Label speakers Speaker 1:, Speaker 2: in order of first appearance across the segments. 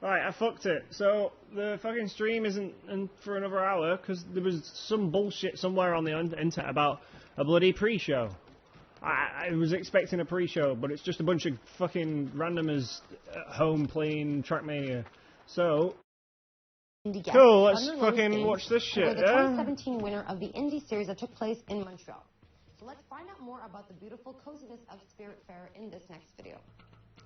Speaker 1: Right, I fucked it. So the fucking stream isn't in for another hour because there was some bullshit somewhere on the internet about a bloody pre-show. I was expecting a pre-show, but it's just a bunch of fucking randomers at home playing Trackmania. So cool, let's fucking watch this shit.
Speaker 2: The 2017 winner of the Indie Series that took place in Montreal. So let's find out more about the beautiful coziness of Spiritfarer in this next video.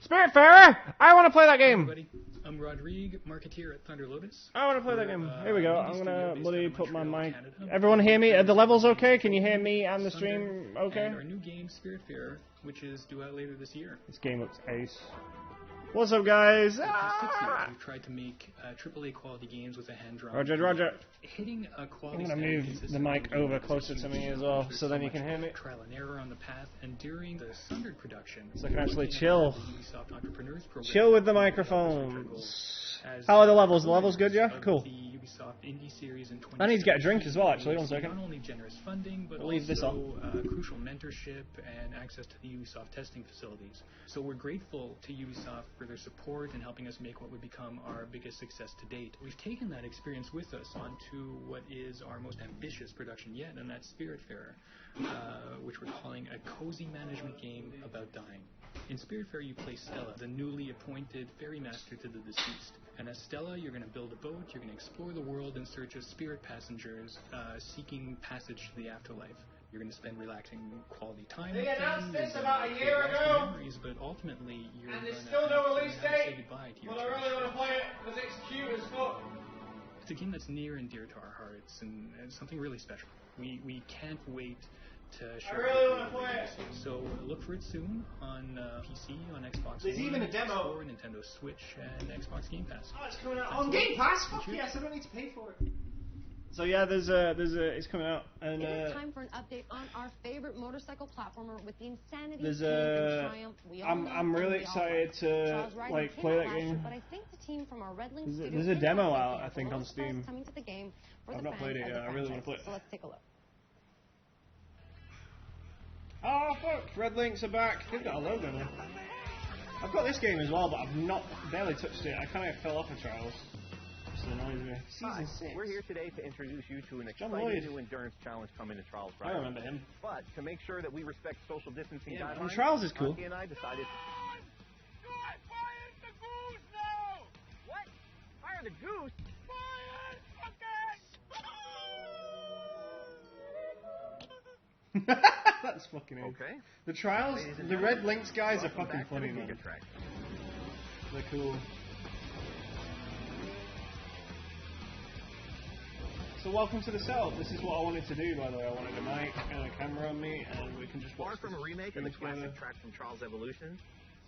Speaker 1: Spiritfarer! I want to play that game!
Speaker 3: Everybody, I'm Rodrigue, marketeer at Thunder Lotus.
Speaker 1: I want to play that game. Here we go. I'm gonna bloody put my mic. Everyone hear me? Are the levels okay? Can you hear me and the stream okay?
Speaker 3: And our new game, Spiritfarer, which is due out later this year.
Speaker 1: This game looks ace. What's up, guys?
Speaker 3: For 6 years, we've tried to make AAA quality games with a hand drum.
Speaker 1: Roger.
Speaker 3: Hitting a quality
Speaker 1: I'm gonna move the mic over closer to me as well, so then you can hear me.
Speaker 3: Trial and error on the path, and during the Sundered production,
Speaker 1: so I can actually chill.
Speaker 3: Ubisoft Entrepreneurs Program.
Speaker 1: Chill with the microphones. How are the levels? The levels good, yeah? Cool.
Speaker 3: The Ubisoft Indie Series in
Speaker 1: I need to get a drink as well, actually. 1 second.
Speaker 3: Not only generous funding, but
Speaker 1: leave this
Speaker 3: also crucial mentorship and access to the Ubisoft testing facilities. So we're grateful to Ubisoft for their support in helping us make what would become our biggest success to date. We've taken that experience with us onto what is our most ambitious production yet, and that's Spiritfarer, which we're calling a cozy management game about dying. In Spiritfarer, you play Stella, the newly appointed ferry master to the deceased. And as Stella, you're going to build a boat, you're going to explore the world in search of spirit passengers seeking passage to the afterlife. You're going to spend relaxing quality time with them. They announced this about a year ago! Memories, but ultimately, you're going to
Speaker 1: still no release date,
Speaker 3: say goodbye to your
Speaker 1: but I really want to play it because it's cute as fuck.
Speaker 3: It's a game that's near and dear to our hearts, and something really special. We can't wait to share it.
Speaker 1: I really want to play it.
Speaker 3: So look for it soon on PC, on Xbox
Speaker 1: There's
Speaker 3: One,
Speaker 1: even a demo.
Speaker 3: Store, Nintendo Switch, and Xbox Game Pass.
Speaker 1: Oh, it's coming out on Game Pass? Fuck yes, I don't need to pay for it. So yeah, it's coming out, and
Speaker 2: it is time for an update on our favorite motorcycle platformer with the insanity
Speaker 1: there's
Speaker 2: team and triumph.
Speaker 1: I'm really excited to like play that game.
Speaker 2: But I think the team from our Red Link
Speaker 1: there's a demo out, I think, on Steam.
Speaker 2: Coming to the game for
Speaker 1: I've
Speaker 2: the
Speaker 1: not played it yet. I really want to play it.
Speaker 2: So let's take a look.
Speaker 1: Oh fuck! Red Links are back. They've got a logo now. I've got this game as well, but I've barely touched it. I kind of fell off of Trials. Just annoys me. Season 6.
Speaker 4: We're here today to introduce you to an exciting new endurance challenge coming to Trials Rising.
Speaker 1: I remember him.
Speaker 4: But to make sure that we respect social distancing guidelines,
Speaker 1: and Trials is cool.
Speaker 4: Monkey and I decided.
Speaker 5: Fire the goose now!
Speaker 4: What? Fire the goose?
Speaker 1: That's fucking it.
Speaker 4: Okay.
Speaker 1: The Trials, the Red Links guys are fucking funny, man. They're cool. So welcome to the setup. This is what I wanted to do, by the way. I wanted a mic and a camera on me, and we can just watch.
Speaker 4: Far from a remake of the classic track from Trials Evolution,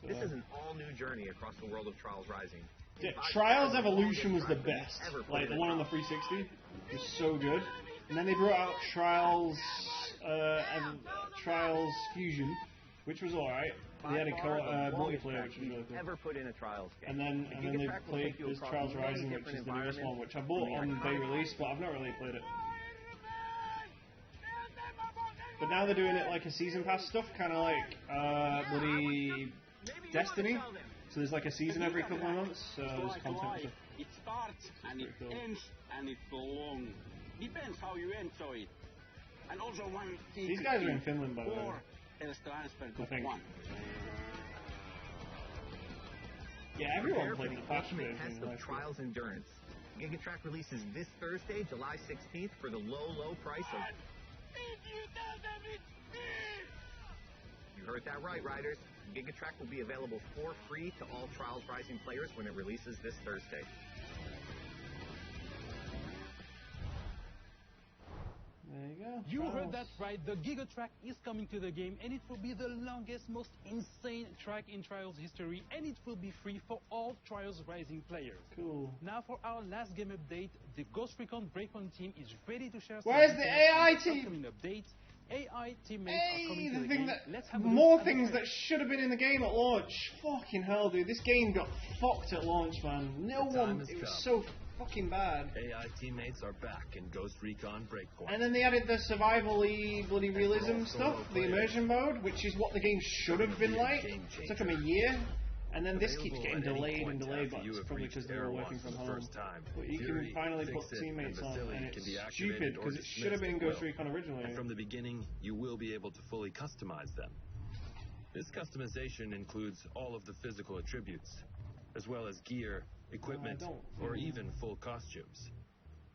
Speaker 4: this is an all-new journey across the world of Trials Rising.
Speaker 1: Yeah, Trials Evolution was the best. Like the one on the 360 was so good. And then they brought out Trials Fusion, which was alright. They had a multiplayer, which was really cool.
Speaker 4: Ever put in a Trials game.
Speaker 1: And then they played this Trials Rising, which is the newest one, which I bought on day release, but I've not really played it. But now they're doing it like a season pass stuff, kind of like bloody Destiny. So there's like a season every couple of months. So there's content.
Speaker 5: It starts and it ends and it's long. Depends how you enjoy it. And also one thing.
Speaker 1: These guys are in Finland, by the way.
Speaker 5: I think.
Speaker 1: Yeah, everyone played the patch version.
Speaker 4: Of Trials Endurance. GigaTrack releases this Thursday, July 16th, for the low price of. You heard that right, riders. GigaTrack will be available for free to all Trials Rising players when it releases this Thursday.
Speaker 1: There you go.
Speaker 6: You heard that right. The GigaTrack is coming to the game, and it will be the longest, most insane track in Trials history, and it will be free for all Trials Rising players.
Speaker 1: Cool.
Speaker 6: Now for our last game update, the Ghost Recon Breakpoint team is ready to share.
Speaker 1: Where's the AI team?
Speaker 6: Upcoming updates. AI teammates are coming to the game. Let's have
Speaker 1: more things that should have been in the game at launch. Fucking hell, dude. This game got fucked at launch, man. No one. It was so fucking bad.
Speaker 7: AI teammates are back in Ghost Recon Breakpoint.
Speaker 1: And then they added the survival-y bloody realism stuff, the immersion mode, which is what the game should have been like. It took them a year. And then this keeps
Speaker 7: Available
Speaker 1: getting
Speaker 7: at any
Speaker 1: delayed and
Speaker 7: point
Speaker 1: delayed, but
Speaker 7: after you
Speaker 1: it's
Speaker 7: have
Speaker 1: probably
Speaker 7: reached
Speaker 1: because they're all
Speaker 7: Air
Speaker 1: working
Speaker 7: One
Speaker 1: from
Speaker 7: for the
Speaker 1: home.
Speaker 7: first time.
Speaker 1: But you
Speaker 7: Fury,
Speaker 1: can finally put
Speaker 7: Fix-It,
Speaker 1: teammates
Speaker 7: and
Speaker 1: on,
Speaker 7: Vasily
Speaker 1: and
Speaker 7: can
Speaker 1: it's
Speaker 7: be activated
Speaker 1: stupid
Speaker 7: or
Speaker 1: because it should have been in
Speaker 7: dismissed
Speaker 1: Ghost
Speaker 7: at will.
Speaker 1: Recon originally.
Speaker 7: And from the beginning, you will be able to fully customize them. This customization includes all of the physical attributes, as well as gear, equipment, or even full costumes.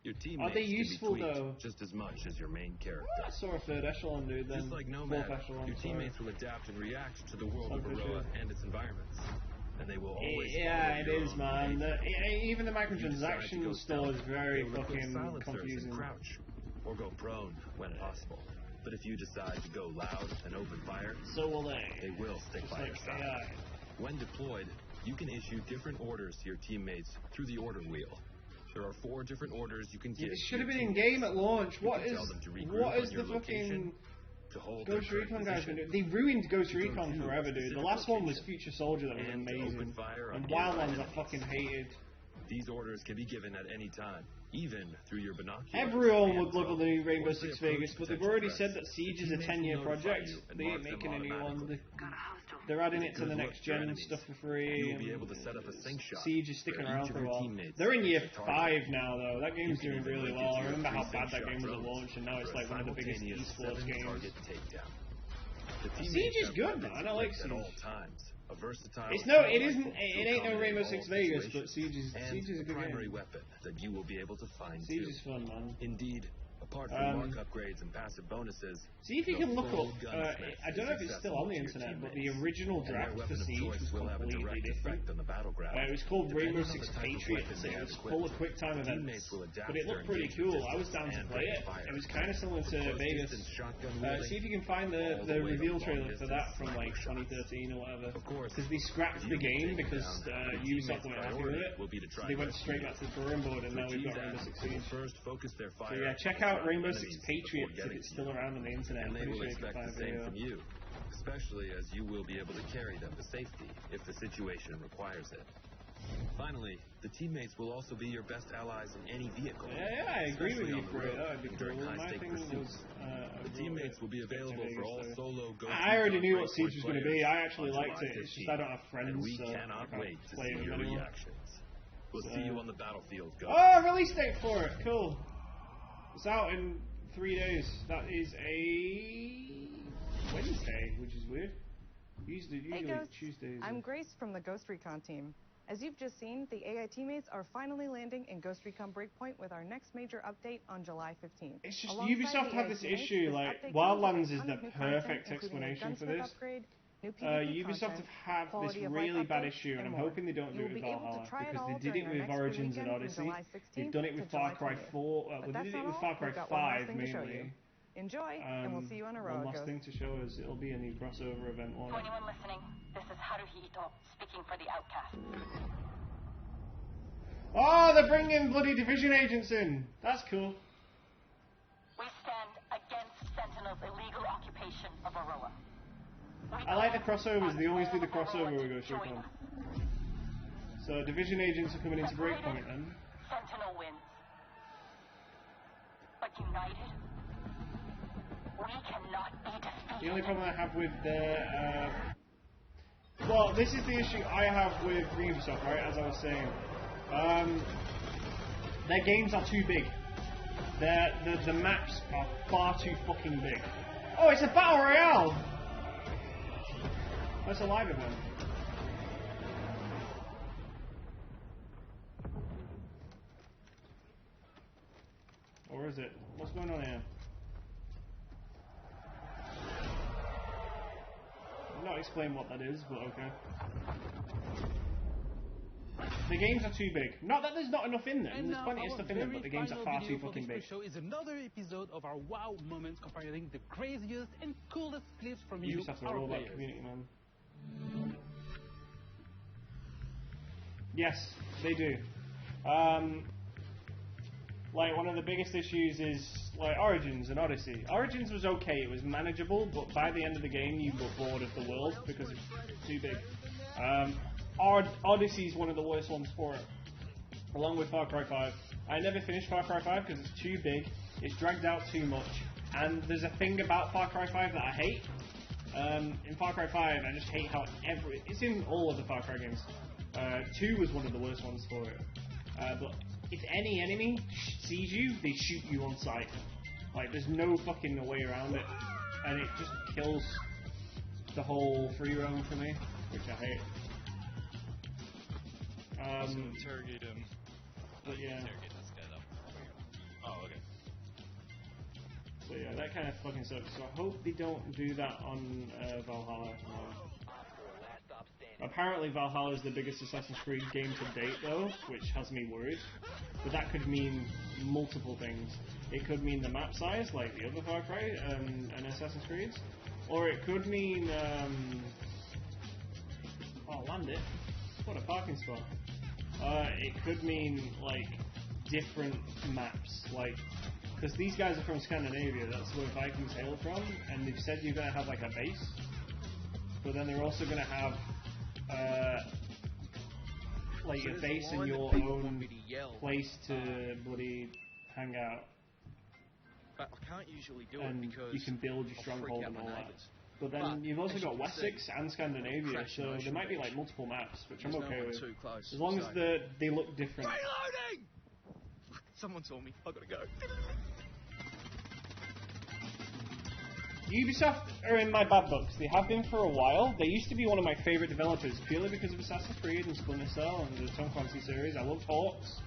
Speaker 7: Your teammates
Speaker 1: they useful,
Speaker 7: can be tweaked
Speaker 1: though?
Speaker 7: just as much as your main character.
Speaker 1: I saw a third echelon dude then.
Speaker 7: Just like Nomad,
Speaker 1: Fourth echelon,
Speaker 7: your
Speaker 1: sorry.
Speaker 7: teammates will adapt and react to the world of
Speaker 1: Something
Speaker 7: Aroa
Speaker 1: should.
Speaker 7: and its environments. And they will always
Speaker 1: Yeah,
Speaker 7: follow
Speaker 1: it
Speaker 7: your
Speaker 1: is,
Speaker 7: own
Speaker 1: man.
Speaker 7: behavior.
Speaker 1: Even the
Speaker 7: If you decide to go
Speaker 1: microtransaction store is
Speaker 7: stealth,
Speaker 1: very
Speaker 7: they will equip
Speaker 1: fucking
Speaker 7: silencers and
Speaker 1: confusing.
Speaker 7: crouch, or go prone when possible. But if you decide to go loud and open fire,
Speaker 1: So will they.
Speaker 7: they will stick
Speaker 1: Just
Speaker 7: by
Speaker 1: like
Speaker 7: your side.
Speaker 1: AI.
Speaker 7: When deployed, you can issue different orders to your teammates through the order wheel. There are 4 different orders you can give.
Speaker 1: This
Speaker 7: to
Speaker 1: should have
Speaker 7: your
Speaker 1: been in
Speaker 7: teammates.
Speaker 1: game at launch.
Speaker 7: You
Speaker 1: What
Speaker 7: can
Speaker 1: is
Speaker 7: tell them to regroup
Speaker 1: what
Speaker 7: on
Speaker 1: is
Speaker 7: your
Speaker 1: the
Speaker 7: location,
Speaker 1: fucking
Speaker 7: to hold
Speaker 1: Ghost
Speaker 7: their current
Speaker 1: Recon guys been
Speaker 7: position,
Speaker 1: doing? They ruined Ghost
Speaker 7: to go
Speaker 1: Recon
Speaker 7: to
Speaker 1: forever,
Speaker 7: a
Speaker 1: dude. The
Speaker 7: specific
Speaker 1: last one was
Speaker 7: location,
Speaker 1: Future Soldier, that was
Speaker 7: and to
Speaker 1: amazing.
Speaker 7: open fire on
Speaker 1: And
Speaker 7: nearby
Speaker 1: Wildlands I
Speaker 7: enemies.
Speaker 1: fucking hated.
Speaker 7: These orders can be given at any time, even through your binoculars.
Speaker 1: Everyone
Speaker 7: and
Speaker 1: would love
Speaker 7: phone.
Speaker 1: the new Rainbow
Speaker 7: Once they
Speaker 1: Six
Speaker 7: approach
Speaker 1: Vegas, but they've
Speaker 7: potential
Speaker 1: already
Speaker 7: threats,
Speaker 1: said that Siege
Speaker 7: the
Speaker 1: is a
Speaker 7: teammates will
Speaker 1: 10-year
Speaker 7: notify
Speaker 1: project.
Speaker 7: you and
Speaker 1: They
Speaker 7: mark
Speaker 1: ain't
Speaker 7: them
Speaker 1: making a new one.
Speaker 7: automatically.
Speaker 1: They're adding
Speaker 7: With a
Speaker 1: it to the
Speaker 7: good
Speaker 1: next
Speaker 7: look for
Speaker 1: gen
Speaker 7: enemies,
Speaker 1: stuff for free.
Speaker 7: you will
Speaker 1: and
Speaker 7: be able to set up a sync shot
Speaker 1: Siege is sticking
Speaker 7: where
Speaker 1: around
Speaker 7: each of
Speaker 1: for a
Speaker 7: your
Speaker 1: while.
Speaker 7: teammates
Speaker 1: They're in year
Speaker 7: is a target.
Speaker 1: 5 now, though. That game's
Speaker 7: You can
Speaker 1: doing
Speaker 7: even
Speaker 1: really
Speaker 7: link
Speaker 1: well.
Speaker 7: it
Speaker 1: I
Speaker 7: to your
Speaker 1: remember how
Speaker 7: free
Speaker 1: bad that
Speaker 7: sync
Speaker 1: game
Speaker 7: shot
Speaker 1: was at
Speaker 7: drones
Speaker 1: launch, and now it's
Speaker 7: for a
Speaker 1: like one of the biggest
Speaker 7: simultaneous
Speaker 1: esports games.
Speaker 7: 7-target takedown. The
Speaker 1: Siege
Speaker 7: teammates
Speaker 1: is
Speaker 7: have
Speaker 1: good,
Speaker 7: weapons
Speaker 1: man. I like
Speaker 7: equipped at all
Speaker 1: Siege.
Speaker 7: times. A versatile
Speaker 1: It's no, it
Speaker 7: assault
Speaker 1: isn't.
Speaker 7: rifle
Speaker 1: It
Speaker 7: to
Speaker 1: ain't no
Speaker 7: accommodate
Speaker 1: Rainbow
Speaker 7: all
Speaker 1: Six Vegas, but
Speaker 7: situations,
Speaker 1: Siege is a
Speaker 7: and
Speaker 1: good
Speaker 7: primary
Speaker 1: game.
Speaker 7: weapon that you will be able to find
Speaker 1: Siege
Speaker 7: too.
Speaker 1: is fun, man.
Speaker 7: Indeed, apart from mark upgrades and passive bonuses,
Speaker 1: See if you
Speaker 7: the
Speaker 1: can look
Speaker 7: full
Speaker 1: up.
Speaker 7: gunsmith
Speaker 1: I don't know if it's still on the
Speaker 7: is accessible to your
Speaker 1: internet, but the
Speaker 7: teammates.
Speaker 1: original
Speaker 7: And their
Speaker 1: draft for
Speaker 7: weapon of
Speaker 1: Siege
Speaker 7: choice
Speaker 1: was
Speaker 7: will have a
Speaker 1: completely
Speaker 7: direct
Speaker 1: different.
Speaker 7: effect on the battleground.
Speaker 1: It was called
Speaker 7: Depending
Speaker 1: Rainbow
Speaker 7: on
Speaker 1: Six
Speaker 7: the type of
Speaker 1: Patriots.
Speaker 7: weapon they
Speaker 1: It
Speaker 7: have
Speaker 1: was full of
Speaker 7: equipped,
Speaker 1: quick time events,
Speaker 7: teammates will adapt
Speaker 1: but it
Speaker 7: their
Speaker 1: looked pretty
Speaker 7: engagement
Speaker 1: cool. I was down to
Speaker 7: and
Speaker 1: play it.
Speaker 7: rapid fire.
Speaker 1: It was kind of similar to
Speaker 7: Close
Speaker 1: Vegas.
Speaker 7: distance shotgun wielding,
Speaker 1: See if you can find
Speaker 7: all
Speaker 1: the
Speaker 7: the way to
Speaker 1: reveal
Speaker 7: long
Speaker 1: trailer for that
Speaker 7: distance
Speaker 1: from like
Speaker 7: sniper shots.
Speaker 1: 2013 or whatever.
Speaker 7: Of course,
Speaker 1: Because they scrapped the
Speaker 7: if you
Speaker 1: game
Speaker 7: take it
Speaker 1: because
Speaker 7: down, the
Speaker 1: Ubisoft
Speaker 7: teammates'
Speaker 1: weren't happy with
Speaker 7: priority
Speaker 1: it.
Speaker 7: will be to
Speaker 1: So
Speaker 7: try
Speaker 1: they
Speaker 7: and
Speaker 1: went
Speaker 7: rescue
Speaker 1: straight
Speaker 7: you.
Speaker 1: back to the drawing board, and
Speaker 7: To
Speaker 1: now we've
Speaker 7: achieve
Speaker 1: got Rainbow
Speaker 7: that,
Speaker 1: Six
Speaker 7: they will
Speaker 1: Siege.
Speaker 7: first focus their
Speaker 1: So
Speaker 7: fire
Speaker 1: yeah,
Speaker 7: on
Speaker 1: check
Speaker 7: the
Speaker 1: out Rainbow
Speaker 7: enemies
Speaker 1: Six Patriots
Speaker 7: before
Speaker 1: if
Speaker 7: getting
Speaker 1: it's
Speaker 7: to
Speaker 1: still
Speaker 7: you.
Speaker 1: around on the internet.
Speaker 7: And
Speaker 1: I'm
Speaker 7: they
Speaker 1: pretty
Speaker 7: will
Speaker 1: sure you can
Speaker 7: expect
Speaker 1: find
Speaker 7: the
Speaker 1: a
Speaker 7: same
Speaker 1: video.
Speaker 7: from you, especially as you will be able to carry them to safety if the situation requires it. Finally, the teammates will also be your best allies in any vehicle.
Speaker 1: Yeah, I agree with
Speaker 7: especially
Speaker 1: you,
Speaker 7: on the
Speaker 1: Fred.
Speaker 7: road
Speaker 1: That would be
Speaker 7: and
Speaker 1: cool.
Speaker 7: during
Speaker 1: My
Speaker 7: high-stake
Speaker 1: thing
Speaker 7: pursuits.
Speaker 1: was
Speaker 7: The teammates will be available for all solo Ghost
Speaker 1: I already
Speaker 7: Recon
Speaker 1: knew what
Speaker 7: Breakpoint
Speaker 1: Siege was going to be.
Speaker 7: players
Speaker 1: I actually
Speaker 7: on
Speaker 1: liked
Speaker 7: July
Speaker 1: it. It's just
Speaker 7: 15th,
Speaker 1: I don't have friends,
Speaker 7: and we
Speaker 1: so I
Speaker 7: cannot
Speaker 1: can't
Speaker 7: wait to
Speaker 1: play
Speaker 7: see
Speaker 1: with
Speaker 7: your
Speaker 1: anyone.
Speaker 7: reactions. We'll see you on the battlefield, Ghost.
Speaker 1: Oh, release date for it. Cool. It's out in 3 days. That is a Wednesday, which is weird. Usually
Speaker 8: Hey Ghosts,
Speaker 1: Tuesdays.
Speaker 8: I'm Grace from the Ghost Recon team. As you've just seen, the AI teammates are finally landing in Ghost Recon Breakpoint with our next major update on July 15th.
Speaker 1: It's just
Speaker 8: Alongside
Speaker 1: Ubisoft
Speaker 8: the
Speaker 1: had
Speaker 8: AI
Speaker 1: this
Speaker 8: teammates,
Speaker 1: issue,
Speaker 8: this
Speaker 1: like
Speaker 8: update
Speaker 1: Wildlands
Speaker 8: comes with a
Speaker 1: is
Speaker 8: ton
Speaker 1: the
Speaker 8: of new content,
Speaker 1: perfect
Speaker 8: including a
Speaker 1: explanation for
Speaker 8: gunsmith
Speaker 1: this.
Speaker 8: upgrade, new PvP
Speaker 1: Ubisoft
Speaker 8: content,
Speaker 1: have this
Speaker 8: quality of life
Speaker 1: really bad
Speaker 8: updates,
Speaker 1: issue, and
Speaker 8: and
Speaker 1: I'm
Speaker 8: more.
Speaker 1: hoping they don't do
Speaker 8: You
Speaker 1: it
Speaker 8: will
Speaker 1: with
Speaker 8: be able to
Speaker 1: Valhalla,
Speaker 8: try it
Speaker 1: because
Speaker 8: all
Speaker 1: they did
Speaker 8: during
Speaker 1: it
Speaker 8: our
Speaker 1: with
Speaker 8: next free
Speaker 1: Origins and
Speaker 8: weekend from
Speaker 1: Odyssey.
Speaker 8: July
Speaker 1: They've
Speaker 8: 16th
Speaker 1: done it
Speaker 8: to
Speaker 1: with Far
Speaker 8: July
Speaker 1: Cry
Speaker 8: 20th.
Speaker 1: 4.
Speaker 8: But
Speaker 1: Well, they
Speaker 8: that's
Speaker 1: did it
Speaker 8: not
Speaker 1: with
Speaker 8: all.
Speaker 1: Far Cry
Speaker 8: We've got one last
Speaker 1: 5
Speaker 8: thing to show you.
Speaker 1: mainly.
Speaker 8: Enjoy, and we'll see you on
Speaker 1: One
Speaker 8: Aroa,
Speaker 1: last
Speaker 8: Ghost.
Speaker 1: thing to show us. It'll be a new crossover event.
Speaker 9: To anyone listening, this is Haruhito speaking for the Outcast.
Speaker 1: Oh, they're bringing bloody Division agents in. That's cool.
Speaker 9: We stand against Sentinel's illegal occupation of Aroa.
Speaker 1: I like the crossovers. They always do the crossover with Ghost Recon. So Division agents are coming into Breakpoint then.
Speaker 9: Sentinel wins. But united, we cannot be defeated.
Speaker 1: The only problem I have with the well, this is the issue I have with Ubisoft, right? As I was saying, their games are too big. The maps are far too fucking big. Oh, it's a battle royale. That's a live event. Or is it? What's going on here? I'll not explain what that is, but okay. The games are too big. Not that there's not enough in them.
Speaker 6: And
Speaker 1: There's
Speaker 6: now
Speaker 1: plenty of
Speaker 6: our
Speaker 1: stuff in them, but the
Speaker 6: very
Speaker 1: games are
Speaker 6: final
Speaker 1: far
Speaker 6: video
Speaker 1: too
Speaker 6: for
Speaker 1: fucking
Speaker 6: this
Speaker 1: big.
Speaker 6: pre-show is another episode of our wow moments comparing the craziest and coolest clips from you,
Speaker 1: Ubisoft are
Speaker 6: our
Speaker 1: all about
Speaker 6: players.
Speaker 1: community, man. Yes, they do. Like, one of the biggest issues is, like, Origins and Odyssey. Origins was okay, it was manageable, but by the end of the game you were bored of the world because it's too big. Odyssey is one of the worst ones for it, along with Far Cry 5. I never finished Far Cry 5 because it's too big, it's dragged out too much, and there's a thing about Far Cry 5 that I hate. In Far Cry 5, I just hate how it's in all of the Far Cry games. 2 was one of the worst ones for it. But if any enemy sees you, they shoot you on sight. Like, there's no fucking way around it. And it just kills the whole free roam for me, which I hate.
Speaker 10: Interrogate him.
Speaker 1: But yeah.
Speaker 10: Interrogate this guy though. Oh, okay.
Speaker 1: So yeah, that kind of fucking sucks. So I hope they don't do that on Valhalla. Apparently Valhalla is the biggest Assassin's Creed game to date though, which has me worried. But that could mean multiple things. It could mean the map size, like the other Far Cry and Assassin's Creed. Or it could mean... oh, land it. What a parking spot. It could mean, like, different maps. Like, because these guys are from Scandinavia, that's where Vikings hail from, and they've said you're going to have, like, a base. But then they're also going to have... like a base in your own place to bloody hang out.
Speaker 10: But I can't usually do
Speaker 1: and
Speaker 10: it because
Speaker 1: you can build your stronghold and all that. But then you've also got Wessex and Scandinavia, so there might be like multiple maps, which I'm okay with. As long as they look different.
Speaker 10: Reloading! Someone saw me. I gotta go.
Speaker 1: Ubisoft are in my bad books. They have been for a while. They used to be one of my favourite developers, purely because of Assassin's Creed and Splinter Cell and the Tom Clancy series. I loved Hawks.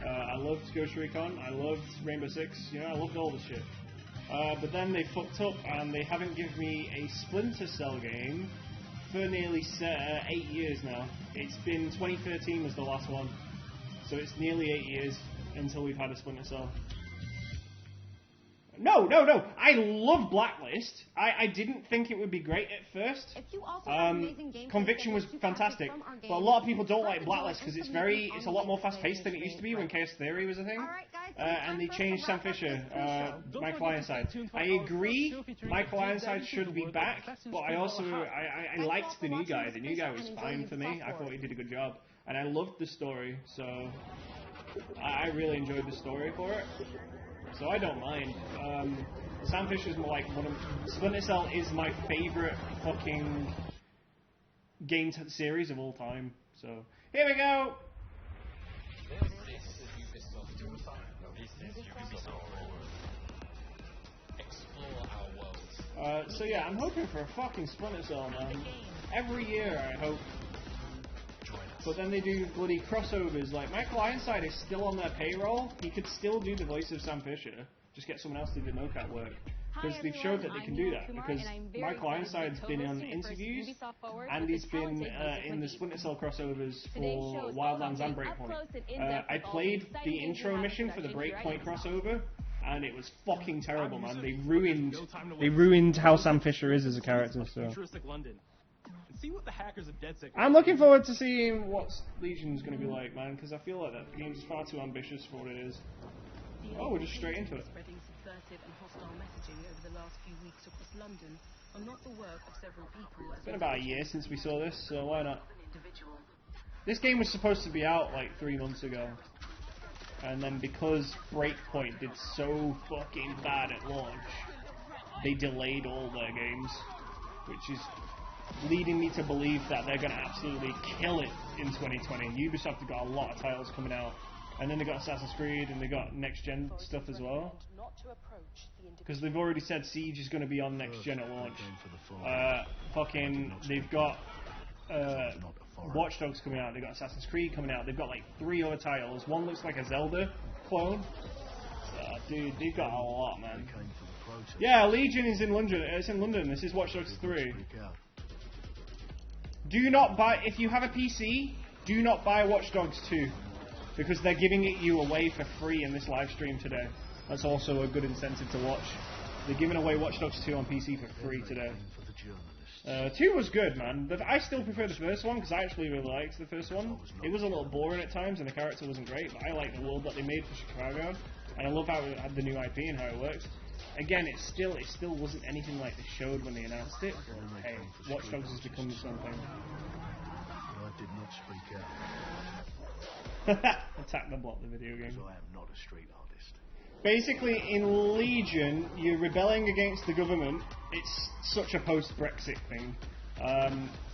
Speaker 1: I loved Ghost Recon. I loved Rainbow Six. You know, I loved all this shit. But then they fucked up and they haven't given me a Splinter Cell game for nearly 8 years now. It's been 2013 was the last one. So it's nearly 8 years until we've had a Splinter Cell. No. I love Blacklist. I didn't think it would be great at first. Conviction was fantastic, but a lot of people don't like Blacklist because it's a lot more fast-paced than it used to be when Chaos Theory was a thing. And they changed Sam Fisher, Michael Ironside. I agree, Michael Ironside should be back, but I also I liked the new guy. The new guy was fine for me. I thought he did a good job, and I loved the story. So I really enjoyed the story for it. So I don't mind. Sam Fisher's like one of... Splinter Cell is my favourite fucking game series of all time. So, here we go!
Speaker 10: This is Ubisoft. This is Ubisoft. Explore our world.
Speaker 1: So yeah, I'm hoping for a fucking Splinter Cell, man. Every year I hope. But then they do bloody crossovers. Like, Michael Ironside is still on their payroll. He could still do the voice of Sam Fisher. Just get someone else to do the no-cat work. Because they've showed that they can do that. Because Michael Ironside's been on interviews, and he's been in the Splinter Cell crossovers for Wildlands and Breakpoint. I played the intro mission for the Breakpoint crossover, and it was fucking terrible, man. They ruined how Sam Fisher is as a character. So.
Speaker 11: See what the hackers of DedSec.
Speaker 1: I'm looking forward to seeing what Legion's going to be like, man, because I feel like that game's far too ambitious for what it is. Oh, we're just straight into it.
Speaker 12: Spreading subversive and hostile messaging over the last few weeks across London are not the work of several people.
Speaker 1: It's been about a year since we saw this, so why not? This game was supposed to be out like 3 months ago, and then because Breakpoint did so fucking bad at launch, they delayed all their games, which is leading me to believe that they're going to absolutely kill it in 2020. Ubisoft have got a lot of titles coming out, and then they got Assassin's Creed, and they got next-gen stuff as well. Because they've already said Siege is going to be on next-gen at launch. They've got Watch Dogs coming out, they've got Assassin's Creed coming out, they've got like 3 other titles. One looks like a Zelda clone. Dude, they've got a lot, man. Yeah, Legion is in London. It's in London. This is Watch Dogs 3. Do not buy, if you have a PC, do not buy Watch Dogs 2, because they're giving it you away for free in this live stream today. That's also a good incentive to watch. They're giving away Watch Dogs 2 on PC for free today. 2 was good, man. I still prefer the first one, because I actually really liked the first one. It was a little boring at times, and the character wasn't great, but I like the world that they made for Chicago, and I love how it had the new IP and how it works. Again, it still wasn't anything like they showed when they announced it. But hey, Watch Dogs has become something.
Speaker 13: I did not speak out.
Speaker 1: Attack the Block, the video game.
Speaker 13: I am not a street artist.
Speaker 1: Basically, in Legion, you're rebelling against the government. It's such a post-Brexit thing.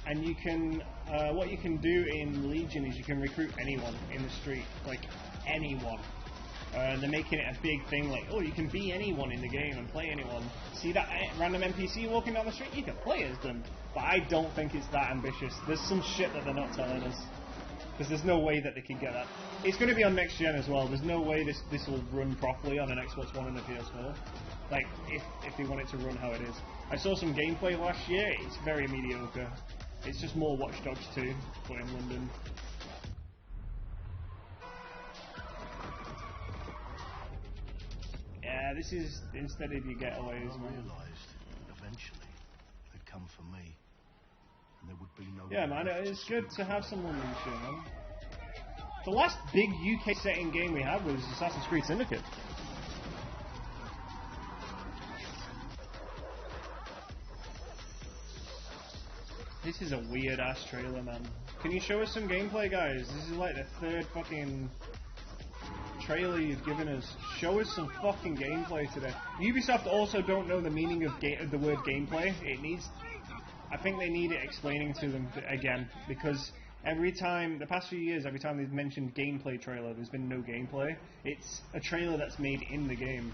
Speaker 1: And you can, what you can do in Legion is you can recruit anyone in the street, like anyone. And they're making it a big thing, like, oh, you can be anyone in the game and play anyone. See that random NPC walking down the street? You can play as them. But I don't think it's that ambitious. There's some shit that they're not telling us. Because there's no way that they can get that. It's going to be on next gen as well. There's no way this will run properly on an Xbox One and a PS4. Like, if they want it to run how it is. I saw some gameplay last year. It's very mediocre. It's just more Watch Dogs 2, but in London. Yeah, this is instead of your getaways.
Speaker 13: I realised eventually they'd come for me. And there would be no.
Speaker 1: Yeah, man, it's good to have some London shit, man. The last big UK setting game we had was Assassin's Creed Syndicate. This is a weird ass trailer, man. Can you show us some gameplay, guys? This is like the third fucking trailer you've given us. Show us some fucking gameplay today. Ubisoft also don't know the meaning of the word gameplay. It needs. I think they need it explaining to them again, because every time, the past few years, every time they've mentioned gameplay trailer, there's been no gameplay. It's a trailer that's made in the game.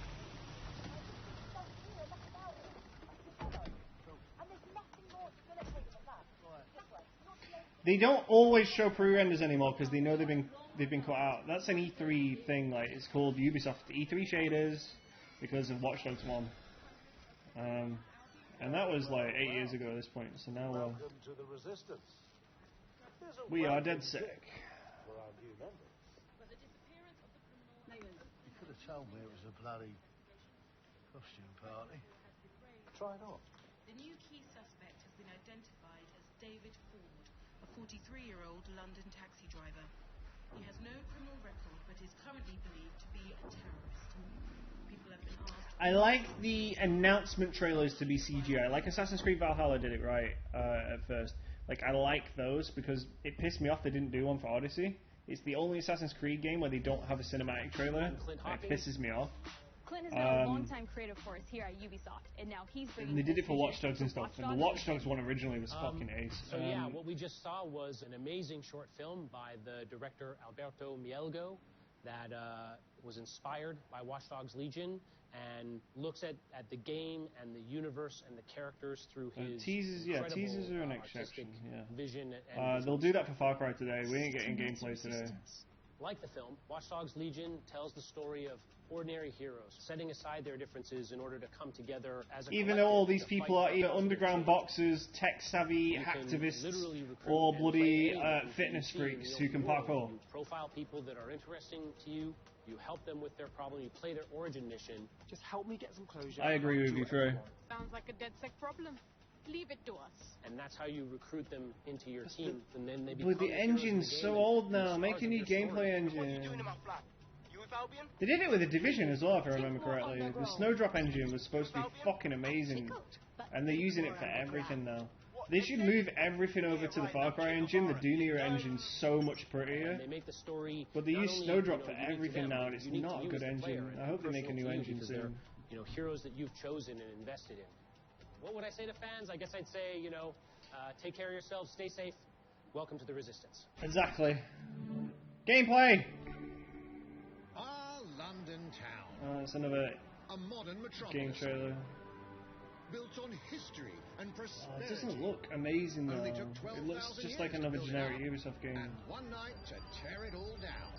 Speaker 1: They don't always show pre-renders anymore because they know they've been cut out. That's an E3 thing. Like, it's called Ubisoft E3 shaders because of Watch Dogs 1. And that was like 8 years ago at this point. So now
Speaker 14: Welcome to the Resistance.
Speaker 1: We are dead sick.
Speaker 14: For our new members.
Speaker 13: You could have told me it was a bloody costume party.
Speaker 14: Try it on.
Speaker 12: The new key suspect has been identified as David Ford, a 43-year-old London taxi driver. He has no criminal record, but is currently believed to be a terrorist. People have been asked...
Speaker 1: I like the announcement trailers to be CGI. Like Assassin's Creed Valhalla did it right at first. Like, I like those because it pissed me off they didn't do one for Odyssey. It's the only Assassin's Creed game where they don't have a cinematic trailer. It pisses me off.
Speaker 15: Clint has been a long-time creative force here at Ubisoft, and now he's bringing...
Speaker 1: And they did it for Watch Dogs and stuff, and the Watch Dogs one originally was fucking ace.
Speaker 16: So yeah, what we just saw was an amazing short film by the director Alberto Mielgo that was inspired by Watch Dogs Legion and looks at the game and the universe and the characters through his
Speaker 1: teasers are an exception. Yeah.
Speaker 16: Vision.
Speaker 1: They'll do that for Far Cry today. We ain't getting gameplay today.
Speaker 16: Like the film, Watch Dogs Legion tells the story of ordinary heroes setting aside their differences in order to come together as a
Speaker 1: even though all these people are either underground boxers, tech-savvy activists, or bloody fitness freaks who can parkour.
Speaker 16: You profile people that are interesting to you. You help them with their problem. You play their origin mission.
Speaker 10: Just help me get some closure.
Speaker 1: I agree with you, Trey.
Speaker 15: Sounds like a dead sick problem. Leave it to us.
Speaker 16: And that's how you recruit them into your team. And then they
Speaker 1: but the engine's so old now. Make a new gameplay engine. They did it with the Division as well, if I remember correctly. The Snowdrop engine was supposed to be fucking amazing, and they're using it for everything now. They should move everything over to the Far Cry engine. The Dunia engine's so much prettier. But they use Snowdrop for everything now, and it's not a good engine. I hope they make a new engine soon.
Speaker 16: You know, heroes that you've chosen and invested in. What would I say to fans? I guess I'd say, you know, take care of yourselves, stay safe. Welcome to the Resistance.
Speaker 1: Exactly. Gameplay.
Speaker 17: Our London town.
Speaker 1: It's another game trailer.
Speaker 17: Built on history and prosperity.
Speaker 1: It doesn't look amazing though. It looks just like another generic Ubisoft game.
Speaker 17: And one night to tear it all down.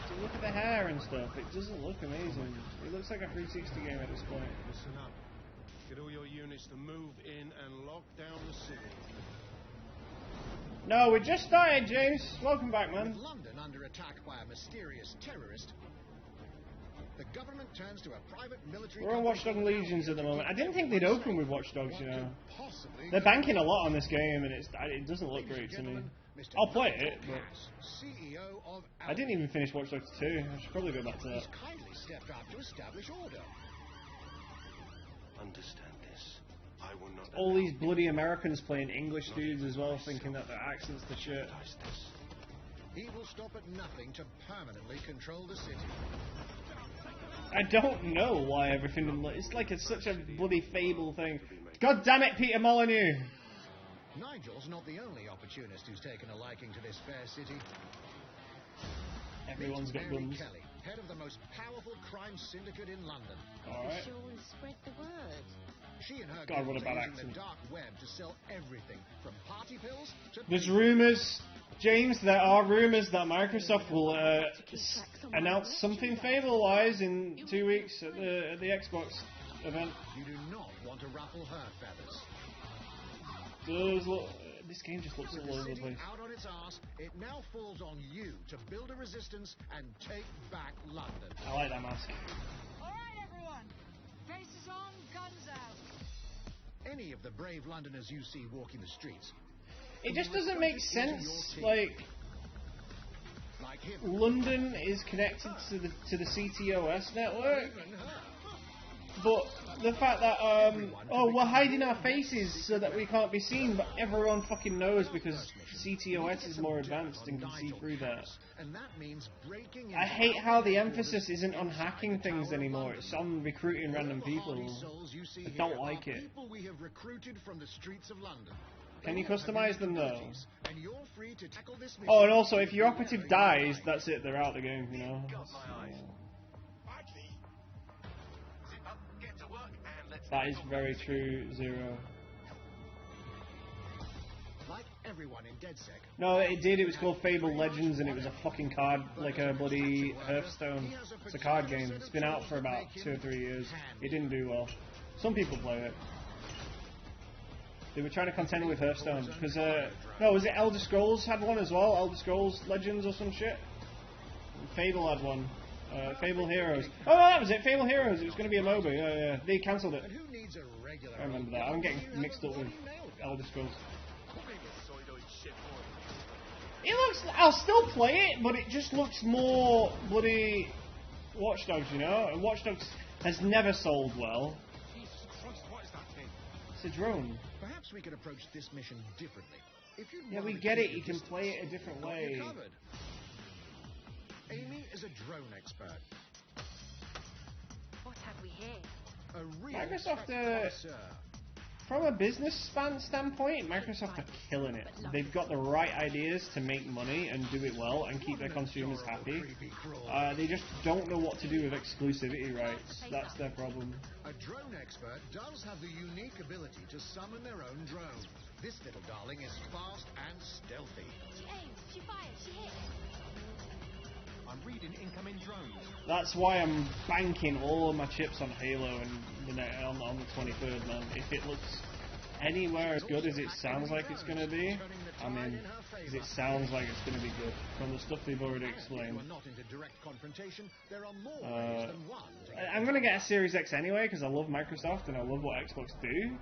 Speaker 1: So look at the hair and stuff. It doesn't look amazing. It looks like a 360 game at this point.
Speaker 14: Listen up. Get all your units to move in and lock down the city.
Speaker 1: No, we just started, James. Welcome back, man.
Speaker 17: With London under attack by a mysterious terrorist, the government turns to a private military.
Speaker 1: We're on Watch Dogs Legions at the moment. I didn't think they'd open with Watch Dogs, you know. They're banking a lot on this game, and it doesn't look great to me. I'll play it, but I didn't even finish Watch Dogs 2. I should probably go back to that.
Speaker 17: He's kindly stepped up to establish order.
Speaker 13: Understand this. I will not.
Speaker 1: All these bloody Americans playing English dudes as well, thinking that their accent's the shit.
Speaker 17: he will stop at nothing to permanently control the city.
Speaker 1: I don't know why everything... It's like it's such a bloody Fable thing. God damn it, Peter Molyneux!
Speaker 17: Nigel's not the only opportunist who's taken a liking to this fair city.
Speaker 1: Everyone's got
Speaker 17: Mary
Speaker 1: guns.
Speaker 17: Kelly, head of the most powerful crime syndicate in London.
Speaker 1: Alright.
Speaker 2: Sure will spread the word.
Speaker 17: She and her
Speaker 1: God, what
Speaker 17: guild
Speaker 1: a bad
Speaker 17: are using
Speaker 1: accent.
Speaker 17: the dark web to sell everything from party pills to...
Speaker 1: There's rumours, James, there are rumours that Microsoft will announce something Fable-wise in 2 weeks at the Xbox event.
Speaker 17: You do not want to ruffle her feathers.
Speaker 1: This game just looks
Speaker 17: With
Speaker 1: all
Speaker 17: the
Speaker 1: over the
Speaker 17: city
Speaker 1: place.
Speaker 17: out on its arse, it now falls on you to build a resistance and take back London.
Speaker 1: I like that mask.
Speaker 18: Alright, everyone. Faces on, guns out.
Speaker 17: Any of the brave Londoners you see walking the streets.
Speaker 1: It just doesn't make sense, like London is connected to the CTOS network, but the fact that oh, we're hiding our faces so that we can't be seen, but everyone fucking knows because CTOS is more advanced and can see through that. I hate how the emphasis isn't on hacking things anymore, it's on recruiting random people. I don't like it.
Speaker 17: We have recruited from the streets of London.
Speaker 1: Can you customize them though?
Speaker 17: And you're free to tackle this mission.
Speaker 1: Oh, and also if your operative dies, that's it, they're out of the game, you know. That is very true, Zero.
Speaker 17: Like everyone in DedSec.
Speaker 1: No, it did, it was called Fable Legends and it was a fucking card, like a bloody Hearthstone. It's a card game. It's been out for about 2 or 3 years. It didn't do well. Some people play it. They were trying to contend with Hearthstone, because, no, was it Elder Scrolls had one as well? Elder Scrolls Legends or some shit? Fable had one. Fable Heroes. Oh, no, that was it, Fable Heroes. It was going to be a MOBA, yeah. They cancelled it. I remember that. I'm getting mixed up with Elder Scrolls. It looks... I'll still play it, but it just looks more bloody Watch Dogs, you know? And Watch Dogs has never sold well. It's a drone.
Speaker 17: Perhaps we could approach this mission differently.
Speaker 1: Yeah, we get it. You can play it a different way.
Speaker 17: Amy is a drone expert.
Speaker 2: What have we here?
Speaker 17: A real
Speaker 1: Microsoft, from a business standpoint, Microsoft are killing it. They've got the right ideas to make money and do it well and keep their consumers happy. They just don't know what to do with exclusivity rights. That's their problem.
Speaker 17: A drone expert does have the unique ability to summon their own drone. This little darling is fast and stealthy.
Speaker 15: She aims, she fires, she hits.
Speaker 10: I'm reading incoming drones.
Speaker 1: That's why I'm banking all of my chips on Halo and on the 23rd, man. If it looks anywhere as good as it sounds like it's going to be, I'm in. Because it sounds like it's going to be good from the stuff they've already explained. I'm going to get a Series X anyway because I love Microsoft and I love what Xbox do.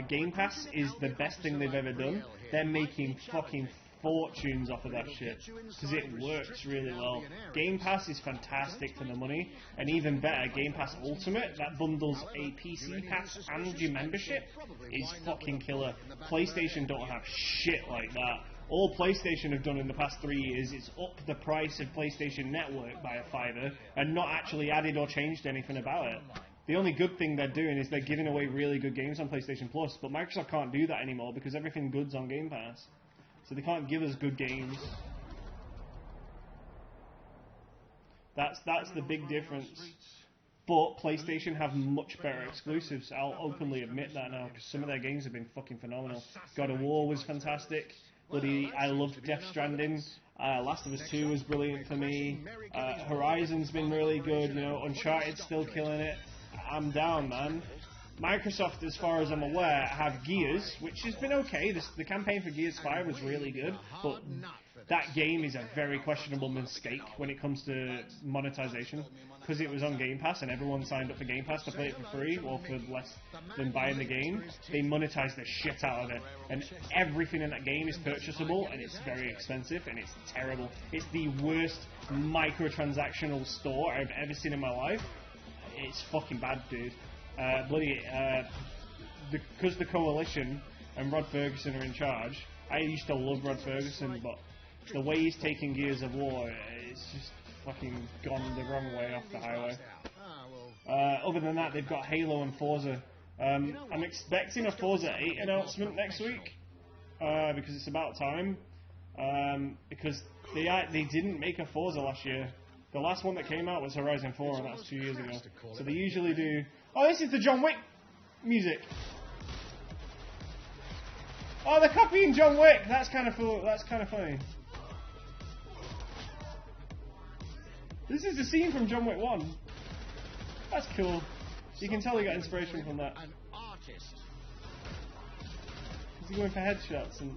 Speaker 1: Game Pass is the best thing they've ever done. They're making fucking fortunes off of that shit because it works really well. Game Pass is fantastic for the money, and even better, Game Pass Ultimate that bundles a PC pass and your membership is fucking killer. PlayStation don't have shit like that. All PlayStation have done in the past 3 years is up the price of PlayStation Network by a $5 and not actually added or changed anything about it. The only good thing they're doing is they're giving away really good games on PlayStation Plus, but Microsoft can't do that anymore because everything good's on Game Pass. So they can't give us good games. That's the big difference. But PlayStation have much better exclusives. I'll openly admit that now, because some of their games have been fucking phenomenal. God of War was fantastic. Bloody, I loved Death Stranding. Last of Us 2 was brilliant for me. Horizon's been really good. You know, Uncharted's still killing it. I'm down, man. Microsoft, as far as I'm aware, have Gears, which has been okay. The campaign for Gears 5 was really good, but that game is a very questionable mistake when it comes to monetization, because it was on Game Pass and everyone signed up for Game Pass to play it for free or for less than buying the game. They monetized the shit out of it, and everything in that game is purchasable, and it's very expensive, and it's terrible. It's the worst microtransactional store I've ever seen in my life. It's fucking bad, dude. Because the Coalition and Rod Ferguson are in charge. I used to love Rod Ferguson, but the way he's taking Gears of War, it's just fucking gone the wrong way off the highway. Other than that, they've got Halo and Forza. I'm expecting a Forza 8 announcement next week, because it's about time. Because they didn't make a Forza last year. The last one that came out was Horizon 4, and that was 2 years ago. So they usually do... Oh, this is the John Wick music! Oh, they're copying John Wick! That's kind of funny. This is the scene from John Wick 1. That's cool. You can tell he got inspiration from that.
Speaker 17: An artist.
Speaker 1: He's going for headshots and...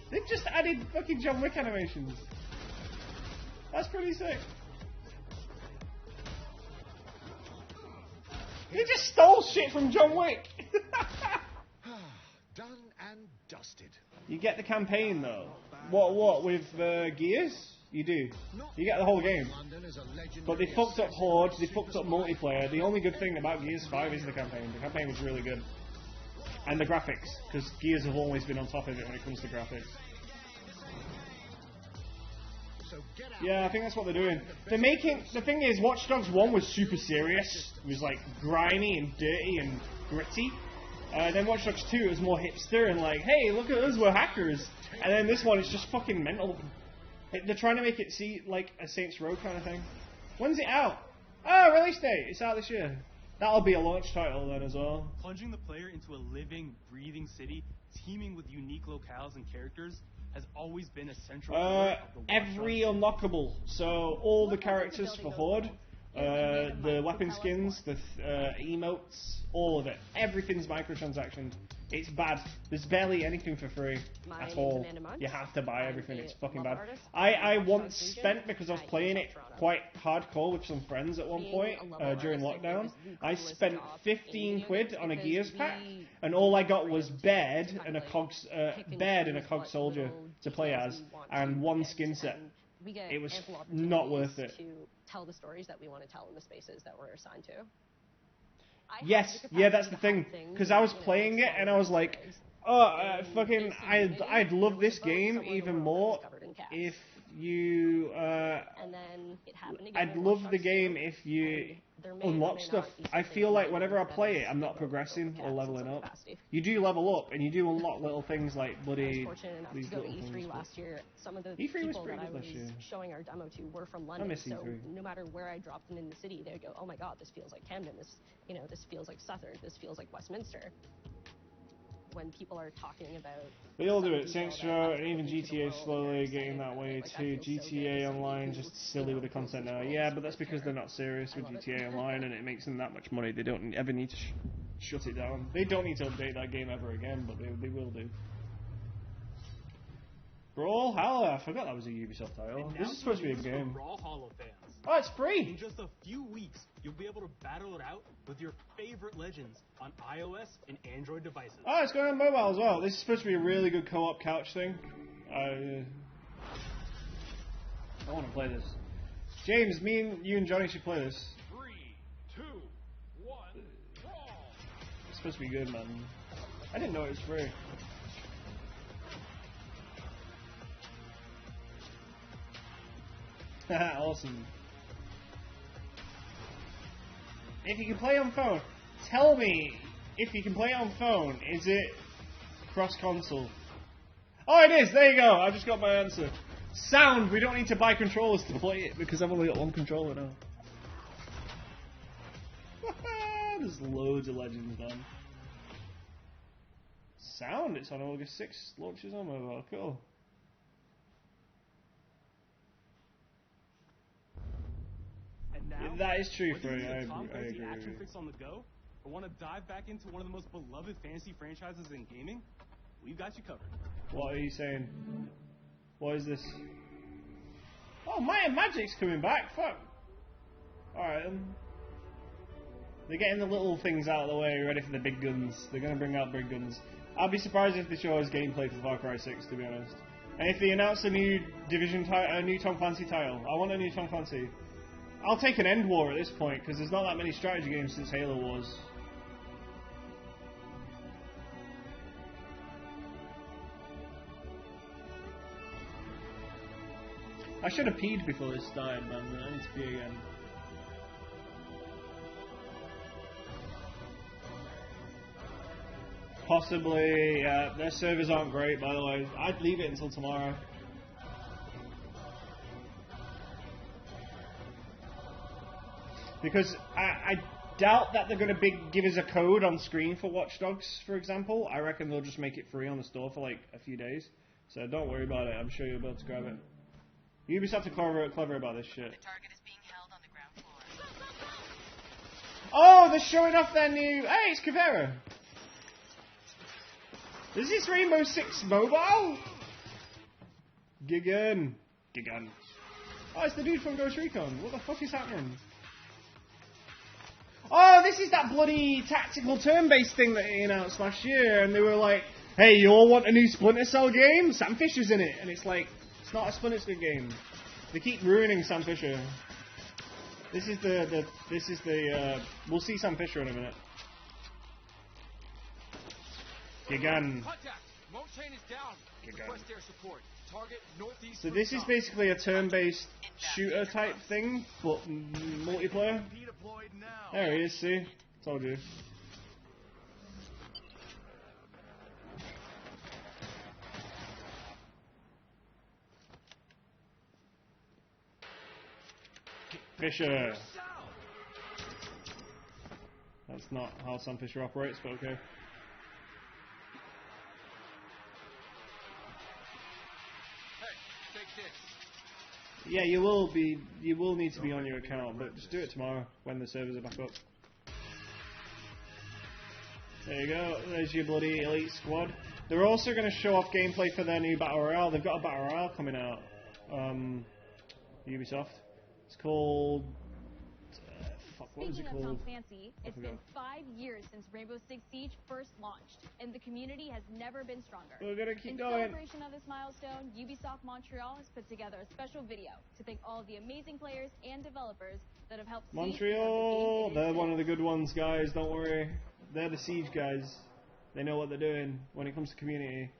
Speaker 1: They've just added fucking John Wick animations. That's pretty sick. They just stole shit from John Wick.
Speaker 17: Done and dusted.
Speaker 1: You get the campaign though. What with Gears? You do. You get the whole game. But they fucked up Horde. They fucked up multiplayer. The only good thing about Gears 5 is the campaign. The campaign was really good. And the graphics, because Gears have always been on top of it when it comes to graphics. Yeah, I think that's what they're doing. They're making... The thing is, Watch Dogs 1 was super serious. It was like grimy and dirty and gritty. Then Watch Dogs 2 was more hipster and like, hey, look at us, we're hackers. And then this one is just fucking mental. They're trying to make it like a Saints Row kind of thing. When's it out? Oh, release date. It's out this year. That'll be a launch title then as well.
Speaker 11: Plunging the player into a living, breathing city, teeming with unique locales and characters, has always been a central part of the
Speaker 1: every unlockable. So all the characters for Horde, the weapon skins, the emotes, all of it. Everything's microtransactioned. It's bad. There's barely anything for free at all. You have to buy everything. It's fucking bad. I once spent, because I was playing it quite hardcore with some friends at one point during lockdown, I spent 15 quid on a Gears pack, and all I got was Baird and a cog soldier to play as, and one skin set. It was not worth it.
Speaker 19: To tell the stories that we want to tell in the spaces that we're assigned to.
Speaker 1: Yes, yeah, that's the thing. Because I was playing it and I was like, oh, fucking, I'd love this game even more if you, I'd love the game if you unlock stuff. I feel like whenever I play it, I'm not progressing or leveling up. You do level up and you do unlock little things like bloody, these little things.
Speaker 19: E3 last year, some of the
Speaker 1: E3 was
Speaker 19: people
Speaker 1: pretty
Speaker 19: that I
Speaker 1: good
Speaker 19: was
Speaker 1: this year.
Speaker 19: showing our demo to were from London, so no matter where I dropped them in the city, they would go, oh my god, this feels like Camden, this feels like Southern, this feels like Westminster. When people are talking about...
Speaker 1: They all do it. Saints Row and even GTA slowly getting that way too. GTA Online just silly with the content now. Yeah, but that's because they're not serious with GTA Online and it makes them that much money. They don't ever need to shut it down. They don't need to update that game ever again, but they will do. Brawlhalla, I forgot that was a Ubisoft title. This is supposed to be a game.
Speaker 11: Brawlhalla fans.
Speaker 1: Oh, it's free!
Speaker 11: In just a few weeks, you'll be able to battle it out with your favorite legends on iOS and Android devices.
Speaker 1: Oh, it's going on mobile as well. This is supposed to be a really good co-op couch thing. I want to play this. James, you and Johnny should play this.
Speaker 14: 3, 2, 1, brawl!
Speaker 1: It's supposed to be good, man. I didn't know it was free. Awesome. If you can play on phone, tell me if you can play on phone, is it cross-console? Oh, it is! There you go! I just got my answer. Sound! We don't need to buy controllers to play it because I've only got one controller now. There's loads of legends, man. Sound! It's on August 6th. Launches on mobile. Cool.
Speaker 11: Now,
Speaker 1: that is true,
Speaker 11: Freddie.
Speaker 1: I
Speaker 11: Tom Clancy
Speaker 1: agree.
Speaker 11: action fix on the go, or want to dive back into one of the most beloved fantasy franchises in gaming? We've got you covered.
Speaker 1: What are you saying? What is this? Oh, Might and Magic's coming back. Fuck. Alright, they're getting the little things out of the way, ready for the big guns. They're going to bring out big guns. I'd be surprised if they show us gameplay for Far Cry 6, to be honest. And if they announce a new a new Tom Clancy title, I want a new Tom Clancy. I'll take an End War at this point, because there's not that many strategy games since Halo Wars. I should have peed before this started, man. I need to pee again. Possibly, yeah. Their servers aren't great, by the way. I'd leave it until tomorrow. Because I doubt that they're going to give us a code on screen for Watch Dogs, for example. I reckon they'll just make it free on the store for like a few days. So don't worry about it. I'm sure you'll be able to grab it. Ubisoft are clever about this shit.
Speaker 9: The target is being held on the ground floor.
Speaker 1: Oh, they're showing off their new... Hey, it's Kavera. Is this Rainbow Six Mobile? Gigan. Oh, it's the dude from Ghost Recon. What the fuck is happening? Oh, this is that bloody tactical turn-based thing that they announced last year, and they were like, hey, you all want a new Splinter Cell game? Sam Fisher's in it. And it's like, it's not a Splinter Cell game. They keep ruining Sam Fisher. This is the we'll see Sam Fisher in a minute. Gigan. So this is basically a turn-based shooter type thing, but multiplayer. There he is, see? Told you. Fisher. That's not how Sam Fisher operates, but okay. Yeah, you will need to be on your account, but just do it tomorrow when the servers are back up. There you go, there's your bloody elite squad. They're also going to show off gameplay for their new Battle Royale. They've got a Battle Royale coming out. Ubisoft. It's called... what was it called?
Speaker 15: Speaking of Tom Clancy, it's been 5 years since Rainbow Six Siege first launched, and the community has never been stronger.
Speaker 1: We're gonna keep
Speaker 15: going. In celebration of this milestone, Ubisoft Montreal has put together a special video to thank all of the amazing players and developers that have helped
Speaker 1: Montreal, they're one of the good ones, guys, don't worry. They're the Siege guys. They know what they're doing when it comes to community.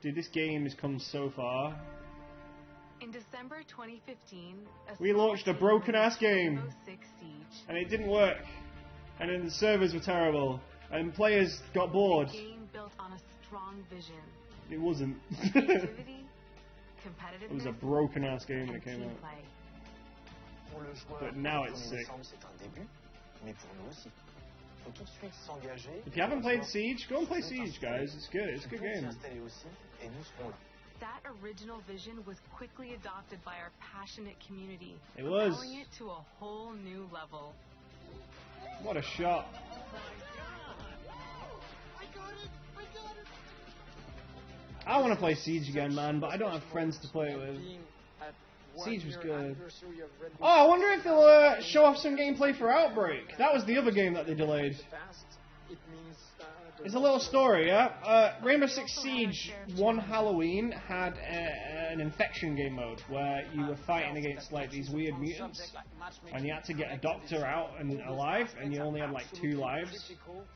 Speaker 1: Dude, this game has come so far.
Speaker 12: In December 2015,
Speaker 1: we launched a broken-ass game, and it didn't work, and then the servers were terrible, and players got bored.
Speaker 12: A game built on a strong vision.
Speaker 1: It wasn't.
Speaker 12: Creativity, competitiveness,
Speaker 1: It was a broken-ass game when it came out. But now it's sick. If you haven't played Siege, go and play Siege, guys. It's good. It's a good game.
Speaker 12: That original vision was quickly adopted by our passionate community,
Speaker 1: propelling
Speaker 12: it to a whole new level.
Speaker 1: What a shot. I want to play Siege again, man, but I don't have friends to play it with. Siege was good. Oh, I wonder if they'll show off some gameplay for Outbreak. That was the other game that they delayed. It's a little story, yeah? Rainbow Six Siege, one Halloween, had an infection game mode where you were fighting against like these weird mutants, and you had to get a doctor out and alive, and you only had like 2 lives,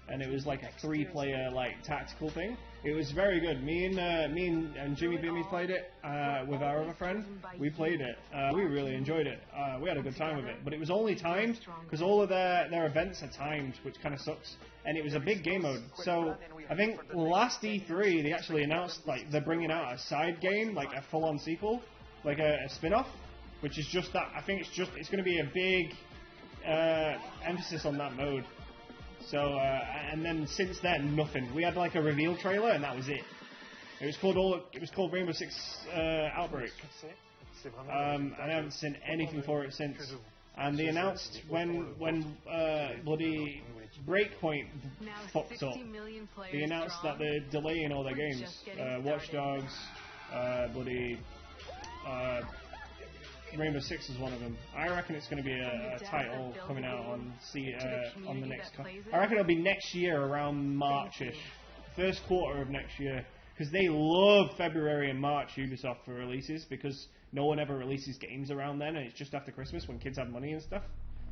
Speaker 1: and it was like a 3-player like tactical thing. It was very good. Me and Jimmy Bimmy played it with our other friend. We played it. We really enjoyed it. We had a good time with it, but it was only timed because all of their events are timed, which kind of sucks. And it was a big game mode. So I think last E3 they actually announced like they're bringing out a side game, like a full-on sequel, like a spin-off, which is just that. I think it's going to be a big emphasis on that mode. So and then since then nothing. We had like a reveal trailer and that was it. It was called Rainbow Six Outbreak. And I haven't seen anything for it since. And they announced when bloody Breakpoint fucked up. They announced that they're delaying all their games. Watch Dogs, bloody Rainbow Six is one of them. I reckon it's going to be a title coming out on the next. I reckon it'll be next year around March-ish, first quarter of next year, because they love February and March Ubisoft for releases because no one ever releases games around then, and it's just after Christmas when kids have money and stuff.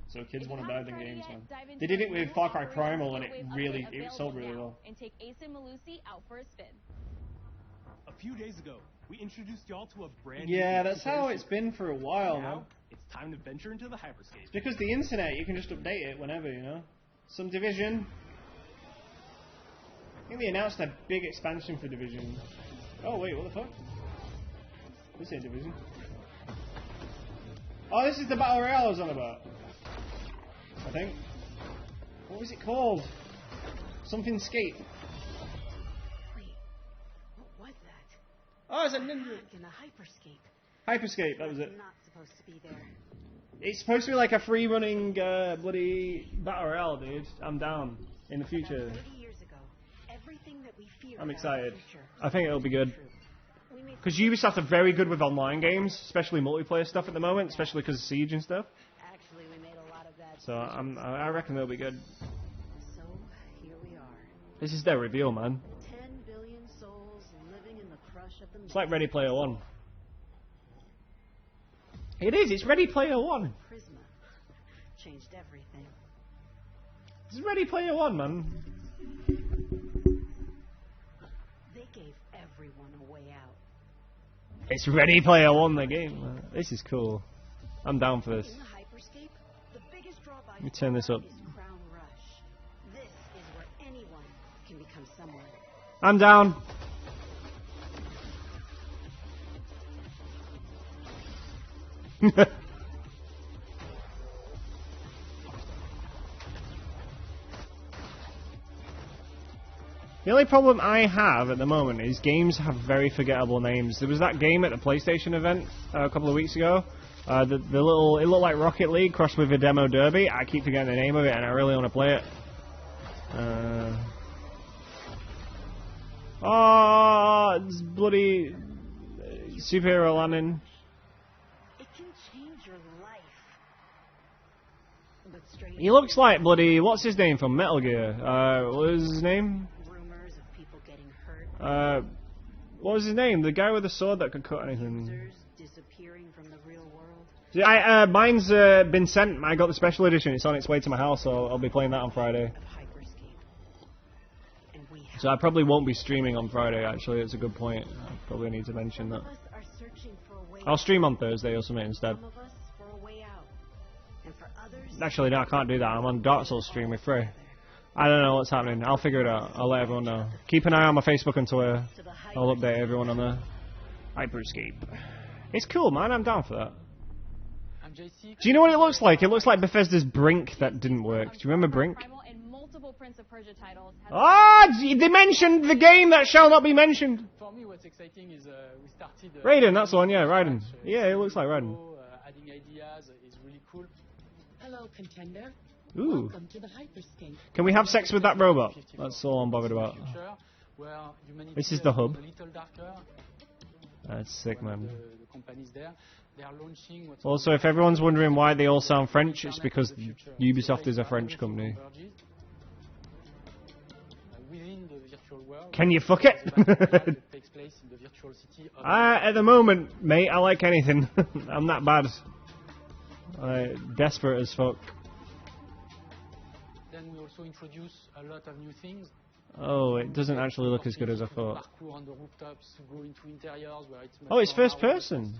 Speaker 1: So kids want to buy the games, man. They did it with Far Cry Primal, and it sold really well.
Speaker 15: And take Ace and Malusi out for a spin.
Speaker 3: A
Speaker 11: few days ago, we introduced y'all to a brand
Speaker 1: Yeah,
Speaker 11: new
Speaker 1: that's how it's been for a while now.
Speaker 11: Now, it's time to venture into the hyperscape.
Speaker 1: It's because the internet, you can just update it whenever, you know. Some Division. I think they announced a big expansion for Division. Oh wait, what the fuck? This ain't Division. Oh, this is the Battle Royale I was on about. I think. What was it called? Something Skate.
Speaker 20: Wait, what was that?
Speaker 1: Oh, it's a ninja.
Speaker 20: In a hyperscape.
Speaker 1: Hyperscape, that was it.
Speaker 20: Not supposed to be there.
Speaker 1: It's supposed to be like a free running bloody Battle Royale, dude. I'm down in the future.
Speaker 20: About 30 years ago, everything that we feared
Speaker 1: I'm
Speaker 20: about
Speaker 1: excited.
Speaker 20: the future
Speaker 1: I think it'll be good.
Speaker 20: We made
Speaker 1: Because Ubisoft are very good with online games, especially multiplayer stuff at the moment, especially because of Siege and stuff.
Speaker 20: Actually, we made a lot of that.
Speaker 1: So I reckon they'll be good.
Speaker 20: So here we are.
Speaker 1: This is their reveal, man.
Speaker 20: 10 billion souls living in the crush of the
Speaker 1: It's like Ready Player One. It is. It's Ready Player One.
Speaker 20: Prisma changed everything.
Speaker 1: It's Ready Player One, man.
Speaker 20: They gave everyone a way out.
Speaker 1: It's Ready Player One, the game. This is cool. I'm down for this.
Speaker 20: In the hyperscape, the biggest drawback
Speaker 1: Let me turn this up.
Speaker 20: is Crown Rush. This is where anyone can become someone.
Speaker 1: I'm down. The only problem I have at the moment is games have very forgettable names. There was that game at the PlayStation event a couple of weeks ago. The little, it looked like Rocket League crossed with a demo derby. I keep forgetting the name of it, and I really want to play it. It's bloody superhero landing.
Speaker 20: It can change your life. But straight
Speaker 1: He looks like bloody, what's his name from Metal Gear? What was his name?
Speaker 20: rumors of people getting hurt.
Speaker 1: What was his name? The guy with the sword that could cut anything.
Speaker 20: Users disappearing from the real world.
Speaker 1: Yeah, mine's been sent. I got the special edition. It's on its way to my house, so I'll be playing that on Friday. So I probably won't be streaming on Friday, actually. It's a good point. I probably need to mention that. I'll stream on Thursday or something instead.
Speaker 20: Some of us for a way out. And for others,
Speaker 1: Actually, no, I can't do that. I'm on Dark Souls stream with Frey. I don't know what's happening. I'll figure it out. I'll let everyone know. Keep an eye on my Facebook and Twitter. I'll update everyone on there. Hyperscape. It's cool, man. I'm down for that. Do you know what it looks like? It looks like Bethesda's Brink that didn't work. Do you remember Brink?
Speaker 15: And multiple Prince of Persia titles.
Speaker 1: They mentioned the game that shall not be mentioned.
Speaker 3: For me, what's exciting is we started.
Speaker 1: Raiden, that's the one, yeah, Raiden. Yeah, it looks like Raiden.
Speaker 3: Adding ideas is really cool.
Speaker 20: hello, contender.
Speaker 1: Ooh.
Speaker 20: Welcome to the hyperscape.
Speaker 1: Can we have sex with that robot? That's all I'm bothered about. This is the hub. That's sick, man. Also, if everyone's wondering why they all sound French, it's because Ubisoft is a French company. Can you fuck it? At the moment, mate, I like anything. I'm that bad. Desperate as fuck.
Speaker 3: Then we also introduce a lot of new things.
Speaker 1: Oh, it doesn't actually look as good as I thought.
Speaker 3: Parkour on the rooftops, go into interiors where it's
Speaker 1: Oh, it's first person.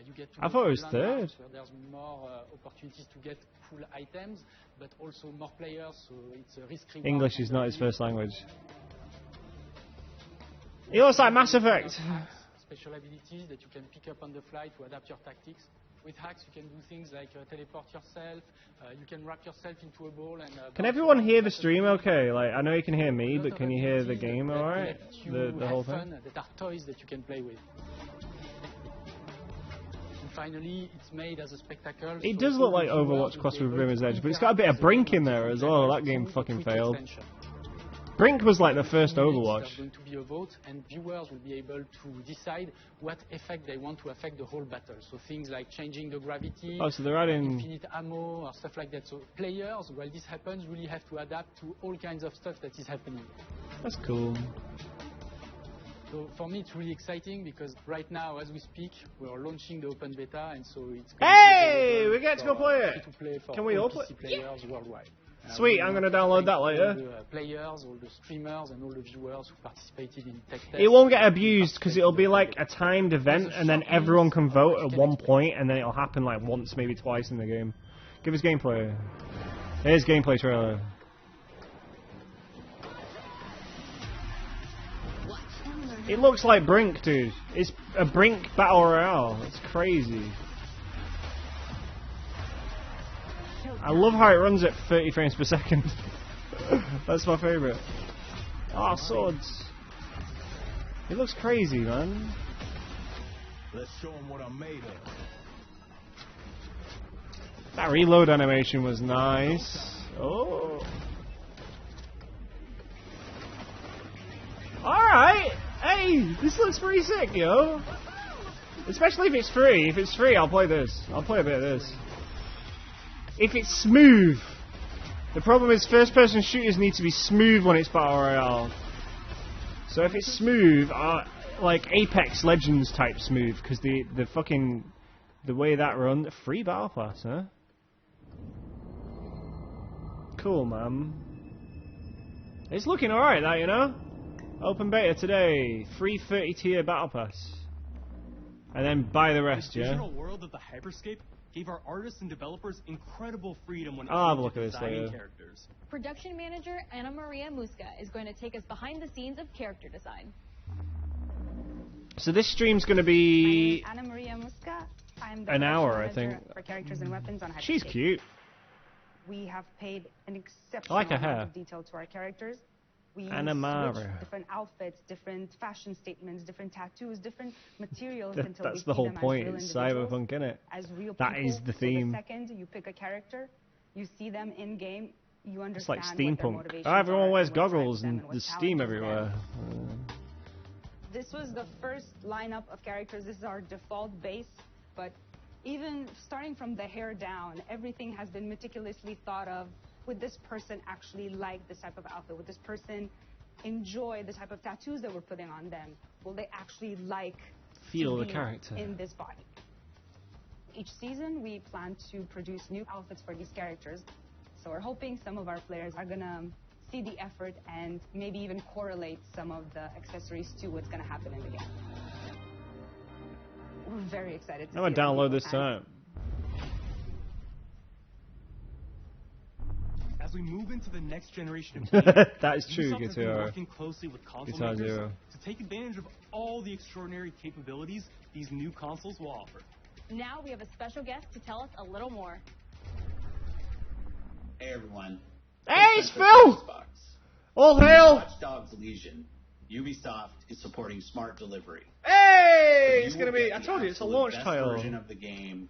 Speaker 3: You get to
Speaker 1: I thought it was third.
Speaker 3: where there's more opportunities to get cool items, but also more players, so it's a risk reward.
Speaker 1: English is not his first language. It looks like Mass Effect.
Speaker 3: Special abilities that you can pick up on the fly to adapt your tactics. With hacks, you can do things like teleport yourself. You can wrap yourself into a ball and.
Speaker 1: Can everyone hear the stream okay? Like, I know you can hear me, but can you hear the game alright? The whole thing?
Speaker 3: That are toys that you can play with. And finally, it's made as a spectacle.
Speaker 1: It does look like Overwatch crossed with River's Edge, but it's got a bit of Brink in there as well. That game fucking failed. Brink was like the first Overwatch.
Speaker 3: There's going to be a vote, and viewers will be able to decide what effect they want to affect the whole battle. So things like changing the gravity,
Speaker 1: Oh, so they're adding
Speaker 3: infinite ammo, or stuff like that. So players, while this happens, really have to adapt to all kinds of stuff that is happening.
Speaker 1: That's cool.
Speaker 3: So for me, it's really exciting because right now, as we speak, we are launching the open beta, and so it's.
Speaker 1: Hey, we get to go play it.
Speaker 3: To play for
Speaker 1: Can we all
Speaker 3: PC
Speaker 1: play?
Speaker 3: players worldwide.
Speaker 1: Sweet, I'm gonna download that later.
Speaker 21: All the players, all the streamers, and all the viewers who participated in tech tests.
Speaker 1: It won't get abused because it'll be like a timed event, and then everyone can vote at one point, and then it'll happen like once, maybe twice in the game. Give us gameplay. Here's gameplay trailer. It looks like Brink, dude. It's a Brink battle royale. It's crazy. I love how it runs at 30 frames per second. That's my favourite. Ah, swords. It looks crazy, man.
Speaker 13: Let's show them what I'm made of.
Speaker 1: That reload animation was nice. Oh. Alright. Hey, this looks pretty sick, yo. Especially if it's free. If it's free, I'll play this. I'll play a bit of this. If it's smooth. The problem is first-person shooters need to be smooth when it's Battle Royale. So if it's smooth, like Apex Legends type smooth, because the fucking... the way that run... Free Battle Pass, huh? Cool, man. It's looking alright, that, you know? Open beta today. Free 30-tier Battle Pass. And then buy the rest, yeah?
Speaker 11: The digital world of the Hyperscape gave our artists and developers incredible freedom when it
Speaker 1: I'll have a
Speaker 11: came
Speaker 1: look
Speaker 11: to
Speaker 1: at this
Speaker 11: designing
Speaker 1: later.
Speaker 11: characters.
Speaker 15: Production manager Anna Maria Muska is going to take us behind the scenes of character design.
Speaker 1: So this stream's going to be
Speaker 22: Anna Maria Muska. I'm the
Speaker 1: an hour, I
Speaker 22: production
Speaker 1: think.
Speaker 22: manager for characters and weapons on Hyperscape.
Speaker 1: She's cute.
Speaker 22: We have paid an exceptional
Speaker 1: I like her
Speaker 22: amount
Speaker 1: hair.
Speaker 22: of detail to our characters. We
Speaker 1: Anna Maria.
Speaker 22: switch different outfits, different fashion statements, different tattoos, different materials until
Speaker 1: That's
Speaker 22: we
Speaker 1: the
Speaker 22: see
Speaker 1: whole
Speaker 22: them
Speaker 1: point.
Speaker 22: as real
Speaker 1: It's
Speaker 22: individuals,
Speaker 1: cyberpunk, innit?
Speaker 22: as real
Speaker 1: That
Speaker 22: people.
Speaker 1: is the
Speaker 22: So
Speaker 1: theme.
Speaker 22: the second you pick a character, you see them in game, you
Speaker 1: It's
Speaker 22: understand
Speaker 1: like
Speaker 22: what their
Speaker 1: steampunk.
Speaker 22: motivations
Speaker 1: Oh, everyone
Speaker 22: are
Speaker 1: wears
Speaker 22: and what drives
Speaker 1: goggles
Speaker 22: them
Speaker 1: and
Speaker 22: what
Speaker 1: there's
Speaker 22: challenges
Speaker 1: steam
Speaker 22: them.
Speaker 1: everywhere.
Speaker 22: This was the first lineup of characters. This is our default base, but even starting from the hair down, everything has been meticulously thought of. Would this person actually like this type of outfit? Would this person enjoy the type of tattoos that we're putting on them? Will they actually like
Speaker 1: Feel
Speaker 22: to
Speaker 1: the
Speaker 22: be
Speaker 1: character.
Speaker 22: in this body? Each season, we plan to produce new outfits for these characters. So we're hoping some of our players are gonna see the effort and maybe even correlate some of the accessories to what's gonna happen in the game. We're very excited to
Speaker 1: I'm
Speaker 22: see
Speaker 1: gonna
Speaker 22: what
Speaker 1: download
Speaker 22: people
Speaker 1: this
Speaker 22: have.
Speaker 1: tonight.
Speaker 11: As we move into the next generation of games,
Speaker 1: That is true,
Speaker 11: Ubisoft has been
Speaker 1: Guitar.
Speaker 11: working closely with console
Speaker 1: Guitar
Speaker 11: makers
Speaker 1: Zero.
Speaker 11: to take advantage of all the extraordinary capabilities these new consoles will offer.
Speaker 15: Now we have a special guest to tell us a little more.
Speaker 23: Hey everyone.
Speaker 1: Hey,
Speaker 23: It's
Speaker 1: it's
Speaker 23: Spencer
Speaker 1: Phil!
Speaker 23: from Xbox.
Speaker 1: All hail!
Speaker 23: Watch Dogs Legion. Ubisoft is supporting smart delivery.
Speaker 1: Hey!
Speaker 23: So
Speaker 1: It's
Speaker 23: you
Speaker 1: gonna
Speaker 23: will
Speaker 1: be.
Speaker 23: get
Speaker 1: I
Speaker 23: the
Speaker 1: told you, it's a
Speaker 23: absolute
Speaker 1: launch
Speaker 23: best
Speaker 1: title.
Speaker 23: version of the game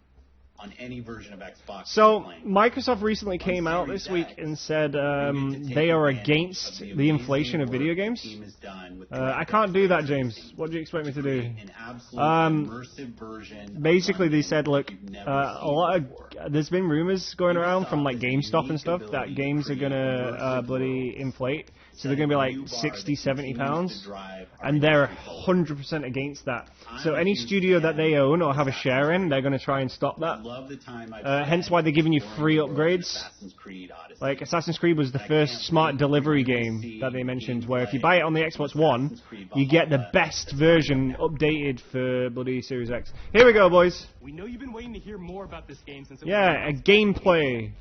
Speaker 23: on any version of Xbox.
Speaker 1: So,
Speaker 23: you're playing.
Speaker 1: Microsoft recently came out this week and said they are against the inflation of video games. I can't do that, James. What do you expect me to do?
Speaker 23: An absolute immersive version.
Speaker 1: Basically, they said, look, a lot of there's been rumors going around from like GameStop and stuff that games are gonna bloody inflate. So they're gonna be like 60, 70 pounds, and they're 100% against that. So any studio that they own or have a share in, they're gonna try and stop that. Hence why they're giving you free upgrades. Like Assassin's Creed was the first smart delivery game that they mentioned, where if you buy it on the Xbox One, you get the best version updated for bloody Series X. Here we go, boys.
Speaker 11: We know you've been waiting to hear more about this game since it was
Speaker 1: Yeah, a
Speaker 11: announced.
Speaker 1: gameplay.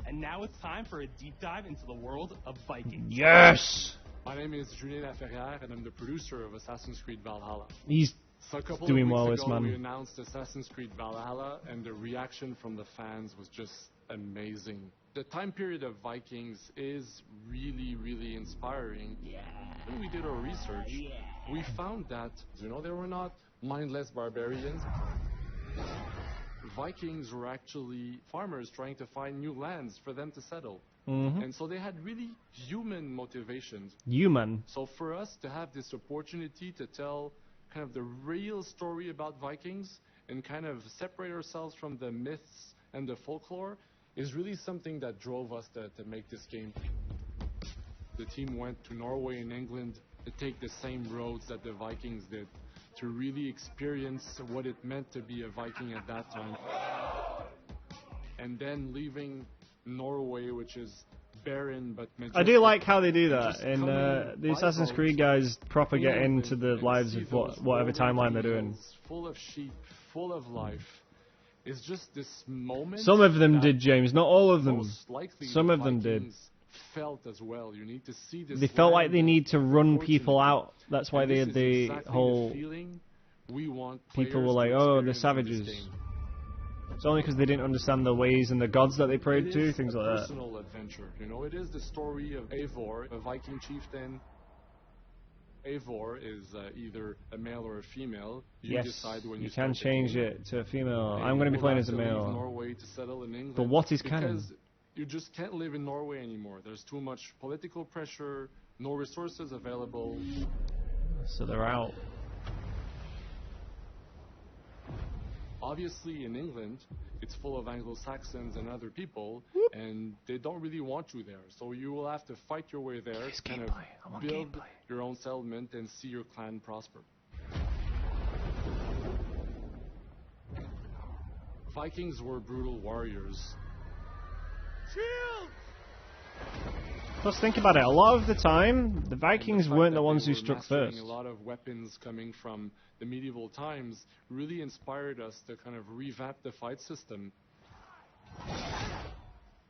Speaker 11: And now it's time for a deep dive into the world of Vikings.
Speaker 1: Yes!
Speaker 24: My name is Julien Laferrière, and I'm the producer of Assassin's Creed Valhalla.
Speaker 1: He's
Speaker 24: So a couple
Speaker 1: doing
Speaker 24: of
Speaker 1: well,
Speaker 24: weeks
Speaker 1: this
Speaker 24: ago,
Speaker 1: man.
Speaker 24: we announced Assassin's Creed Valhalla, and the reaction from the fans was just amazing. The time period of Vikings is really, really inspiring. When we did our research, we found that, they were not mindless barbarians. Vikings were actually farmers trying to find new lands for them to settle. And so they had really human motivations.
Speaker 1: Human.
Speaker 24: So for us to have this opportunity to tell kind of the real story about Vikings and kind of separate ourselves from the myths and the folklore is really something that drove us to make this game. The team went to Norway and England to take the same roads that the Vikings did, to really experience what it meant to be a Viking at that time. And then leaving Norway, which is barren but majestic.
Speaker 1: I do like how they do that.
Speaker 24: Just
Speaker 1: In
Speaker 24: come
Speaker 1: the
Speaker 24: by
Speaker 1: Assassin's
Speaker 24: boat
Speaker 1: Creed guys proper get
Speaker 24: in
Speaker 1: into the
Speaker 24: and
Speaker 1: lives
Speaker 24: see
Speaker 1: of
Speaker 24: those
Speaker 1: whatever
Speaker 24: golden
Speaker 1: timeline they're doing.
Speaker 24: fields full of sheep, full of life. It's just this moment.
Speaker 1: Some of them
Speaker 24: that
Speaker 1: did, James. Not all of them.
Speaker 24: most likely
Speaker 1: Some
Speaker 24: the
Speaker 1: of them did.
Speaker 24: Vikings felt as well. You need to see this.
Speaker 1: They felt like
Speaker 24: land
Speaker 1: they
Speaker 24: of
Speaker 1: need to run people
Speaker 24: opportunity.
Speaker 1: out. That's why
Speaker 24: And
Speaker 1: they
Speaker 24: this
Speaker 1: had
Speaker 24: is
Speaker 1: the
Speaker 24: exactly
Speaker 1: whole...
Speaker 24: feeling we want
Speaker 1: People were
Speaker 24: players
Speaker 1: like,
Speaker 24: to
Speaker 1: oh, the
Speaker 24: experience in this
Speaker 1: savages.
Speaker 24: game.
Speaker 1: It's only because they didn't understand the ways and the gods that they prayed
Speaker 24: It
Speaker 1: to,
Speaker 24: is
Speaker 1: things
Speaker 24: a
Speaker 1: like that.
Speaker 24: personal adventure. You know, it is the story of Eivor, a Viking chieftain. Eivor is either a male or a female. You
Speaker 1: Yes,
Speaker 24: decide when
Speaker 1: you
Speaker 24: start
Speaker 1: can
Speaker 24: the
Speaker 1: change
Speaker 24: game.
Speaker 1: it to a female.
Speaker 24: And
Speaker 1: I'm going to be
Speaker 24: you
Speaker 1: playing
Speaker 24: will
Speaker 1: as a
Speaker 24: have to leave
Speaker 1: male.
Speaker 24: Norway to settle in England.
Speaker 1: But what is canon?
Speaker 24: Because you just can't live in Norway anymore. There's too much political pressure, no resources available.
Speaker 1: So they're out.
Speaker 24: Obviously, in England, it's full of Anglo-Saxons and other people, and they don't really want you there. So you will have to fight your way there, kind of build your own settlement, and see your clan prosper. Vikings were brutal warriors.
Speaker 1: Plus, think about it. A lot of the time, the Vikings weren't the ones who struck
Speaker 24: Mastering
Speaker 1: first.
Speaker 24: A lot of weapons coming from the medieval times really inspired us to kind of revamp the fight system,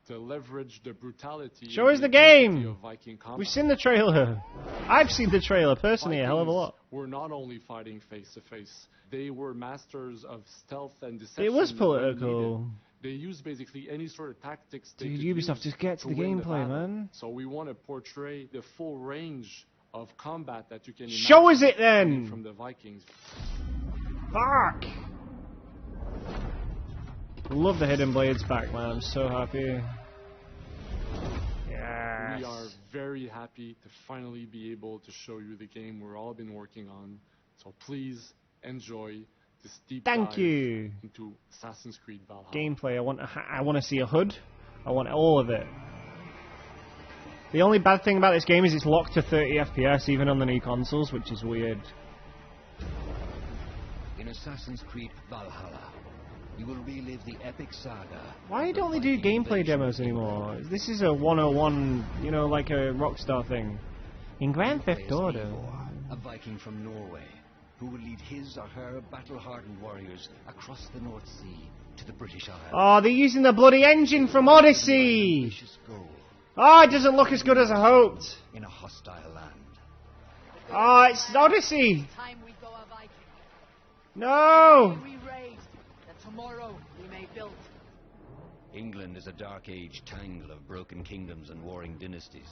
Speaker 24: to leverage the brutality.
Speaker 1: Show
Speaker 24: and
Speaker 1: us the
Speaker 24: intensity
Speaker 1: game!
Speaker 24: Of Viking combat.
Speaker 1: We've seen the trailer. I've seen the trailer personally a hell of a lot.
Speaker 24: Were not only fighting face to face, they were masters of stealth and deception.
Speaker 1: It was
Speaker 24: when
Speaker 1: political.
Speaker 24: needed. They used basically any sort of tactics they
Speaker 1: Dude,
Speaker 24: could
Speaker 1: Ubisoft,
Speaker 24: use
Speaker 1: just get to the
Speaker 24: win
Speaker 1: gameplay,
Speaker 24: battle.
Speaker 1: man.
Speaker 24: So we want to portray the full range of combat that you can imagine.
Speaker 1: Show us it then!
Speaker 24: coming from the Vikings.
Speaker 1: Fuck! Love the Hidden Blades back, man. I'm so happy. Yes.
Speaker 24: We are very happy to finally be able to show you the game we've all been working on. So please enjoy this deep
Speaker 1: Thank
Speaker 24: dive
Speaker 1: you.
Speaker 24: into Assassin's Creed Valhalla.
Speaker 1: Gameplay. I want to see a HUD. I want all of it. The only bad thing about this game is it's locked to 30 FPS even on the new consoles, which is weird.
Speaker 4: In Assassin's Creed Valhalla, you will relive the epic saga.
Speaker 1: Why don't they do gameplay demos anymore? This is a 101, you know, like a Rockstar thing. In Grand Theft Auto.
Speaker 4: A Viking from Norway, who will lead his or her battle-hardened warriors across the North Sea to the British Isles.
Speaker 1: Oh, they're using the bloody engine from Odyssey! Oh, it doesn't look as good as I hoped.
Speaker 4: In a hostile land.
Speaker 1: Oh, it's Odyssey!
Speaker 18: Time we go a Viking.
Speaker 1: No!
Speaker 18: We raised that tomorrow we may build.
Speaker 4: England is a dark age tangle of broken kingdoms and warring dynasties.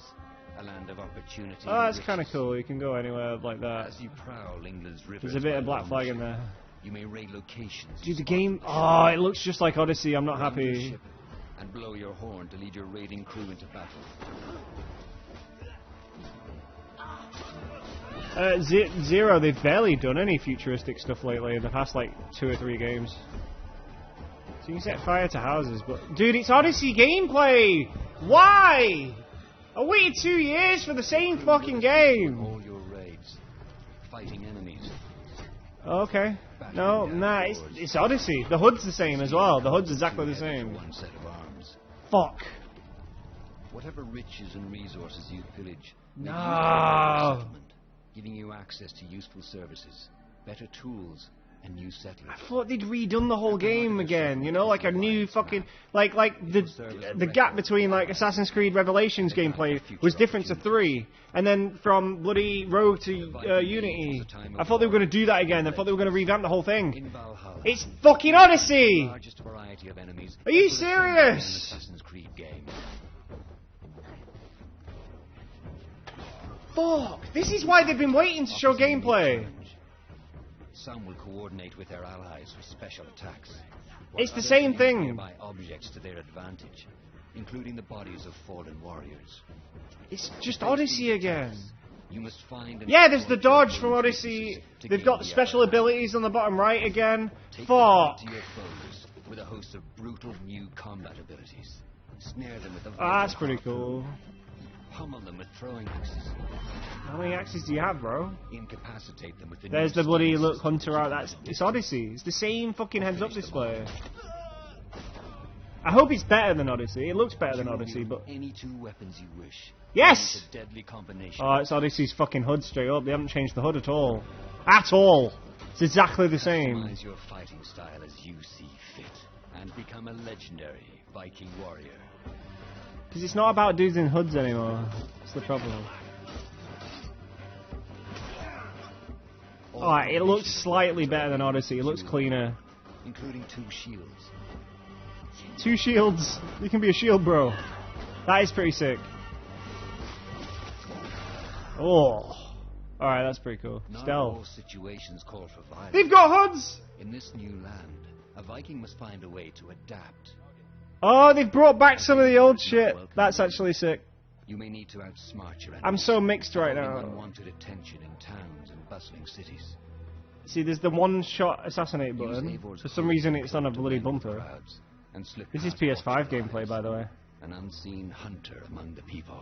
Speaker 4: A land of opportunity.
Speaker 1: Oh, that's kind of cool. You can go anywhere like that.
Speaker 4: As you prowl England's rivers,
Speaker 1: There's a bit of black flag in there.
Speaker 4: You may raid locations.
Speaker 1: Dude, the game... Oh, it looks just like Odyssey. I'm not happy.
Speaker 4: And blow your horn to lead your raiding crew into battle.
Speaker 1: Zero, they've barely done any futuristic stuff lately in the past, like, 2 or 3 games. So you can set fire to houses, but... Dude, it's Odyssey gameplay! Why? I waited 2 years for the same fucking game!
Speaker 4: All your raids, fighting enemies.
Speaker 1: Okay. No, nah, it's Odyssey. The HUD's the same as well. The HUD's exactly the same.
Speaker 4: One set of arms.
Speaker 1: Fuck.
Speaker 4: Whatever riches and resources you pillage,
Speaker 1: No.
Speaker 4: settlement, giving you access to useful services, better tools, and new settlers.
Speaker 1: I thought they'd redone the whole game again, you know, like a new fucking... Like the gap between, like, Assassin's Creed Revelations gameplay was different to 3, and then from bloody Rogue to Unity. I thought they were going to do that again. I thought they were going to revamp the whole thing. It's fucking Odyssey! Are you serious?
Speaker 4: Assassin's Creed game.
Speaker 1: Fuck! This is why they've been waiting to show gameplay.
Speaker 4: Some will coordinate with their allies for special attacks.
Speaker 1: It's the same thing.
Speaker 4: By objects to their advantage, including the bodies of fallen warriors.
Speaker 1: It's just Odyssey again.
Speaker 4: You must find.
Speaker 1: Yeah, there's the dodge from Odyssey. They've got the special abilities on the bottom right again. Fuck.
Speaker 4: To your foes with a host of brutal new combat abilities. Snare them with the.
Speaker 1: That's pretty cool.
Speaker 4: Pummel them with throwing axes.
Speaker 1: How many axes do you have, bro?
Speaker 4: Incapacitate them with the.
Speaker 1: There's the bloody look hunter out. It's Odyssey. It's the same fucking heads-up display. I hope it's better than Odyssey. It looks better than Odyssey, but...
Speaker 4: Any two weapons you wish.
Speaker 1: Yes!
Speaker 4: It's a deadly combination.
Speaker 1: Oh, it's Odyssey's fucking HUD straight up. They haven't changed the HUD at all. At all! It's exactly the same.
Speaker 4: Customize your fighting style as you see fit, and become a legendary Viking warrior.
Speaker 1: Because it's not about dudes in HUDs anymore. That's the problem. Alright, it looks slightly better than Odyssey. It looks cleaner.
Speaker 4: Including 2 shields.
Speaker 1: 2 shields. You can be a shield, bro. That is pretty sick. Oh. Alright, that's pretty cool.
Speaker 4: Not
Speaker 1: Stealth.
Speaker 4: all situations call for violence.
Speaker 1: They've got HUDs!
Speaker 4: In this new land, a Viking must find a way to adapt.
Speaker 1: Oh, they've brought back some of the old shit. That's actually sick.
Speaker 4: You may need to outsmart your enemies.
Speaker 1: I'm so mixed right now.
Speaker 4: Unwanted attention in towns and bustling cities.
Speaker 1: See, there's the one-shot assassinate button. For some reason, it's on a bloody bumper. This is PS5 gameplay, by the way.
Speaker 4: An unseen hunter among the people.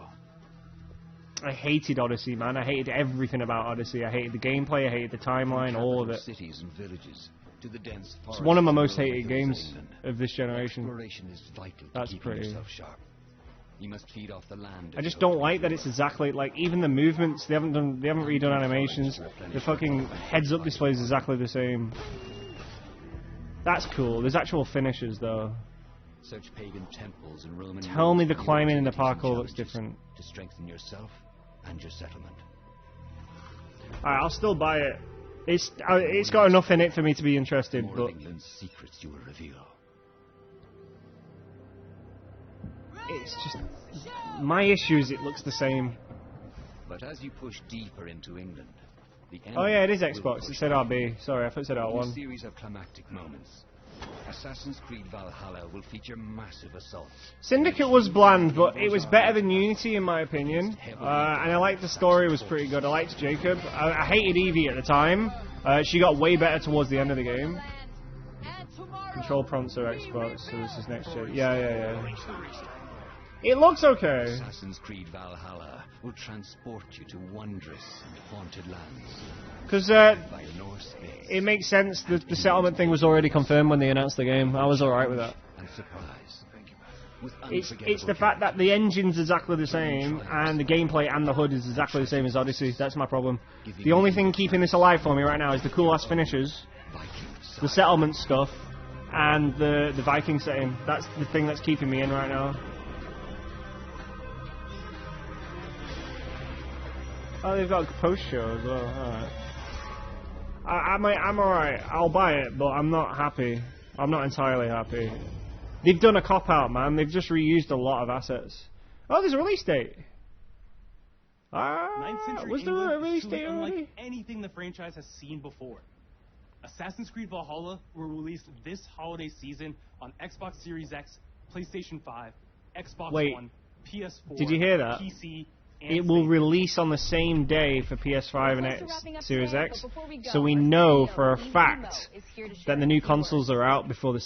Speaker 1: I hated Odyssey, man. I hated everything about Odyssey. I hated the gameplay, I hated the timeline, all of it.
Speaker 4: Cities and villages to the dense
Speaker 1: It's one of my most hated games of this generation.
Speaker 4: Exploration is vital to
Speaker 1: That's
Speaker 4: keeping
Speaker 1: pretty.
Speaker 4: yourself sharp. You must feed off the land.
Speaker 1: I just don't like that it's exactly like even the movements. They haven't redone animations. The fucking heads up display is exactly the same. That's cool. There's actual finishes though.
Speaker 4: Search pagan temples and Roman.
Speaker 1: Tell me the climbing and the parkour looks different.
Speaker 4: To strengthen yourself and your settlement.
Speaker 1: Alright, I'll still buy it. It's got enough in it for me to be interested,
Speaker 4: More
Speaker 1: but
Speaker 4: of England's secrets you will reveal.
Speaker 1: it's just my issue is it looks the same.
Speaker 4: But as you push deeper into England, the
Speaker 1: Oh yeah, it is
Speaker 4: enemy will
Speaker 1: Xbox.
Speaker 4: push
Speaker 1: It said RB. Sorry, I thought it said
Speaker 4: In a
Speaker 1: R1.
Speaker 4: series of climactic moments, Assassin's Creed Valhalla will feature massive assaults.
Speaker 1: Syndicate was bland, but it was better than Unity in my opinion. And I liked the story, was pretty good. I liked Jacob. I hated Evie at the time. She got way better towards the end of the game. Control prompts are Xbox, so this is next gen. Yeah. It looks okay.
Speaker 4: Assassin's Creed Valhalla will transport you to wondrous and haunted lands.
Speaker 1: Because
Speaker 4: By Norse faith
Speaker 1: it makes sense. The settlement thing was already confirmed when they announced the game. I was alright with that.
Speaker 4: and surprise. With
Speaker 1: It's
Speaker 4: unforgettable
Speaker 1: the fact that the engine's exactly the same, and the gameplay and the HUD is exactly the same as Odyssey. That's my problem. The only thing keeping this alive for me right now is the cool-ass finishes, the settlement stuff, and the Viking setting. That's the thing that's keeping me in right now. Oh, they've got a post-show as well. Alright. I'm alright. I'll buy it, but I'm not happy. I'm not entirely happy. They've done a cop-out, man. They've just reused a lot of assets. Oh, there's a release date.
Speaker 11: 9th century
Speaker 1: Was there
Speaker 11: England
Speaker 1: a release
Speaker 11: is truly
Speaker 1: date
Speaker 11: unlike
Speaker 1: already?
Speaker 11: anything the franchise has seen before. Assassin's Creed Valhalla will release this holiday season on Xbox Series X, PlayStation 5, Xbox
Speaker 1: Wait.
Speaker 11: One, PS4,
Speaker 1: Did you hear that?
Speaker 11: PC, and
Speaker 1: It will
Speaker 11: Stadia.
Speaker 1: release on the same day for PS5 and X,
Speaker 15: wrapping up
Speaker 1: Series
Speaker 15: today,
Speaker 1: X,
Speaker 15: but before we go,
Speaker 1: so we
Speaker 15: our
Speaker 1: know
Speaker 15: CEO,
Speaker 1: for a
Speaker 15: Lee
Speaker 1: fact
Speaker 15: Emo, is here to share
Speaker 1: that the
Speaker 15: a
Speaker 1: new
Speaker 15: few
Speaker 1: consoles
Speaker 15: words.
Speaker 1: are out before the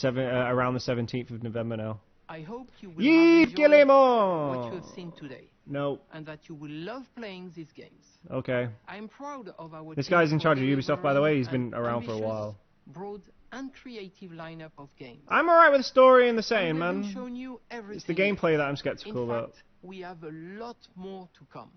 Speaker 1: around the 17th of November now.
Speaker 18: I hope you will
Speaker 1: Yves
Speaker 18: have enjoyed
Speaker 1: Guillemot!
Speaker 18: what you have seen today,
Speaker 1: No.
Speaker 18: and that you will love playing these games.
Speaker 1: Okay.
Speaker 18: I'm proud of our
Speaker 1: This
Speaker 18: team
Speaker 1: guy's in
Speaker 18: for
Speaker 1: charge of Ubisoft, by the way. He's
Speaker 18: delivering
Speaker 1: been
Speaker 18: an
Speaker 1: around for a
Speaker 18: ambitious,
Speaker 1: while.
Speaker 18: broad and creative lineup of games.
Speaker 1: I'm alright with the story and the setting,
Speaker 18: And we
Speaker 1: man.
Speaker 18: haven't shown you
Speaker 1: It's the
Speaker 18: everything
Speaker 1: gameplay
Speaker 18: yet.
Speaker 1: that I'm skeptical
Speaker 18: In
Speaker 1: about.
Speaker 18: fact, we have a lot more to come.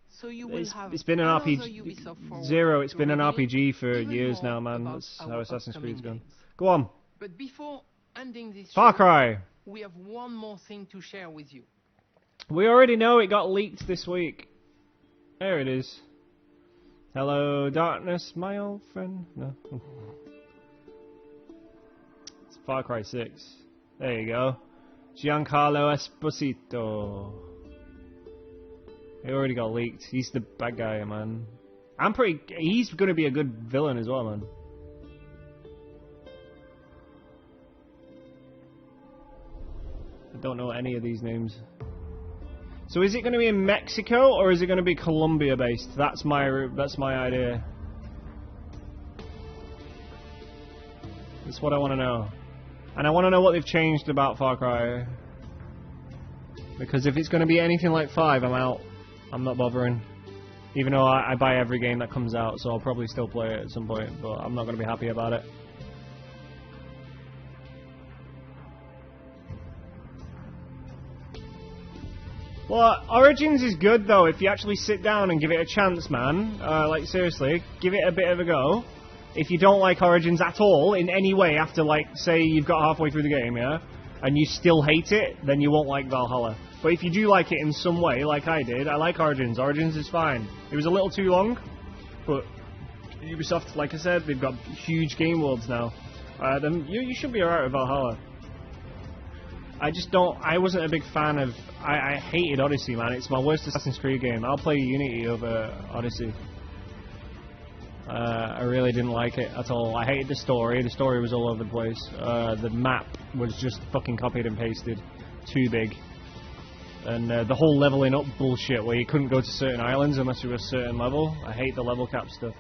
Speaker 18: So you will have
Speaker 1: It's been an
Speaker 18: another
Speaker 1: RPG.
Speaker 18: Ubisoft forward
Speaker 1: Zero, it's
Speaker 18: to
Speaker 1: been an
Speaker 18: reveal
Speaker 1: RPG for
Speaker 18: even
Speaker 1: years
Speaker 18: more
Speaker 1: now, man.
Speaker 18: about
Speaker 1: That's
Speaker 18: our
Speaker 1: how Assassin's
Speaker 18: upcoming
Speaker 1: Creed's gone.
Speaker 18: games.
Speaker 1: Go on.
Speaker 18: But before ending this
Speaker 1: Far
Speaker 18: show,
Speaker 1: Cry.
Speaker 18: we have one more thing to share with you.
Speaker 1: We already know it got leaked this week. There it is. Hello, darkness, my old friend. No. It's Far Cry 6. There you go. Giancarlo Esposito. He already got leaked. He's the bad guy, man. He's gonna be a good villain as well, man. I don't know any of these names. So is it going to be in Mexico or is it going to be Colombia based? That's my idea. That's what I want to know. And I want to know what they've changed about Far Cry. Because if it's going to be anything like 5, I'm out. I'm not bothering. Even though I buy every game that comes out, so I'll probably still play it at some point, but I'm not going to be happy about it. Well, Origins is good though if you actually sit down and give it a chance, man. Like seriously, give it a bit of a go. If you don't like Origins at all in any way after, like, say you've got halfway through the game, yeah, and you still hate it, then you won't like Valhalla. But if you do like it in some way, like I did, I like Origins. Origins is fine. It was a little too long, but Ubisoft, like I said, they've got huge game worlds now. You should be alright with Valhalla. I wasn't a big fan of... I hated Odyssey, man. It's my worst Assassin's Creed game. I'll play Unity over Odyssey. I really didn't like it at all. I hated the story. The story was all over the place. The map was just fucking copied and pasted. Too big. And the whole leveling up bullshit where you couldn't go to certain islands unless you were a certain level. I hate the level cap stuff.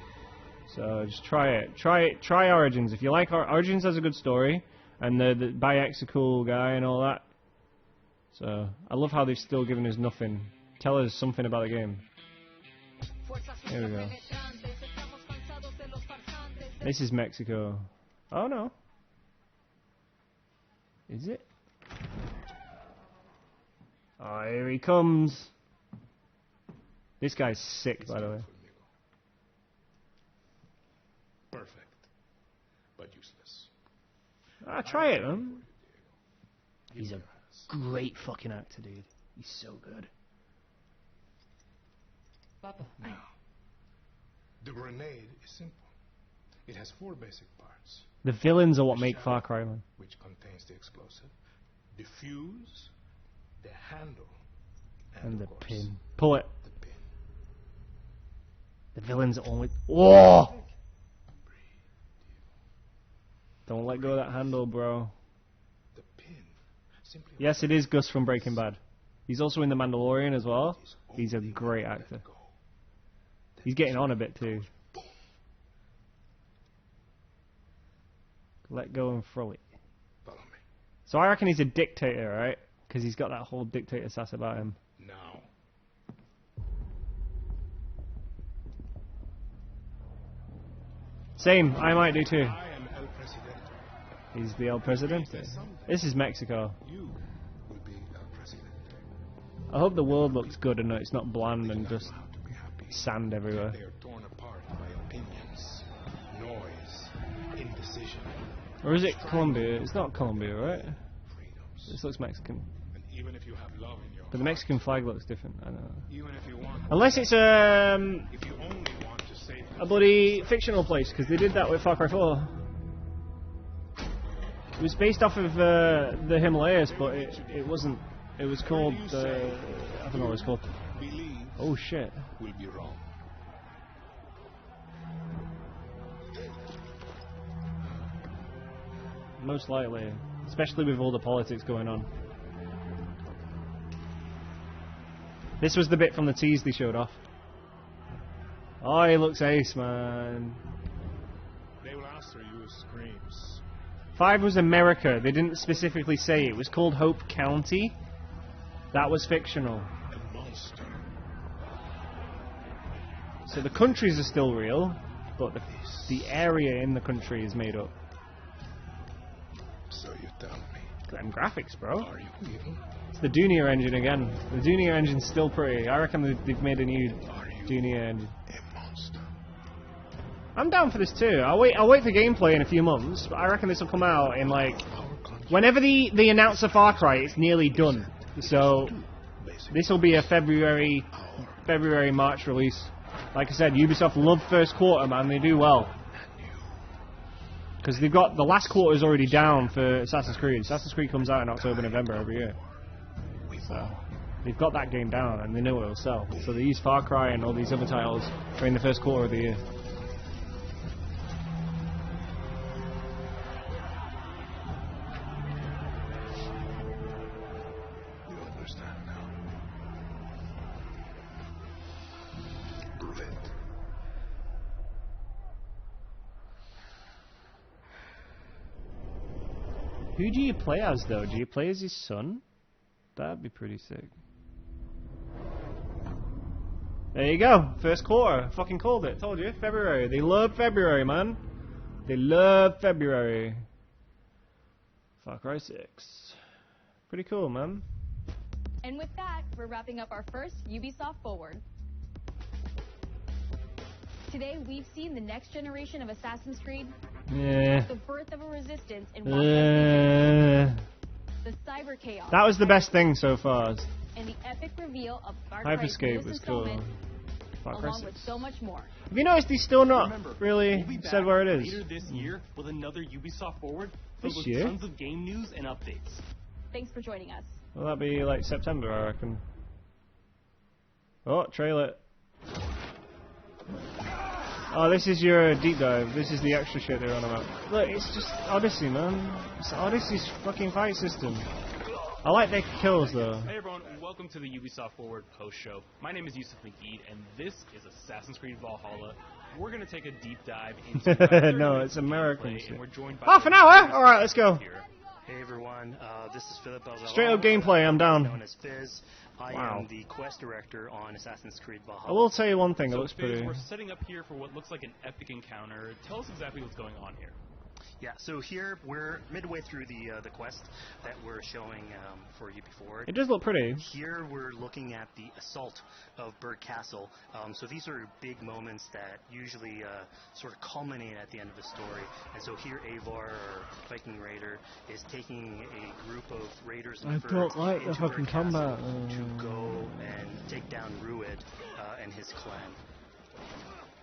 Speaker 1: So just try it. Try Origins. If you like Origins, has a good story. And the Bayek's a cool guy and all that. So, I love how they've still given us nothing. Tell us something about the game. Here we go. This is Mexico. Oh no. Is it? Oh, here he comes. This guy's sick, by the way.
Speaker 14: Perfect. But useless.
Speaker 1: Try it, man. He's a great fucking actor, dude. He's so good.
Speaker 14: Now, the grenade is simple. It has 4 basic parts.
Speaker 1: The villains are what make Far Cry, man.
Speaker 14: Which contains the explosive, the fuse, the handle,
Speaker 1: and the
Speaker 14: of course,
Speaker 1: pin. Pull it.
Speaker 14: The pin.
Speaker 1: The villains are only... Whoa! Don't let go of that handle, bro.
Speaker 14: The pin.
Speaker 1: Yes, it is Gus from Breaking Bad. He's also in The Mandalorian as well. He's a great actor. He's getting on a bit too. Let go and throw it.
Speaker 14: Follow me.
Speaker 1: So I reckon he's a dictator, right? Because he's got that whole dictator sass about him.
Speaker 14: Now.
Speaker 1: Same, I might do too.
Speaker 14: I am El Presidente.
Speaker 1: He's the El Presidente. This is Mexico.
Speaker 14: You will be El Presidente.
Speaker 1: I hope the world looks good and it's not bland and just sand everywhere.
Speaker 14: They are torn apart by opinions, noise, indecision.
Speaker 1: Or is it Colombia? It's not Colombia, right? This looks Mexican.
Speaker 14: And even if you have love in your
Speaker 1: But the Mexican flag looks different, I know.
Speaker 14: even if you want,
Speaker 1: Unless it's
Speaker 14: if you only want to save
Speaker 1: a bloody fictional place, because they did that with Far Cry 4. It was based off of the Himalayas, but it wasn't. It was called, I don't know what it's called. Oh shit.
Speaker 14: will be wrong.
Speaker 1: Most likely. Especially with all the politics going on. This was the bit from the tease they showed off. Oh, he looks ace, man.
Speaker 14: They will answer you with screams.
Speaker 1: 5 was America. They didn't specifically say it. It was called Hope County. That was fictional.
Speaker 14: A monster.
Speaker 1: So the countries are still real, but the area in the country is made up.
Speaker 14: So you tell me.
Speaker 1: Them graphics, bro.
Speaker 14: Are you evil?
Speaker 1: It's the Dunia engine again. The Dunia engine's still pretty. I reckon they've made a new Dunia engine.
Speaker 14: A monster.
Speaker 1: I'm down for this too. I'll wait for gameplay in a few months, but I reckon this will come out in like... Whenever they announce a Far Cry, it's nearly done. So this will be a February, March release. Like I said, Ubisoft love first quarter, man. They do well. Because they've got the last quarter's already down for Assassin's Creed. Assassin's Creed comes out in October, November every year. So they've got that game down and they know it'll sell. So they use Far Cry and all these other titles during the first quarter of the year.
Speaker 14: You understand now. Prove it.
Speaker 1: Who do you play as, though? Do you play as his son? That'd be pretty sick. There you go. First quarter. Fucking called it. Told you. February. They love February, man. They love February. Far Cry 6. Pretty cool, man.
Speaker 15: And with that, we're wrapping up our first Ubisoft Forward. Today, we've seen the next generation of Assassin's Creed, the birth of a resistance in Watch Dogs Legion, the cyber chaos.
Speaker 1: That was the best thing so far.
Speaker 15: And the epic reveal of Far Cry's
Speaker 1: Hyperscape
Speaker 15: newest
Speaker 1: was cool.
Speaker 15: installment, along with so much more.
Speaker 1: Have you noticed he's still not really
Speaker 11: We'll be
Speaker 1: said
Speaker 11: back
Speaker 1: where it is?
Speaker 11: later this year with another Ubisoft Forward filled
Speaker 1: This
Speaker 11: with
Speaker 1: year?
Speaker 11: tons of game news and updates.
Speaker 15: Thanks for joining us.
Speaker 1: Will that be like September, I reckon? Oh, trailer. Oh, this is your deep dive. This is the extra shit they're on about. Look, it's just Odyssey, man. It's Odyssey's fucking fight system. I like their kills, though.
Speaker 11: Hey everyone, welcome to the Ubisoft Forward post show. My name is Yusuf Nageed, and this is Assassin's Creed Valhalla. We're going to take a deep dive into
Speaker 1: no, it's American
Speaker 11: gameplay,
Speaker 1: shit.
Speaker 11: and we're joined by
Speaker 1: Half an hour? Alright, let's go.
Speaker 5: Hey everyone, this is Philip Belzalon.
Speaker 1: Straight up gameplay, I'm down.
Speaker 5: Known as Fizz. I
Speaker 1: Wow.
Speaker 5: am the quest director on Assassin's Creed Valhalla.
Speaker 1: I will tell you one thing, it
Speaker 11: So
Speaker 1: looks
Speaker 11: Fizz,
Speaker 1: pretty.
Speaker 11: we're setting up here for what looks like an epic encounter. Tell us exactly what's going on here.
Speaker 5: Yeah, so here we're midway through the quest that we're showing for Ubiforward.
Speaker 1: It does look pretty.
Speaker 5: Here we're looking at the assault of Berg Castle. So these are big moments that usually sort of culminate at the end of the story. And so here Avar, our Viking raider, is taking a group of raiders and
Speaker 1: I
Speaker 5: Furs
Speaker 1: don't like the
Speaker 5: into
Speaker 1: fucking
Speaker 5: Berg Castle
Speaker 1: combat.
Speaker 5: to go and take down Rued and his clan.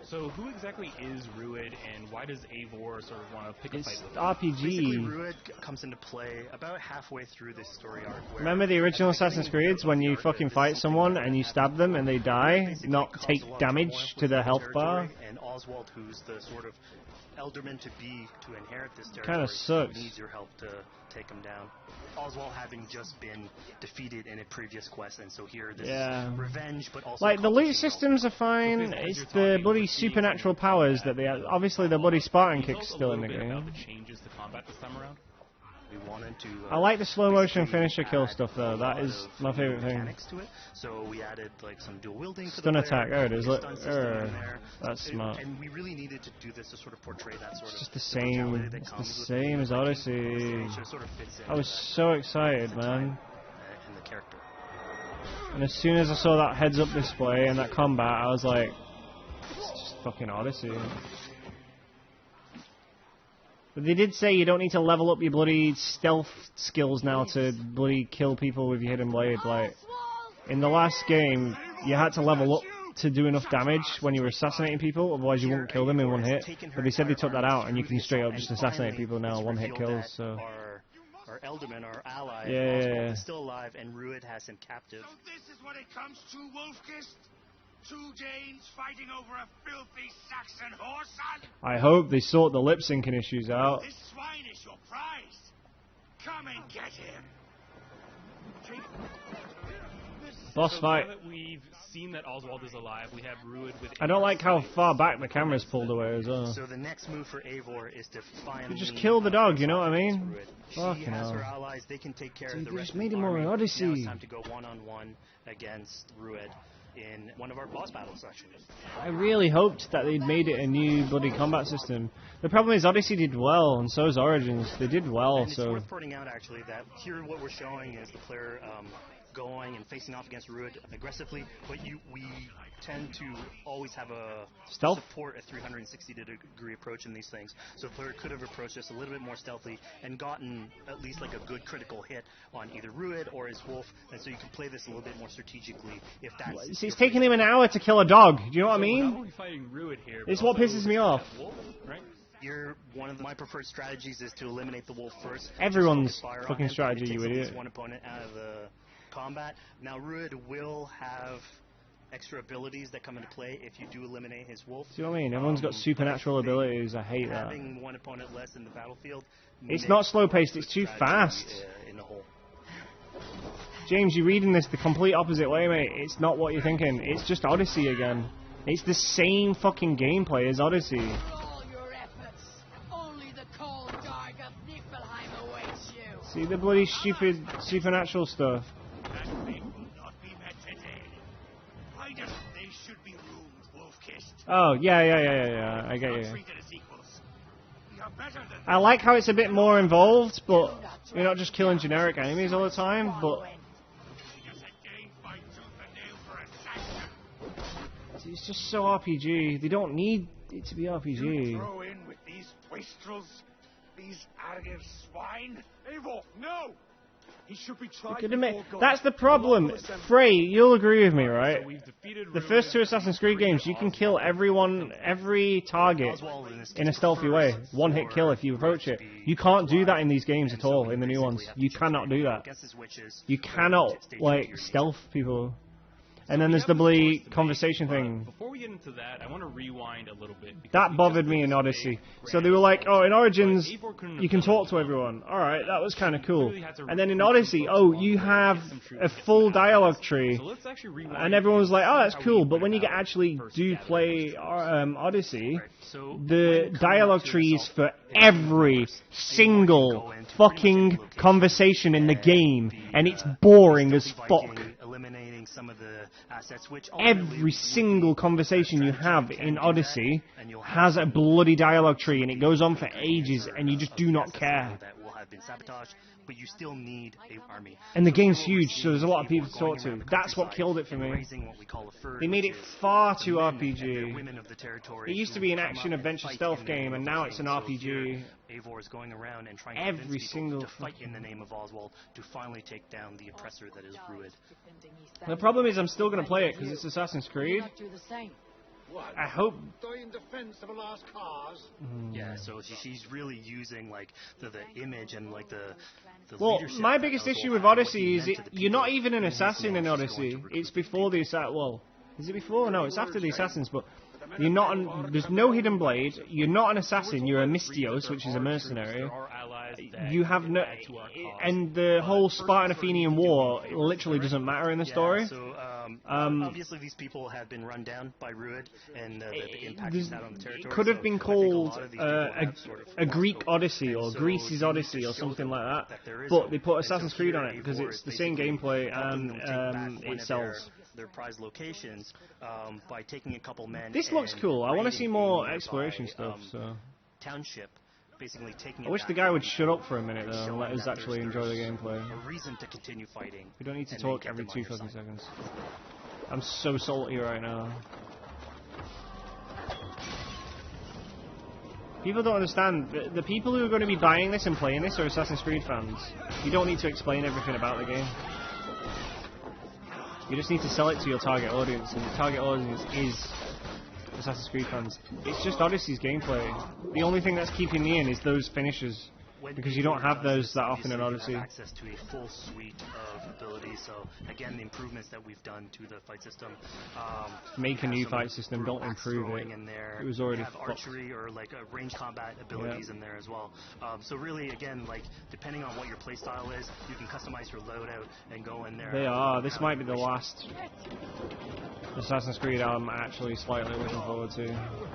Speaker 11: So who exactly is Rued, and why does Eivor sort of want to pick a
Speaker 1: It's
Speaker 11: fight with
Speaker 1: RPG.
Speaker 5: Basically, Rued comes into play about halfway through this story arc. Where
Speaker 1: Remember the original Assassin's Creed when you fucking fight someone and you stab them and they die, not take damage to their health bar?
Speaker 5: And Oswald, who's the sort of elderman to be to inherit this territory,
Speaker 1: Kinda sucks.
Speaker 5: needs your help to take him down. Oswald having just been defeated in a previous quest, and so here this
Speaker 1: Yeah.
Speaker 5: is revenge, but also
Speaker 1: Like, the loot systems are fine, it's the bloody supernatural powers that they have. Obviously, the bloody Spartan kick's still in the
Speaker 11: about the
Speaker 1: game.
Speaker 11: changes to combat this time around?
Speaker 5: we wanted to.
Speaker 1: I like the slow motion
Speaker 5: basically
Speaker 1: finisher kill
Speaker 5: add
Speaker 1: stuff, though.
Speaker 5: a
Speaker 1: That
Speaker 5: lot
Speaker 1: is
Speaker 5: of
Speaker 1: my favorite thing.
Speaker 5: mechanics to it. So we added like some dual wielding.
Speaker 1: Stun attack, there it is. Look,
Speaker 5: Stun system in there.
Speaker 1: that's smart.
Speaker 5: And we really needed to do this to sort of portray that sort
Speaker 1: It's
Speaker 5: of.
Speaker 1: just the same.
Speaker 5: brutality that
Speaker 1: It's the
Speaker 5: comes with
Speaker 1: same as
Speaker 5: Viking.
Speaker 1: Odyssey.
Speaker 5: So it sort of fits in
Speaker 1: I was
Speaker 5: that
Speaker 1: so excited, man.
Speaker 5: and the character.
Speaker 1: And as soon as I saw that heads-up display and that combat, I was like, it's just fucking Odyssey. But they did say you don't need to level up your bloody stealth skills now to bloody kill people with your hidden blade. Like, in the last game, you had to level up to do enough damage when you were assassinating people, otherwise you wouldn't kill them in one hit. But they said they took that out, and you can straight up just assassinate people now, one-hit kills, so...
Speaker 5: Our Elderman, our ally,
Speaker 1: Yeah.
Speaker 5: Oswald, is still alive, and Rued has him captive.
Speaker 6: So this is what it comes to, Wolfkist? Two Danes fighting over a filthy Saxon horse, son?
Speaker 1: I hope they sort the lip-syncing issues out.
Speaker 6: This swine is your prize. Come and get him.
Speaker 1: Boss
Speaker 11: So
Speaker 1: fight.
Speaker 11: now that we've seen that Oswald is alive, we have Rued with
Speaker 1: I don't like how far back the camera's pulled away as well.
Speaker 5: So the next move for Eivor is to finally...
Speaker 1: You just kill the dog, you know what I mean?
Speaker 5: She
Speaker 1: Fucking
Speaker 5: has her
Speaker 1: hell.
Speaker 5: allies, they can take care
Speaker 1: Dude,
Speaker 5: of the
Speaker 1: they
Speaker 5: rest
Speaker 1: just
Speaker 5: of
Speaker 1: made
Speaker 5: the
Speaker 1: him more
Speaker 5: army.
Speaker 1: an Odyssey.
Speaker 5: Now it's time to go one-on-one against Rued in one of our boss battles, actually.
Speaker 1: I really hoped that they'd made it a new bloody combat system. The problem is Odyssey did well, and so is Origins. They did well,
Speaker 5: And it's
Speaker 1: so...
Speaker 5: worth pointing out, actually, that here what we're showing is the player going and facing off against Rued aggressively, but we tend to always have a
Speaker 1: Stealth?
Speaker 5: support a 360-degree approach in these things. So the player could have approached this a little bit more stealthily and gotten at least like a good critical hit on either Rued or his wolf, and so you can play this a little bit more strategically if that's...
Speaker 1: See, it's taking him an hour to kill a dog. Do you know what I
Speaker 11: So
Speaker 1: mean?
Speaker 11: not only fighting Rued here,
Speaker 1: It's
Speaker 11: but
Speaker 1: what
Speaker 11: also
Speaker 1: pisses me off.
Speaker 11: that wolf, right?
Speaker 5: Here, one of my preferred strategies is to eliminate the wolf first.
Speaker 1: Everyone's
Speaker 5: Just focus fire on
Speaker 1: fucking
Speaker 5: him.
Speaker 1: strategy,
Speaker 5: It
Speaker 1: you
Speaker 5: takes at least
Speaker 1: idiot.
Speaker 5: one opponent out of the combat. Now, Rued will have extra abilities that come into play if you do eliminate his wolf.
Speaker 1: See what I mean? Everyone's got supernatural abilities. I hate that.
Speaker 5: Having one opponent less in the battlefield.
Speaker 1: It's
Speaker 5: makes
Speaker 1: not slow-paced, it's too
Speaker 5: strategy,
Speaker 1: fast.
Speaker 5: In the whole.
Speaker 1: James, you're reading this the complete opposite way, mate. It's not what you're thinking. It's just Odyssey again. It's the same fucking gameplay as Odyssey.
Speaker 18: all your efforts, only the cold dark of Niflheim awaits you.
Speaker 1: See the bloody stupid supernatural stuff.
Speaker 6: That fate will not be met today. Why doesn't they should be ruled, Wolfkist?
Speaker 1: Oh, yeah. I get you.
Speaker 6: Treated as equals. We are better than
Speaker 1: I like how it's a bit more involved, but you're not just killing generic enemies all the time, but it's just so RPG. They don't need it to be
Speaker 6: You
Speaker 1: RPG.
Speaker 6: throw in with these wastrels, these arrogant swine. Eivor, no! He should be tried before God.
Speaker 1: That's the problem. Frey, you'll agree with me, right? The first 2 Assassin's Creed games, you can kill everyone, every target in a stealthy way. One-hit kill if you approach it. You can't do that in these games at all, in the new ones. You cannot do that. You cannot, like, stealth people. And then there's the bloody conversation thing.
Speaker 2: Before we get into that, I want to rewind a little bit.
Speaker 1: That bothered me in Odyssey. So they were like, oh, in Origins, you can talk to everyone. Alright, that was kind of cool. And then in Odyssey, oh, you have a full dialogue tree. And everyone was like, oh, that's cool. But when you actually do play Odyssey, the dialogue tree is for every single fucking conversation in the game. And it's boring as fuck.
Speaker 5: Some of the assets, which
Speaker 1: every single conversation you have in Odyssey has a bloody dialogue tree, and it goes on for ages, and you just do not care.
Speaker 5: That will have been sabotaged, but you still need an army.
Speaker 1: And the game's huge, so there's a lot of people to talk to. That's what killed it for me. They made it far too RPG. It used to be an action-adventure stealth game, and now it's an RPG.
Speaker 5: Eivor is going around and trying to
Speaker 1: Every single
Speaker 5: to fight in the name of Oswald to finally take down the oppressor that is Rued.
Speaker 1: The problem is I'm still going to play it because it's Assassin's Creed. I hope.
Speaker 17: In defense of a lost cause.
Speaker 5: Yeah, so she's really using like the image and like the
Speaker 1: well,
Speaker 5: leadership.
Speaker 1: My biggest issue with Odyssey is you're not even an assassin in Odyssey. It's before the assassin. Well, is it before? No, it's after the assassins. But you're not. There's no hidden blade. You're not an assassin. You're a Mystios, which is a mercenary. You have no, and the whole Spartan-Athenian war literally doesn't matter in the story.
Speaker 5: So, obviously, these people have been run down by Rued, and the impact it's had on the territory.
Speaker 1: Could have been called a Greek Odyssey or Greece's Odyssey or something like that. But they put Assassin's Creed on it because it's the same gameplay and it sells.
Speaker 5: Their prize locations by taking a couple men.
Speaker 1: This looks cool. I want to see more exploration stuff. So.
Speaker 5: Township. Basically taking
Speaker 1: I wish the guy would shut up for a minute though and let us actually enjoy the gameplay.
Speaker 5: A reason to continue fighting.
Speaker 1: We don't need to talk every 2 fucking seconds. I'm so salty right now. People don't understand. The people who are going to be buying this and playing this are Assassin's Creed fans. You don't need to explain everything about the game. You just need to sell it to your target audience, and the target audience is Assassin's Creed fans. It's just Odyssey's gameplay. The only thing that's keeping me in is those finishes, because you don't have those that often in Odyssey.
Speaker 5: Access to a full suite of abilities. So again, the improvements that we've done to the fight system.
Speaker 1: Make a new fight system. Don't improve it. It was already
Speaker 5: have archery or like range combat abilities in there as well. So really, again, like depending on what your playstyle is, you can customize your loadout and go in there.
Speaker 1: They are. This might be the last Assassin's Creed I'm actually slightly looking forward to.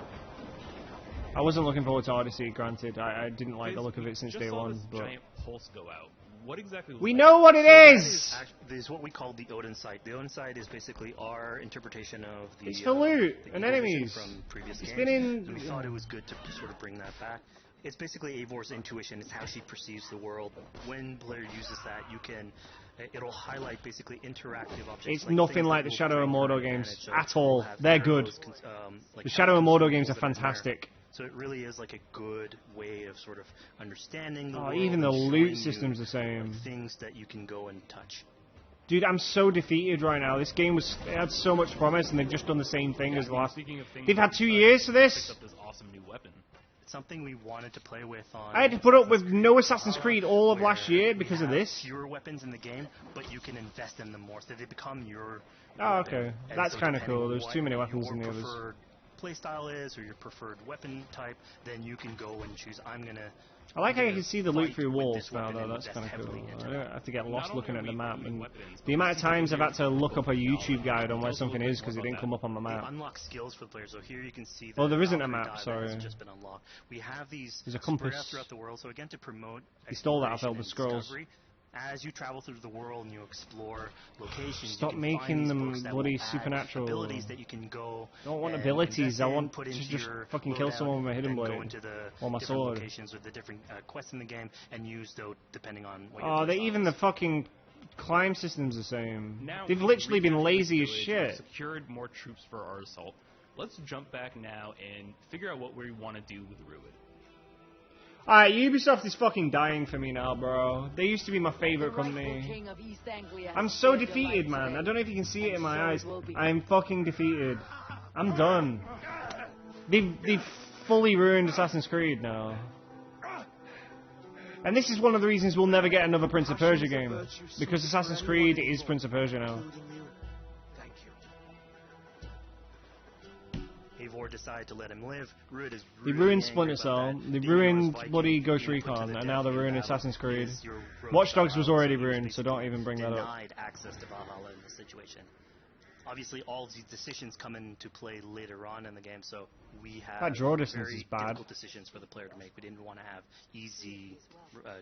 Speaker 1: I wasn't looking forward to Odyssey, granted. I didn't like the look of it since day one. But
Speaker 2: giant pulse go out. What exactly?
Speaker 1: We know what it is!
Speaker 5: This is what we call the Odin sight. The Odin sight is basically our interpretation of the.
Speaker 1: It's for loot and enemies.
Speaker 5: From previous games.
Speaker 1: Been in.
Speaker 5: And we thought it was good to sort of bring that back. It's basically Eivor's intuition. It's how she perceives the world. When the player uses that, you can. It'll highlight basically interactive objects.
Speaker 1: It's nothing like the Shadow and Mordor games at all. They're good. The Shadow and Mordor games are fantastic.
Speaker 5: So it really is like a good way of sort of understanding the world.
Speaker 1: Even the loot system's the same.
Speaker 5: Things that you can go and touch.
Speaker 1: Dude, I'm so defeated right now. This game had so much promise, and they've just done the same thing as the last. They've had 2 years for this.
Speaker 2: Up this awesome new weapon.
Speaker 5: It's something we wanted to play with on.
Speaker 1: I had to put up with no Assassin's Creed all of last year because of this.
Speaker 5: Fewer weapons in the game, but you can invest in them more, so they become your.
Speaker 1: Oh, okay. That's kind of cool. There's too many weapons in the others.
Speaker 5: Playstyle is or your preferred weapon type, then you can go and choose. I'm gonna.
Speaker 1: I like how you can see the loot through walls now, though. That's kind of cool. I don't have to get lost looking at the map. And the amount of times I've had to look up a YouTube guide on where something is because it didn't come up on the map.
Speaker 5: Unlock skills for the players. So here you can see.
Speaker 1: Oh, there isn't a map. Sorry.
Speaker 5: Just been unlocked. We have these.
Speaker 1: There's a compass
Speaker 5: throughout the world. So again, to promote.
Speaker 1: He stole that off Elder Scrolls.
Speaker 5: As you travel through the world and you explore locations,
Speaker 1: stop making them bloody supernatural.
Speaker 5: Abilities that you can go.
Speaker 1: I don't want abilities. I want to just fucking kill someone with my hidden blade
Speaker 5: go into the
Speaker 1: or my sword.
Speaker 5: Locations with the different quests in the game and use those depending on what.
Speaker 1: Oh, even the fucking climb system's the same.
Speaker 2: Now
Speaker 1: They've
Speaker 2: we've
Speaker 1: literally been
Speaker 2: regained
Speaker 1: lazy as
Speaker 2: village, we've
Speaker 1: shit.
Speaker 2: secured more troops for our assault. Let's jump back now and figure out what we want to do with Ruid.
Speaker 1: Alright, Ubisoft is fucking dying for me now, bro. They used to be my favorite company. I'm so defeated, man. I don't know if you can see it in my eyes. I'm fucking defeated. I'm done. They've fully ruined Assassin's Creed now. And this is one of the reasons we'll never get another Prince of Persia game. Because Assassin's Creed is Prince of Persia now.
Speaker 5: Eivor decided to let him live. Ruid is
Speaker 1: They
Speaker 5: really
Speaker 1: ruined
Speaker 5: angry
Speaker 1: Splinter
Speaker 5: about
Speaker 1: Cell,
Speaker 5: that.
Speaker 1: they
Speaker 5: The
Speaker 1: ruined
Speaker 5: Viking
Speaker 1: bloody Ghost
Speaker 5: being put to
Speaker 1: Recon,
Speaker 5: the
Speaker 1: and
Speaker 5: death
Speaker 1: now they're
Speaker 5: in
Speaker 1: ruining
Speaker 5: battle
Speaker 1: Assassin's Creed.
Speaker 5: is your road
Speaker 1: Watch
Speaker 5: to
Speaker 1: Dogs was
Speaker 5: Valhalla,
Speaker 1: already
Speaker 5: so he was
Speaker 1: ruined, so don't even bring that up.
Speaker 5: denied access to Valhalla in this situation. Obviously, all of these decisions come into play later on in the game, so we have
Speaker 1: That draw distance
Speaker 5: very
Speaker 1: is bad.
Speaker 5: difficult decisions for the player to make. We didn't want to have easy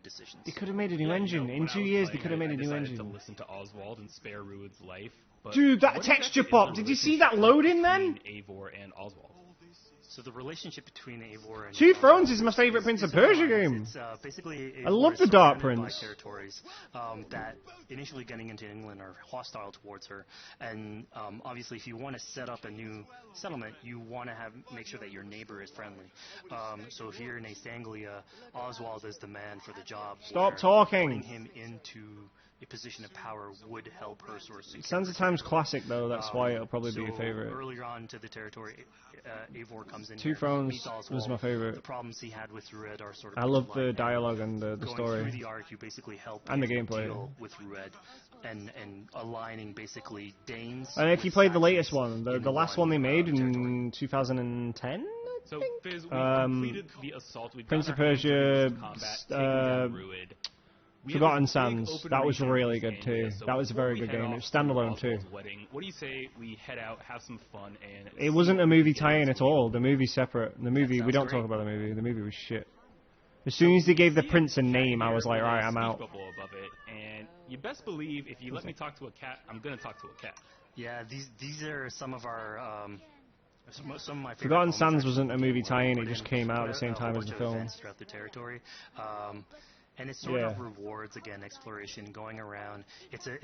Speaker 5: decisions.
Speaker 1: They could have made a new engine. In 2 years, they could have made a new
Speaker 2: I decided
Speaker 1: engine.
Speaker 2: to listen to Oswald and spare Ruid's life. But
Speaker 1: Dude, that
Speaker 2: what
Speaker 1: texture
Speaker 2: exactly is
Speaker 1: pop,
Speaker 2: the
Speaker 1: did you see that loading then?
Speaker 2: between Eivor and Oswald?
Speaker 5: So the relationship between Eivor and
Speaker 1: Two Thrones is my favorite Prince of Persia game.
Speaker 5: It's basically
Speaker 1: I love the Dark
Speaker 5: surrounded by
Speaker 1: Prince.
Speaker 5: territories that initially getting into England are hostile towards her, and obviously if you want to set up a new settlement, you want to make sure that your neighbor is friendly. So here in East Anglia, Oswald is the man for the job.
Speaker 1: Stop
Speaker 5: where
Speaker 1: talking.
Speaker 5: Putting him into a position of power would help her sort of secure
Speaker 1: Sands of Time's classic though, that's why it'll probably be your favorite.
Speaker 5: Earlier on to the territory, Eivor comes in.
Speaker 1: Two
Speaker 5: here,
Speaker 1: Thrones
Speaker 5: meets Oswald.
Speaker 1: was my favorite.
Speaker 5: The problems he had with Rued are sort of.
Speaker 1: I love the
Speaker 5: intertwined,
Speaker 1: dialogue and the
Speaker 5: going
Speaker 1: story.
Speaker 5: through the arc, you basically help
Speaker 1: And the
Speaker 5: him
Speaker 1: gameplay.
Speaker 5: deal with Rued and aligning basically Danes.
Speaker 1: And if you
Speaker 5: with
Speaker 1: played the
Speaker 5: Saxons
Speaker 1: latest one, the last one they made
Speaker 5: territory.
Speaker 1: in 2010?
Speaker 2: So, Fizz, we completed the assault. We've
Speaker 1: Prince of
Speaker 2: gotten our hands dirty
Speaker 1: Persia,
Speaker 2: into combat, taking down Ruid. We have
Speaker 1: Forgotten
Speaker 2: this big
Speaker 1: Sands,
Speaker 2: open
Speaker 1: that was
Speaker 2: region
Speaker 1: really
Speaker 2: of
Speaker 1: good
Speaker 2: East
Speaker 1: too.
Speaker 2: Anglia, so
Speaker 1: That was a
Speaker 2: before
Speaker 1: very
Speaker 2: we
Speaker 1: good
Speaker 2: head
Speaker 1: game.
Speaker 2: off
Speaker 1: It was
Speaker 2: to
Speaker 1: standalone too.
Speaker 2: Oswald's wedding, what do you say we head out, have some fun, and
Speaker 1: It wasn't a movie tie-in at all. The movie's separate. The movie, we don't talk about the movie. The movie was shit. As soon as they gave the prince a name, I was like, right, I'm out.
Speaker 2: Above it, and you best believe if you let me talk to a cat, I'm gonna talk to a cat.
Speaker 5: Yeah, these are some of our. Some of my favorite
Speaker 1: Forgotten
Speaker 5: moments,
Speaker 1: Sands
Speaker 5: actually,
Speaker 1: wasn't a movie tie-in.
Speaker 5: put
Speaker 1: It just
Speaker 5: in
Speaker 1: came out at the same
Speaker 5: a
Speaker 1: time as
Speaker 5: bunch
Speaker 1: the
Speaker 5: of
Speaker 1: film.
Speaker 5: events throughout the territory. And it's sort
Speaker 1: Yeah.
Speaker 5: of rewards again, exploration, going around. It's a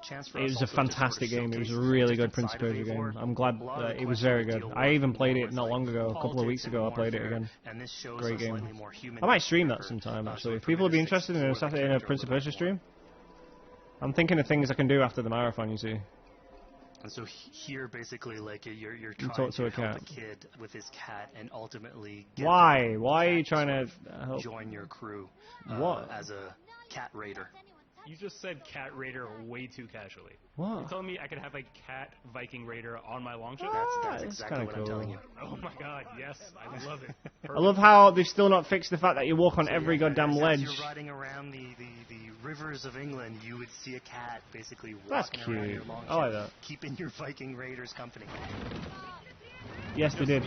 Speaker 5: chance for
Speaker 1: It
Speaker 5: us
Speaker 1: was a
Speaker 5: also to
Speaker 1: fantastic
Speaker 5: sort of
Speaker 1: game. It was a
Speaker 5: showcase
Speaker 1: really
Speaker 5: a
Speaker 1: good
Speaker 5: different
Speaker 1: Prince of
Speaker 5: side of
Speaker 1: Persia game.
Speaker 5: Eivor.
Speaker 1: I'm glad
Speaker 5: A lot of the
Speaker 1: it was
Speaker 5: quests
Speaker 1: very
Speaker 5: we
Speaker 1: good.
Speaker 5: deal
Speaker 1: I
Speaker 5: with
Speaker 1: even played
Speaker 5: more
Speaker 1: it
Speaker 5: with,
Speaker 1: not
Speaker 5: like,
Speaker 1: long ago, a couple of
Speaker 5: politics
Speaker 1: weeks
Speaker 5: and
Speaker 1: ago. I played it
Speaker 5: warfare,
Speaker 1: again.
Speaker 5: and this shows
Speaker 1: Great
Speaker 5: a
Speaker 1: game.
Speaker 5: slightly more human
Speaker 1: I might stream that
Speaker 5: perspective,
Speaker 1: sometime actually.
Speaker 5: sort
Speaker 1: If
Speaker 5: of
Speaker 1: people would be
Speaker 5: primitive
Speaker 1: interested in
Speaker 5: for the
Speaker 1: in a
Speaker 5: character
Speaker 1: Prince of
Speaker 5: a little
Speaker 1: Persia
Speaker 5: bit
Speaker 1: stream, I'm thinking of things I can do after the marathon. You see.
Speaker 5: And so here, basically, like you're trying
Speaker 1: talk to
Speaker 5: to
Speaker 1: a
Speaker 5: help
Speaker 1: cat.
Speaker 5: a kid with his cat, and ultimately get
Speaker 1: Why?
Speaker 5: the
Speaker 1: Why are you
Speaker 5: cat
Speaker 1: trying
Speaker 5: sort
Speaker 1: to
Speaker 5: of
Speaker 1: help?
Speaker 5: join your crew
Speaker 1: What?
Speaker 5: as a cat raider?
Speaker 2: You just said cat raider way too casually.
Speaker 1: What?
Speaker 2: You're telling me I could have a cat Viking raider on my longship?
Speaker 5: That's exactly
Speaker 1: kinda
Speaker 5: what I'm telling
Speaker 1: cool.
Speaker 5: you.
Speaker 2: Oh my god, yes, I love it.
Speaker 1: I love how they've still not fixed the fact that you walk on
Speaker 5: So,
Speaker 1: every
Speaker 5: yeah,
Speaker 1: goddamn
Speaker 5: as
Speaker 1: ledge.
Speaker 5: you're riding around the rivers of England, you would see a cat basically
Speaker 1: That's
Speaker 5: walking around your
Speaker 1: cute.
Speaker 5: longship,
Speaker 1: I like that.
Speaker 5: keeping your Viking raiders company.
Speaker 1: Yes, they did.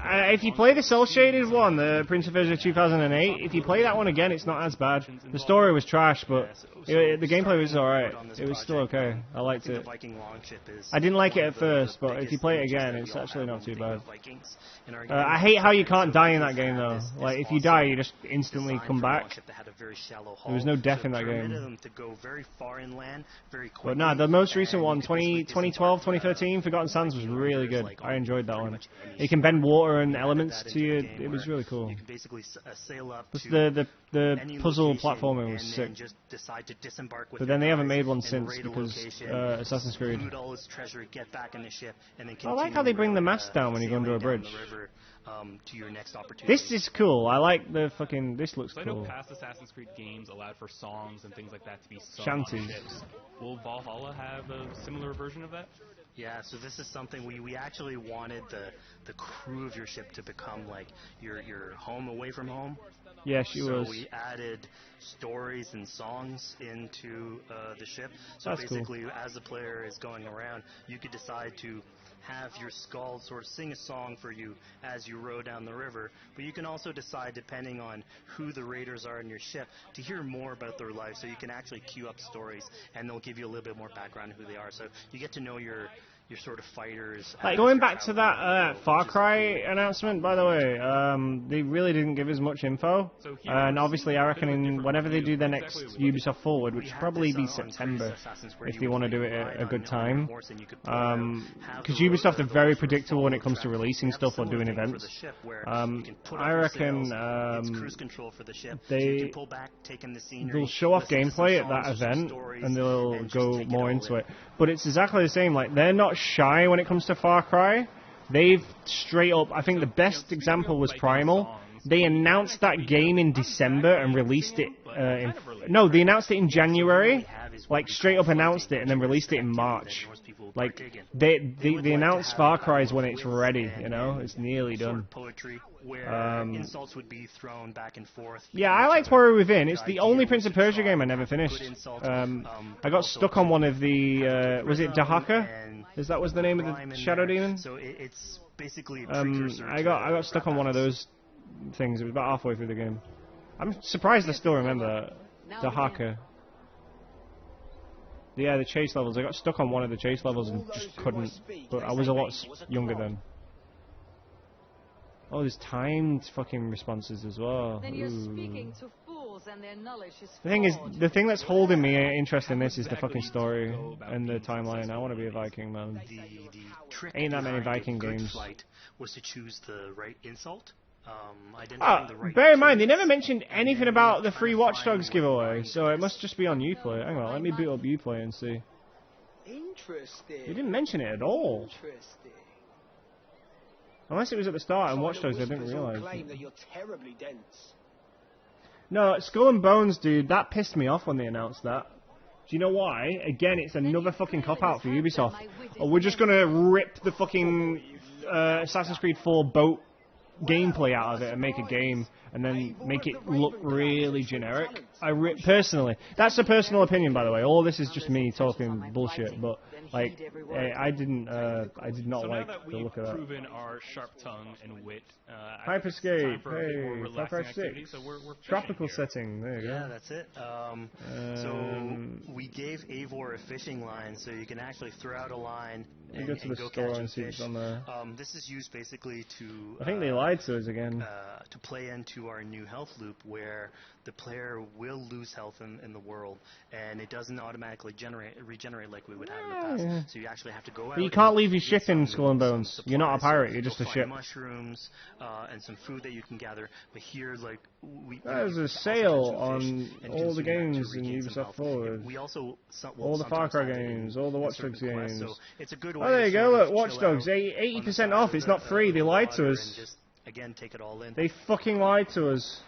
Speaker 1: If you play the cel-shaded one, the Prince of Persia 2008, if you play that one again, it's not as bad. The story was trash, but the gameplay was alright. It was still okay. I liked it. I didn't like it at first, but if you play it again, it's actually not too bad. I hate how you can't die in that game, though. Like, if you die, you just instantly come back. There was no death in that game. But nah, the most recent one, 2012, 2013, Forgotten Sands was really good. I enjoyed that one. You can bend water and elements to you. It was really cool.
Speaker 5: You can basically sail up
Speaker 1: Plus
Speaker 5: to
Speaker 1: the
Speaker 5: any
Speaker 1: puzzle
Speaker 5: location
Speaker 1: platforming was
Speaker 5: and
Speaker 1: sick.
Speaker 5: then just decide to disembark with
Speaker 1: But
Speaker 5: your
Speaker 1: then they haven't
Speaker 5: guys
Speaker 1: made one
Speaker 5: and
Speaker 1: since
Speaker 5: raid a
Speaker 1: because
Speaker 5: location,
Speaker 1: Assassin's Creed.
Speaker 5: loot all its treasure, get back in the ship, and then
Speaker 1: I like how they bring the mast down when you go under a
Speaker 5: sailing down
Speaker 1: bridge.
Speaker 5: the river, to your next opportunity.
Speaker 1: This is cool. I like the fucking. This looks
Speaker 2: So I know
Speaker 1: cool.
Speaker 2: past Assassin's Creed games allowed for songs and things like that to be sung
Speaker 1: Shanties.
Speaker 2: on ships. Will Valhalla have a similar version of that?
Speaker 5: Yeah, so this is something we actually wanted the crew of your ship to become like your home away from home.
Speaker 1: Yeah, she
Speaker 5: so
Speaker 1: was.
Speaker 5: we added stories and songs into the ship. So
Speaker 1: That's cool.
Speaker 5: basically, as the player is going around, you could decide to have your skull sort of sing a song for you as you row down the river. But you can also decide, depending on who the raiders are in your ship, to hear more about their life. So you can actually queue up stories, and they'll give you a little bit more background on who they are. So you get to know your your sort of fighters.
Speaker 1: Like, going back to that Far Cry announcement, by the way, they really didn't give us much info. And obviously, I reckon whenever they do their next Ubisoft Forward, which will probably be September, if they want to do it at a good time. Because Ubisoft are very predictable when it comes to releasing stuff or doing events. I reckon they'll show off gameplay at that event, and they'll go more into it. But it's exactly the same. Like, they're not shy when it comes to Far Cry. They've straight up, I think the best example was Primal. They announced that game in December and released it no, they announced it in January, like straight up announced it and then released it in March. Like, they announced Far Cry's when it's ready, you know, it's nearly done.
Speaker 5: Insults would be thrown back and forth.
Speaker 1: Yeah, I liked Warrior Within. It's the only Prince of Persia game I never finished. I got stuck on one of the, was it Dahaka? Is that was the name of the Shadow Demon?
Speaker 5: So it's basically a precursor.
Speaker 1: I got stuck on one of those things. It was about halfway through the game. I'm surprised I still remember that. Dahaka. Yeah, the chase levels. I got stuck on one of the chase levels and just couldn't. But I was a lot younger then. Oh, there's timed fucking responses as well.
Speaker 7: Then you're speaking to fools and their knowledge is
Speaker 1: the thing is, the thing that's holding me interested in this is the fucking story and the timeline. I want to be a Viking, man. Ain't that many Viking games.
Speaker 5: Was to choose the right insult.
Speaker 1: Bear in mind, they never mentioned anything about the free Watch Dogs giveaway, so it must just be on Uplay. Hang on, let me boot up Uplay and see.
Speaker 8: Interesting.
Speaker 1: They didn't mention it at all.
Speaker 8: Interesting.
Speaker 1: Unless it was at the start and Watch Dogs, I didn't realise.
Speaker 8: That you're terribly dense.
Speaker 1: No, Skull and Bones, dude, that pissed me off when they announced that. Do you know why? Again, it's another fucking cop-out for Ubisoft. Oh, we're just gonna rip the fucking Assassin's Creed 4 boat gameplay out of it and make a game and then make it look really generic. Personally, that's a personal opinion, by the way. All this is just me talking bullshit, but like, I did not like the look of that.
Speaker 2: Proven our sharp tongue and wit.
Speaker 1: Hyperscape, hey, Far Cry 6,
Speaker 2: so we're
Speaker 1: tropical setting. There you go.
Speaker 5: Yeah, that's it. So we gave Eivor a fishing line, so you can actually throw out a line and
Speaker 1: go to the
Speaker 5: go
Speaker 1: store
Speaker 5: catch
Speaker 1: and see what's on there.
Speaker 5: This is used basically to.
Speaker 1: I think they lied to us again.
Speaker 5: To play into our new health loop, where the player will lose health in the world, and it doesn't automatically regenerate like we would have in the past.
Speaker 1: Yeah.
Speaker 5: So you actually have to go out.
Speaker 1: But you can't leave your shit in Skull and Bones. You're not a pirate. You're just a ship.
Speaker 5: Mushrooms and some food that you can gather. But here, like
Speaker 1: there's a sale on all the games in Ubisoft Forward.
Speaker 5: We also
Speaker 1: all the Far Cry games, all the Watch Dogs games.
Speaker 5: So it's a good way.
Speaker 1: Oh, there you go. Look, Watch Dogs, 80% off. It's not free. They lied to us.
Speaker 5: Again, take it all in.
Speaker 1: They fucking lied to us.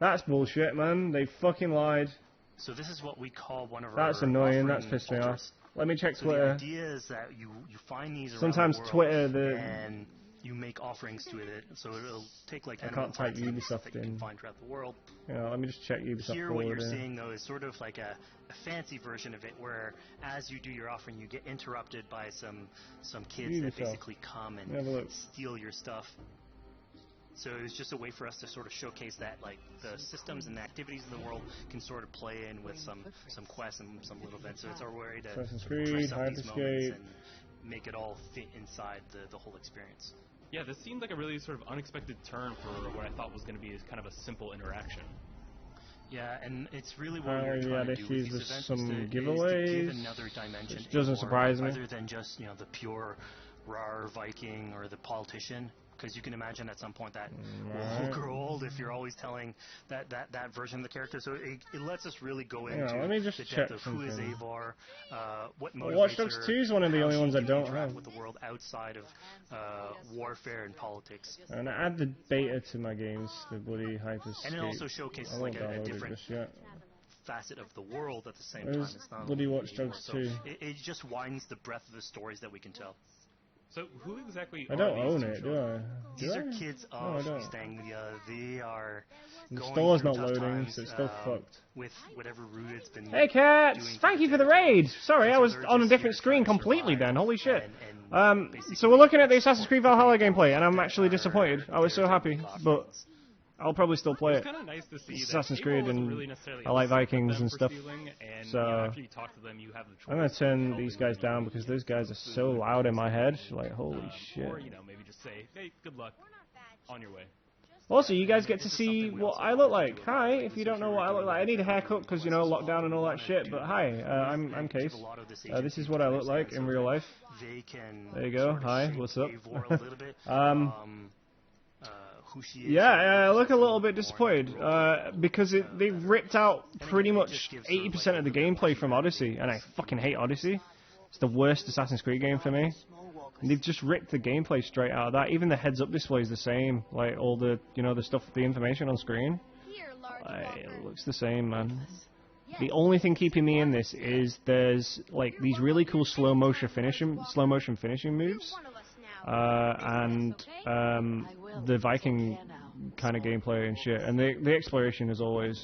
Speaker 1: That's bullshit, man. They fucking lied.
Speaker 5: So this is what we call one of our.
Speaker 1: That's annoying. That's pissed me off. Let me check Twitter.
Speaker 5: The idea is that you find these
Speaker 1: sometimes
Speaker 5: around the
Speaker 1: world
Speaker 5: Twitter and you make offerings to it. So it'll take like.
Speaker 1: I can't type Ubisoft
Speaker 5: that you can find throughout the world.
Speaker 1: Yeah, let me just check Ubisoft.
Speaker 5: Here, what you're seeing though is sort of like a fancy version of it, where as you do your offering, you get interrupted by some kids that basically come and steal your stuff. So it's just a way for us to sort of showcase that, like, the systems and the activities in the world can sort of play in with some quests and some little events. So it's our way to
Speaker 1: Assassin's Creed, Hyperscape,
Speaker 5: and make it all fit inside the whole experience.
Speaker 2: Yeah, this seemed like a really sort of unexpected turn for what I thought was going to be kind of a simple interaction.
Speaker 5: Yeah, and it's really what we're trying to do with these events
Speaker 1: some
Speaker 5: is
Speaker 1: giveaways,
Speaker 5: to give another dimension,
Speaker 1: which doesn't surprise me.
Speaker 5: Other than just, you know, the pure rar Viking or the politician. Because you can imagine at some point that will grow old if you're always telling that version of the character. So it lets us really go into the depth of who is Eivor, what motivates
Speaker 1: Watch Dogs 2 is one of the only ones I don't have.
Speaker 5: With the world outside of warfare and politics.
Speaker 1: And I add the beta to my games, the bloody Hyperscape.
Speaker 5: And it also showcases like a different facet of the world at the same time. It's not
Speaker 1: bloody Watch Dogs 2.
Speaker 5: It just widens the breadth of the stories that we can tell.
Speaker 2: So who exactly?
Speaker 1: I don't own it, do I?
Speaker 5: These are kids of Stanglia. They are.
Speaker 1: The store's not loading, so it's still fucked.
Speaker 5: With whatever route it's been.
Speaker 1: Hey cats! Thank you for the raid. Sorry, I was on a different screen completely then. Holy shit. So we're looking at the Assassin's Creed Valhalla gameplay, and I'm actually disappointed. I was so happy, but I'll probably still play it.
Speaker 2: It's kind of nice to see
Speaker 1: Assassin's
Speaker 2: that
Speaker 1: Creed,
Speaker 2: wasn't
Speaker 1: and
Speaker 2: really necessarily
Speaker 1: I like
Speaker 2: upset with
Speaker 1: Vikings
Speaker 2: them
Speaker 1: and
Speaker 2: for
Speaker 1: stuff.
Speaker 2: stealing, and,
Speaker 1: So
Speaker 2: after you talk to them, you have the choice.
Speaker 1: I'm gonna turn these guys down because those guys are so loud in my head. Like, holy shit.
Speaker 2: Or, you know, maybe just say, hey, good luck. On your way.
Speaker 1: Also, you guys get to see what I look like. Hi, if you don't know what I look like, I need a haircut because, you know, lockdown and all that shit. But hi, I'm Case. This is what I look like in real life. There you go. Hi, what's up? Yeah, I look a little bit disappointed because they've ripped out pretty much 80% of the gameplay from Odyssey, and I fucking hate Odyssey. It's the worst Assassin's Creed game for me. And they've just ripped the gameplay straight out of that. Even the heads-up display is the same. Like, all the, you know, the stuff, the information on screen. It looks the same, man. The only thing keeping me in this is there's, like, these really cool slow motion finishing moves. And the Viking kind of gameplay and shit. And the exploration is always...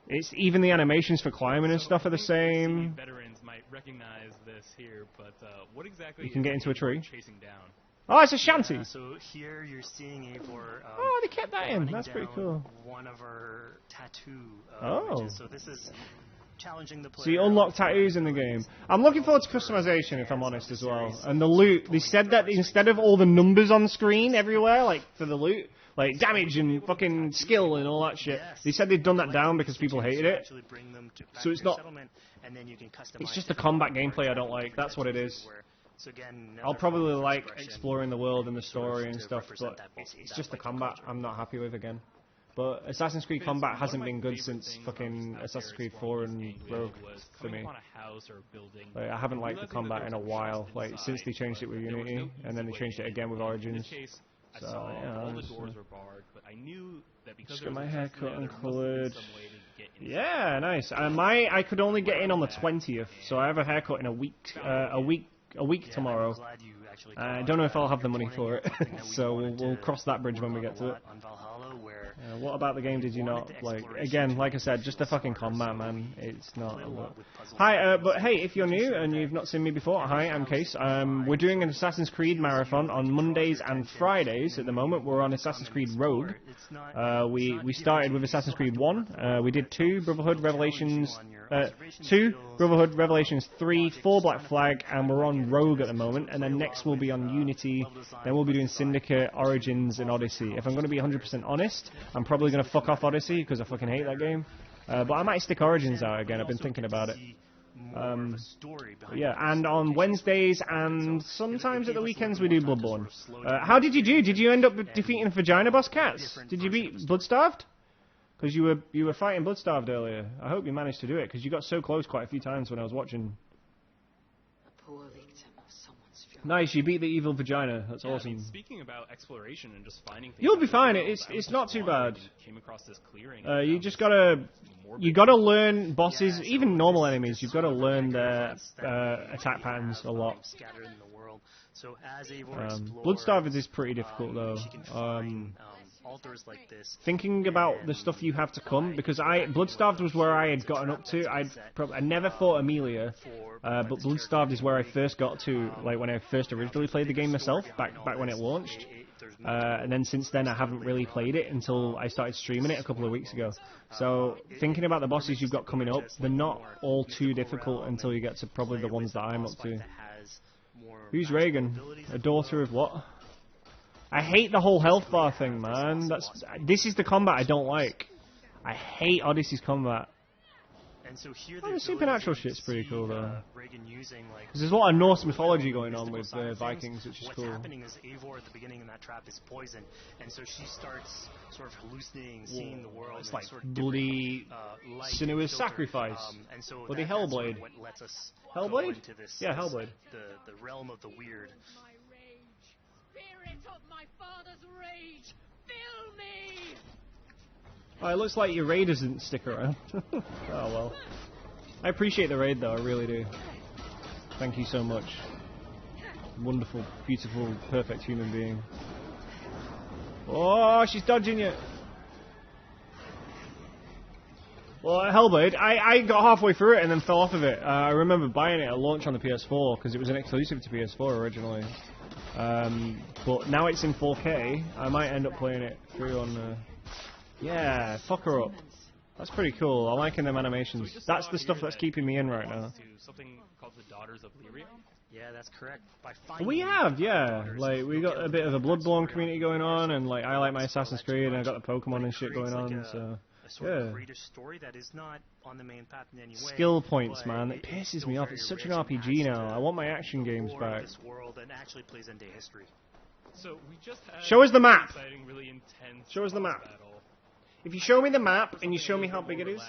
Speaker 1: It's even the animations for climbing and stuff are the same.
Speaker 2: Veterans might recognize this here, but what exactly
Speaker 1: you can get into a tree.
Speaker 2: Chasing down?
Speaker 1: Oh, it's a shanty.
Speaker 5: So here you're seeing Eivor.
Speaker 1: Oh, they kept that in. That's pretty cool.
Speaker 5: One of our tattoo.
Speaker 1: Images.
Speaker 5: So this is challenging the player.
Speaker 1: So you unlock tattoos in the game. I'm looking forward to customization, if I'm honest, as well. And the loot. They said that instead of all the numbers on screen everywhere, like for the loot, like damage and fucking skill and all that shit, they said they'd done that down because people hated it. So it's not. It's just the combat gameplay I don't like. That's what it is. I'll probably like exploring the world and the story and stuff, but it's just the combat I'm not happy with again. But Assassin's Creed combat hasn't been good since fucking Assassin's Creed 4 and Rogue for me. Like, I haven't liked the combat in a while, like since they changed it with Unity, and then they changed it again with Origins. So, yeah, just get my hair cut and coloured. Yeah, nice. I could only get in on the 20th, so I have a haircut in a week tomorrow. I don't know if I'll have the money for it, so we'll cross that bridge when we get to it. What about the game did you not like? Again, like I said, just the fucking combat, man. It's not a lot. Hi, but hey, if you're new and you've not seen me before, hi, I'm Case. We're doing an Assassin's Creed marathon on Mondays and Fridays at the moment. We're on Assassin's Creed Rogue. We started with Assassin's Creed 1. We did 2 Brotherhood Revelations, 2 Brotherhood Revelations 3, 4 Black Flag, and we're on Rogue at the moment. And then next we'll be on Unity. Then we'll be doing Syndicate, Origins, and Odyssey. If I'm going to be 100% honest, I'm probably going to fuck off Odyssey because I fucking hate that game. But I might stick Origins out again. I've been thinking about it. Yeah, and on Wednesdays and sometimes at the weekends we do Bloodborne. How did you do? Did you end up defeating Vagina Boss Cats? Did you beat Bloodstarved? Because you were fighting Bloodstarved earlier. I hope you managed to do it because you got so close quite a few times when I was watching. Nice, you beat the evil vagina. That's awesome.
Speaker 2: I mean, speaking about exploration and just finding things,
Speaker 1: you'll be fine. It's not too bad.
Speaker 2: Came across this clearing.
Speaker 1: You just gotta learn bosses, even normal enemies. You've got to learn their attack patterns a lot. Bloodstarved is pretty difficult though. Thinking about the stuff you have to come, because Bloodstarved was where I had gotten up to. I never fought Amelia, but Bloodstarved is where I first got to, like when I first originally played the game myself, back when it launched. And then since then I haven't really played it until I started streaming it a couple of weeks ago. So thinking about the bosses you've got coming up, they're not all too difficult until you get to probably the ones that I'm up to. Who's Reagan? A daughter of what? I hate the whole health bar thing, man. This is the combat I don't like. I hate Odyssey's combat. The supernatural shit's pretty cool though. Because there's a lot of Norse mythology going on with Vikings, which is cool.
Speaker 5: What's happening is Eivor at the beginning in that trap is poison, and so she starts sort of hallucinating, seeing the world.
Speaker 1: It's like bloody sinuous sacrifice. Bloody Hellblade. Hellblade? Yeah, Hellblade.
Speaker 5: The realm of the weird.
Speaker 18: Of my father's rage, fill me!
Speaker 1: Oh, it looks like your raid doesn't stick around. Oh well. I appreciate the raid though, I really do. Thank you so much. Wonderful, beautiful, perfect human being. Oh, she's dodging you! Well, Hellblade, I got halfway through it and then fell off of it. I remember buying it at launch on the PS4 because it was an exclusive to PS4 originally. But now it's in 4K. I might end up playing it through on. Yeah, fuck her up. That's pretty cool. I'm liking them animations.
Speaker 2: So
Speaker 1: That's the stuff that's keeping me in right now.
Speaker 2: Something called the Daughters of Lyria.
Speaker 5: Yeah, that's correct.
Speaker 1: We have, yeah. Like, we got a bit of a Bloodborne community going on, and like, I like my Assassin's Creed, and I got the Pokemon and shit going on, so.
Speaker 5: A sort of greater story that is not on the main path in any way.
Speaker 1: Skill points, man. It pisses me off. It's such an RPG now. I want my action games back.
Speaker 5: This world and actually plays into history.
Speaker 2: So we just had
Speaker 1: show us the map.
Speaker 2: Exciting, really intense
Speaker 1: show us the map.
Speaker 2: Battle.
Speaker 1: If you show me the map and you show me how big it is.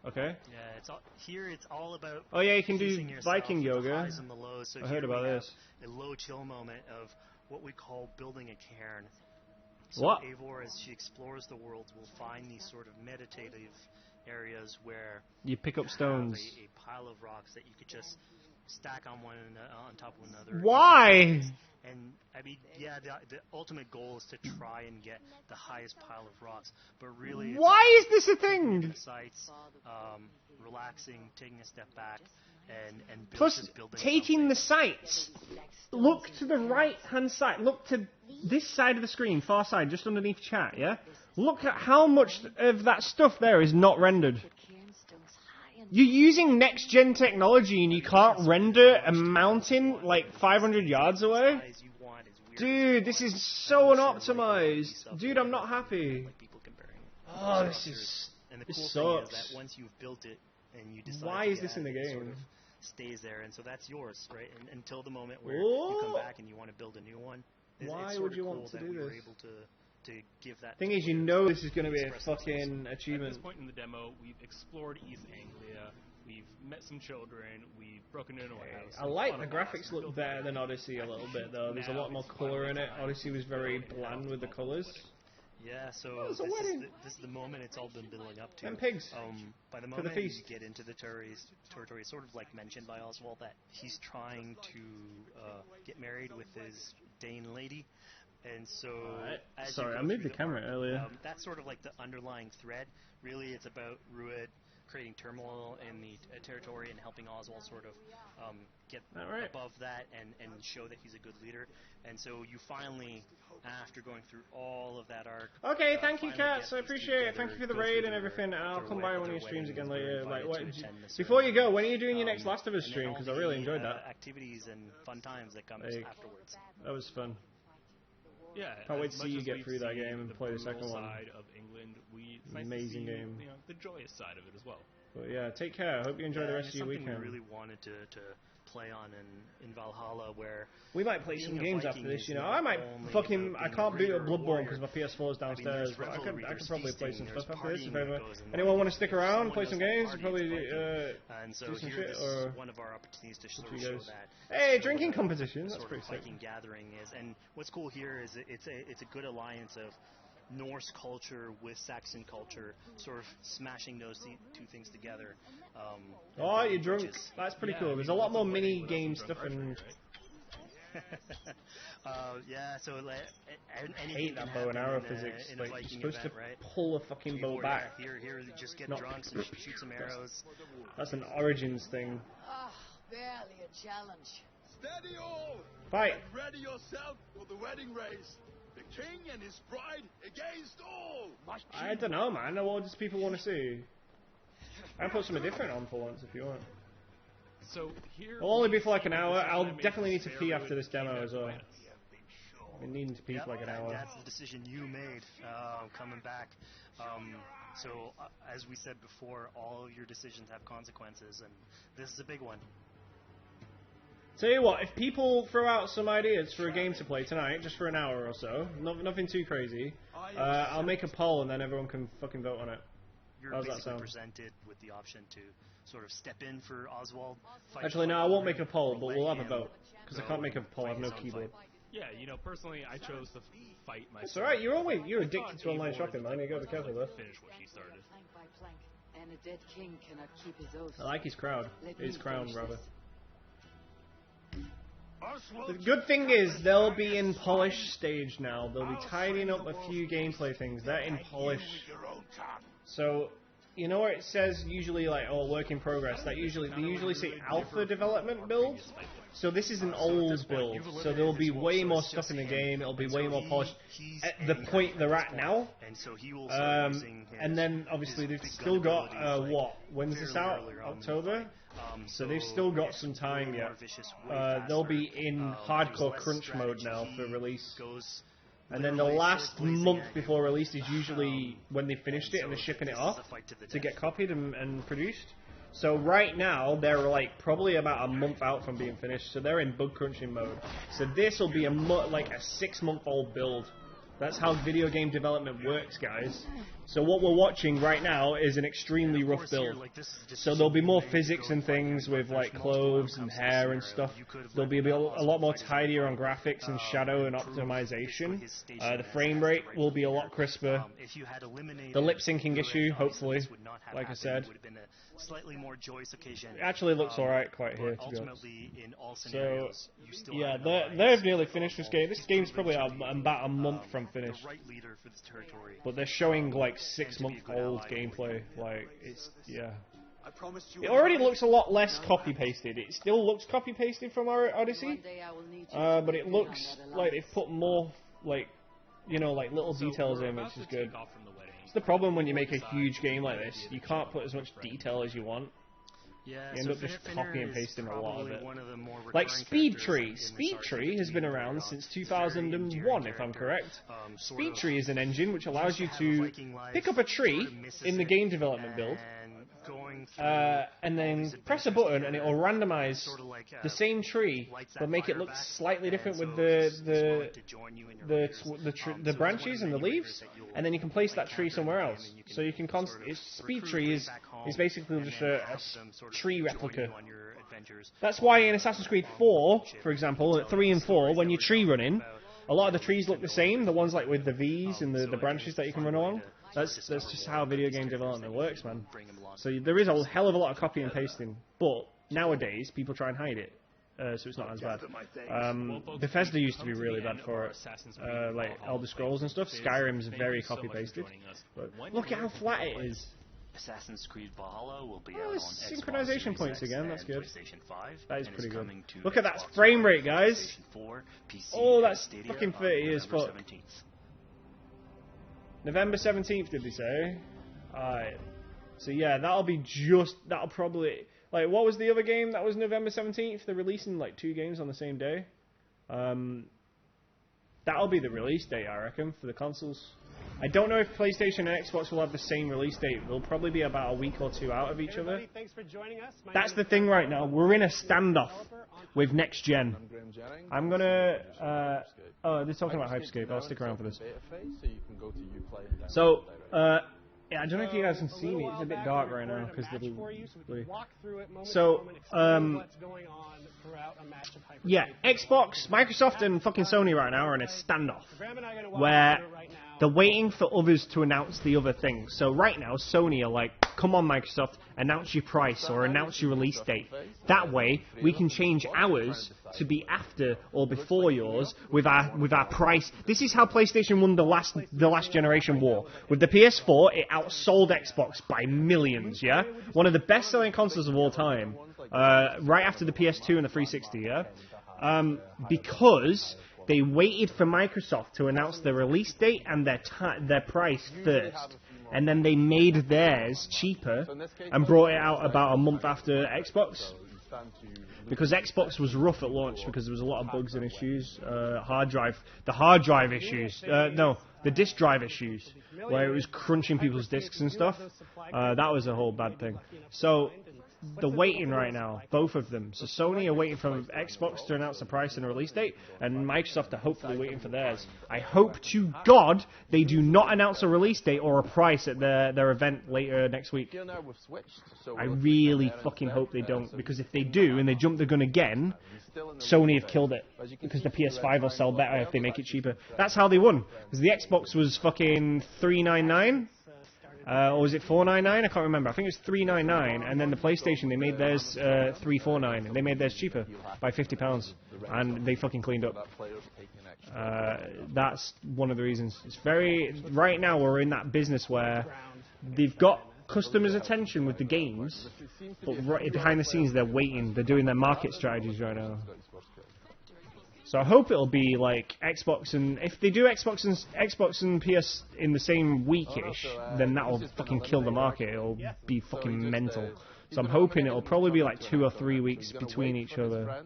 Speaker 1: Okay.
Speaker 5: Yeah, it's all about.
Speaker 1: Oh yeah, you can do Viking yoga.
Speaker 5: So
Speaker 1: I heard about this.
Speaker 5: A low chill moment of what we call building a cairn. So
Speaker 1: what?
Speaker 5: Eivor, as she explores the world, will find these sort of meditative areas where
Speaker 1: you pick up stones.
Speaker 5: A pile of rocks that you could just stack on top of another.
Speaker 1: Why?
Speaker 5: And I mean, yeah, the ultimate goal is to try and get the highest pile of rocks, but really,
Speaker 1: why is this a thing?
Speaker 5: Sights, relaxing, taking a step back, and
Speaker 1: plus taking the sights. Look to the right-hand side. Look to this side of the screen, far side, just underneath chat. Yeah. Look at how much of that stuff there is not rendered. You're using next-gen technology and you can't render a mountain like 500 yards away? Dude, this is so unoptimized. Dude, I'm not happy. Oh, this sucks.
Speaker 5: That once you've built it and you decide
Speaker 1: why is this in the game?
Speaker 5: Sort of stays there, and so that's yours, right? And until the moment where you come back and you want to build a new one.
Speaker 1: Why would you want to do this?
Speaker 5: Able to give that
Speaker 1: thing is, you know this is going to be a fucking achievement.
Speaker 2: At this point in the demo, we've explored East Anglia, we've met some children, we've broken into a house.
Speaker 1: I like the graphics look better than Odyssey a little bit, though. There's a lot more colour in it. Odyssey was very bland with the colours.
Speaker 5: Yeah, so this is the moment it's all been building up to.
Speaker 1: And pigs.
Speaker 5: By the moment you get into the territory, it's sort of like mentioned by Oswald that he's trying to get married with his Dane lady. And so,
Speaker 1: sorry, I moved the camera earlier.
Speaker 5: That's sort of like the underlying thread. Really, it's about Rued creating turmoil in the territory and helping Oswald sort of get above that and show that he's a good leader. And so you finally, after going through all of that arc...
Speaker 1: Okay, thank you, Cats. I appreciate it. Thank you for the raid and everything. I'll come by one of your streams again later. Like, before you go, when are you doing your next Last of Us stream? Because I really enjoyed that.
Speaker 5: Activities and fun times that come afterwards.
Speaker 1: That was fun.
Speaker 2: Yeah,
Speaker 1: can't wait to see you get through that game and play the second one.
Speaker 2: Side of England,
Speaker 1: amazing game.
Speaker 2: You know, the joyous side of it as well.
Speaker 1: But yeah, take care. I hope you enjoy the rest of your weekend.
Speaker 5: We really wanted to play on in Valhalla, where
Speaker 1: we might play some games after this. You know, I might fucking I can't boot up Bloodborne because my PS4 is downstairs. But I could probably play some stuff after this. If anyone want to stick around, play some games, probably do some shit. Or
Speaker 5: one of our opportunities to sort of show that.
Speaker 1: Hey, drinking competition. That's pretty sick.
Speaker 5: Viking gathering is, and what's cool here is it's a good alliance of Norse culture with Saxon culture, sort of smashing those two things together.
Speaker 1: Oh, you're drunk. That's pretty cool. There's a lot more mini game stuff and.
Speaker 5: Yeah, so like,
Speaker 1: I hate that bow and arrow physics. Like, you're supposed to pull a fucking bow back.
Speaker 5: Here, you just get drunk and shoot some arrows.
Speaker 1: That's an Origins thing.
Speaker 18: Barely a challenge.
Speaker 6: Steady all!
Speaker 1: Fight!
Speaker 6: And ready yourself for the wedding race. The king and his bride against all!
Speaker 1: I don't know, man. What does people want to see? I'll put something different on for once if you want.
Speaker 2: So here
Speaker 1: I'll only be for like an hour. I'll definitely need to pee after this demo as well. I've been needing to pee for like an hour.
Speaker 5: That's the decision you made, coming back. So, as we said before, all of your decisions have consequences, and this is a big one.
Speaker 1: Tell you what, if people throw out some ideas for a game to play tonight, just for an hour or so, nothing too crazy, I'll make a poll and then everyone can fucking vote on it.
Speaker 5: You're basically presented with the option to sort of step in for Oswald.
Speaker 1: Actually, no, I won't make a poll, but we'll have a vote. Because I can't make a poll, I have no keyboard.
Speaker 2: Yeah, you know, personally, I chose to fight myself.
Speaker 1: It's alright, you're addicted to online shopping, man. You gotta be careful though.
Speaker 2: Finish what she started.
Speaker 7: Plank by plank, and a dead king cannot keep his oath.
Speaker 1: I like his crowd. His crown, rather.
Speaker 6: The
Speaker 1: good thing is, they'll be in polished stage now. They'll be tidying up a few gameplay things. They're in polish. So, you know where it says usually like, oh, work in progress. They usually say alpha development build. So this is an old build. So there will be way more stuff in the game. It'll be way more polished at the point they're at now. And then obviously they've still got what? When's this out? October. So they've still got some time yet. They'll be in hardcore crunch mode now for release. And then the last month before release is usually when they finished it and they're shipping it off to get copied and produced. So right now they're like probably about a month out from being finished. So they're in bug crunching mode. So this will be like a 6-month-old build. That's how video game development works, guys. So what we're watching right now is an extremely rough build. So there'll be more physics and things with like clothes and hair and stuff. There'll be a lot more tidier on graphics and shadow and optimization. The frame rate will be a lot crisper. The lip syncing issue, hopefully, like I said.
Speaker 5: Slightly more joyous occasion.
Speaker 1: It actually looks alright quite here, to be honest.
Speaker 5: In all scenarios,
Speaker 1: so, yeah, they've nearly finished this game. This game's probably about a month from finish. But they're showing like 6-month-old gameplay. Like, it's, yeah. It already looks a lot less copy-pasted. It still looks copy-pasted from our Odyssey. But it looks like they've put more, like, you know, like little details in, which is good. It's the problem when you make a huge game like this. You can't put as much detail as you want.
Speaker 5: Yeah,
Speaker 1: you end up just copying and pasting a lot of it. Like Speed Tree. Speed Tree has been around since 2001, if I'm correct. Speed Tree is an engine which allows you to pick up a tree in the game development build, and then press a button and it will randomize the same tree, but make it look slightly different with the branches and the leaves, and then you can place that tree somewhere else. So you can Speed Tree is basically just a tree replica. That's why in Assassin's Creed 4, for example, at 3 and 4, when you're tree running, a lot of the trees look the same, the ones like with the V's and the branches that you can run along. That's just how video game development works, man. So there is a hell of a lot of copy and pasting, but nowadays people try and hide it, so it's not as bad. Bethesda used to be really bad for it, like Elder Scrolls and stuff. Skyrim's very copy pasted, but look at how flat it is.
Speaker 5: Assassin's Creed Valhalla will be out on
Speaker 1: synchronization points again, that's good.
Speaker 5: PlayStation 5.
Speaker 1: That is pretty good. Look at that frame rate, guys. Oh, that's fucking 30 as fuck. November 17th, did they say? Alright. So yeah, that'll probably... Like, what was the other game that was November 17th? They're releasing, like, 2 games on the same day. That'll be the release date, I reckon, for the consoles. I don't know if PlayStation and Xbox will have the same release date. They'll probably be about a week or 2 out of each other.
Speaker 9: Thanks for joining us.
Speaker 1: That's the thing right now. We're in a standoff with next gen. I'm gonna... oh, they're talking about Hyperscape. I'll stick around for this. So, yeah, I don't know if you guys can see me. It's a bit dark right now because of the blue. So, yeah, Xbox, Microsoft, and fucking Sony right now are in a standoff where they're waiting for others to announce the other things. So right now, Sony are like, come on, Microsoft, announce your price or announce your release date. That way, we can change ours to be after or before yours with our price. This is how PlayStation won the last generation war. With the PS4, it outsold Xbox by millions, yeah? One of the best-selling consoles of all time, right after the PS2 and the 360, yeah? Because they waited for Microsoft to announce their release date and their price first. And then they made theirs cheaper and brought it out about a month after Xbox. Because Xbox was rough at launch because there was a lot of bugs and issues. The hard drive issues. No, the disk drive issues, where it was crunching people's disks and stuff. That was a whole bad thing. So they're waiting right now, both of them. So Sony are waiting for Xbox to announce the price and release date, and Microsoft are hopefully waiting for theirs. I hope to God they do not announce a release date or a price at their event later next week. I really fucking hope they don't, because if they do and they jump the gun again, Sony have killed it, because the PS5 will sell better if they make it cheaper. That's how they won, because the Xbox was fucking $399. Or was it $499? I can't remember. I think it was $399, and then the PlayStation, they made theirs $349, and they made theirs cheaper by £50, and they fucking cleaned up. That's one of the reasons. It's right now we're in that business where they've got customers' attention with the games, but right behind the scenes they're waiting. They're doing their market strategies right now. So I hope it'll be like Xbox, and if they do Xbox and PS in the same weekish, then that'll fucking kill the market. It'll be fucking mental. So I'm hoping it'll probably be like 2 or 3 weeks between each other.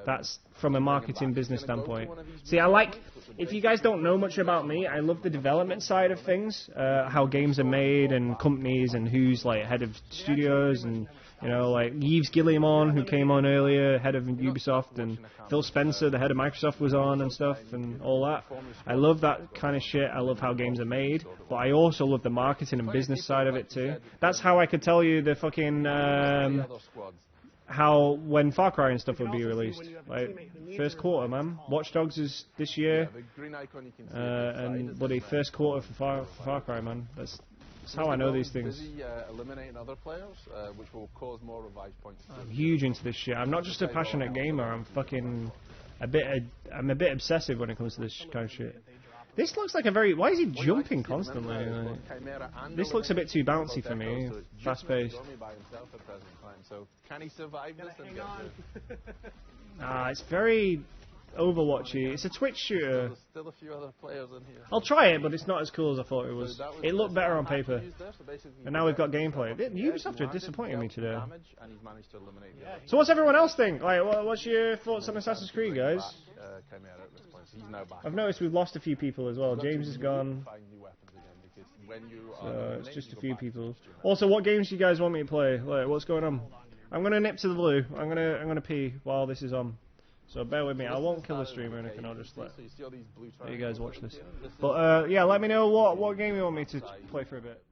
Speaker 1: That's from a marketing business standpoint. See, I like, if you guys don't know much about me, I love the development side of things, how games are made and companies and who's like head of studios, and you know, like Yves Guillemot, who came on earlier, head of Ubisoft, and Phil Spencer, the head of Microsoft, was on and stuff and all that. I love that kind of shit. I love how games are made, but I also love the marketing and business side of it too. That's how I could tell you the fucking how when Far Cry and stuff will be released. Like first quarter, man. Watch Dogs is this year, and bloody first quarter for Far Cry, man. That's how I know these things.
Speaker 9: Eliminating other players, which will cause more revive points.
Speaker 1: I'm huge into this shit. I'm not just a passionate gamer. I'm fucking I'm a bit obsessive when it comes to this kind of shit. This looks like a very... Why is he jumping constantly? This looks a bit too bouncy for me. Fast paced.
Speaker 9: So can he survive this and get
Speaker 1: it's very Overwatchy. It's a Twitch shooter.
Speaker 9: There's still a few other players in here.
Speaker 1: I'll try it, but it's not as cool as I thought it was. It looked better on paper. And now we've got gameplay. Ubisoft are disappointing me today. So what's everyone else think? Like, what's your thoughts on Assassin's Creed, guys? I've noticed we've lost a few people as well. James is gone. So it's just a few people. Also, what games do you guys want me to play? Like, what's going on? I'm gonna nip to the loo. I'm gonna pee while this is on. So bear with me. I won't kill the stream or anything. I'll just let you guys watch this. But yeah, let me know what game you want me to play for a bit.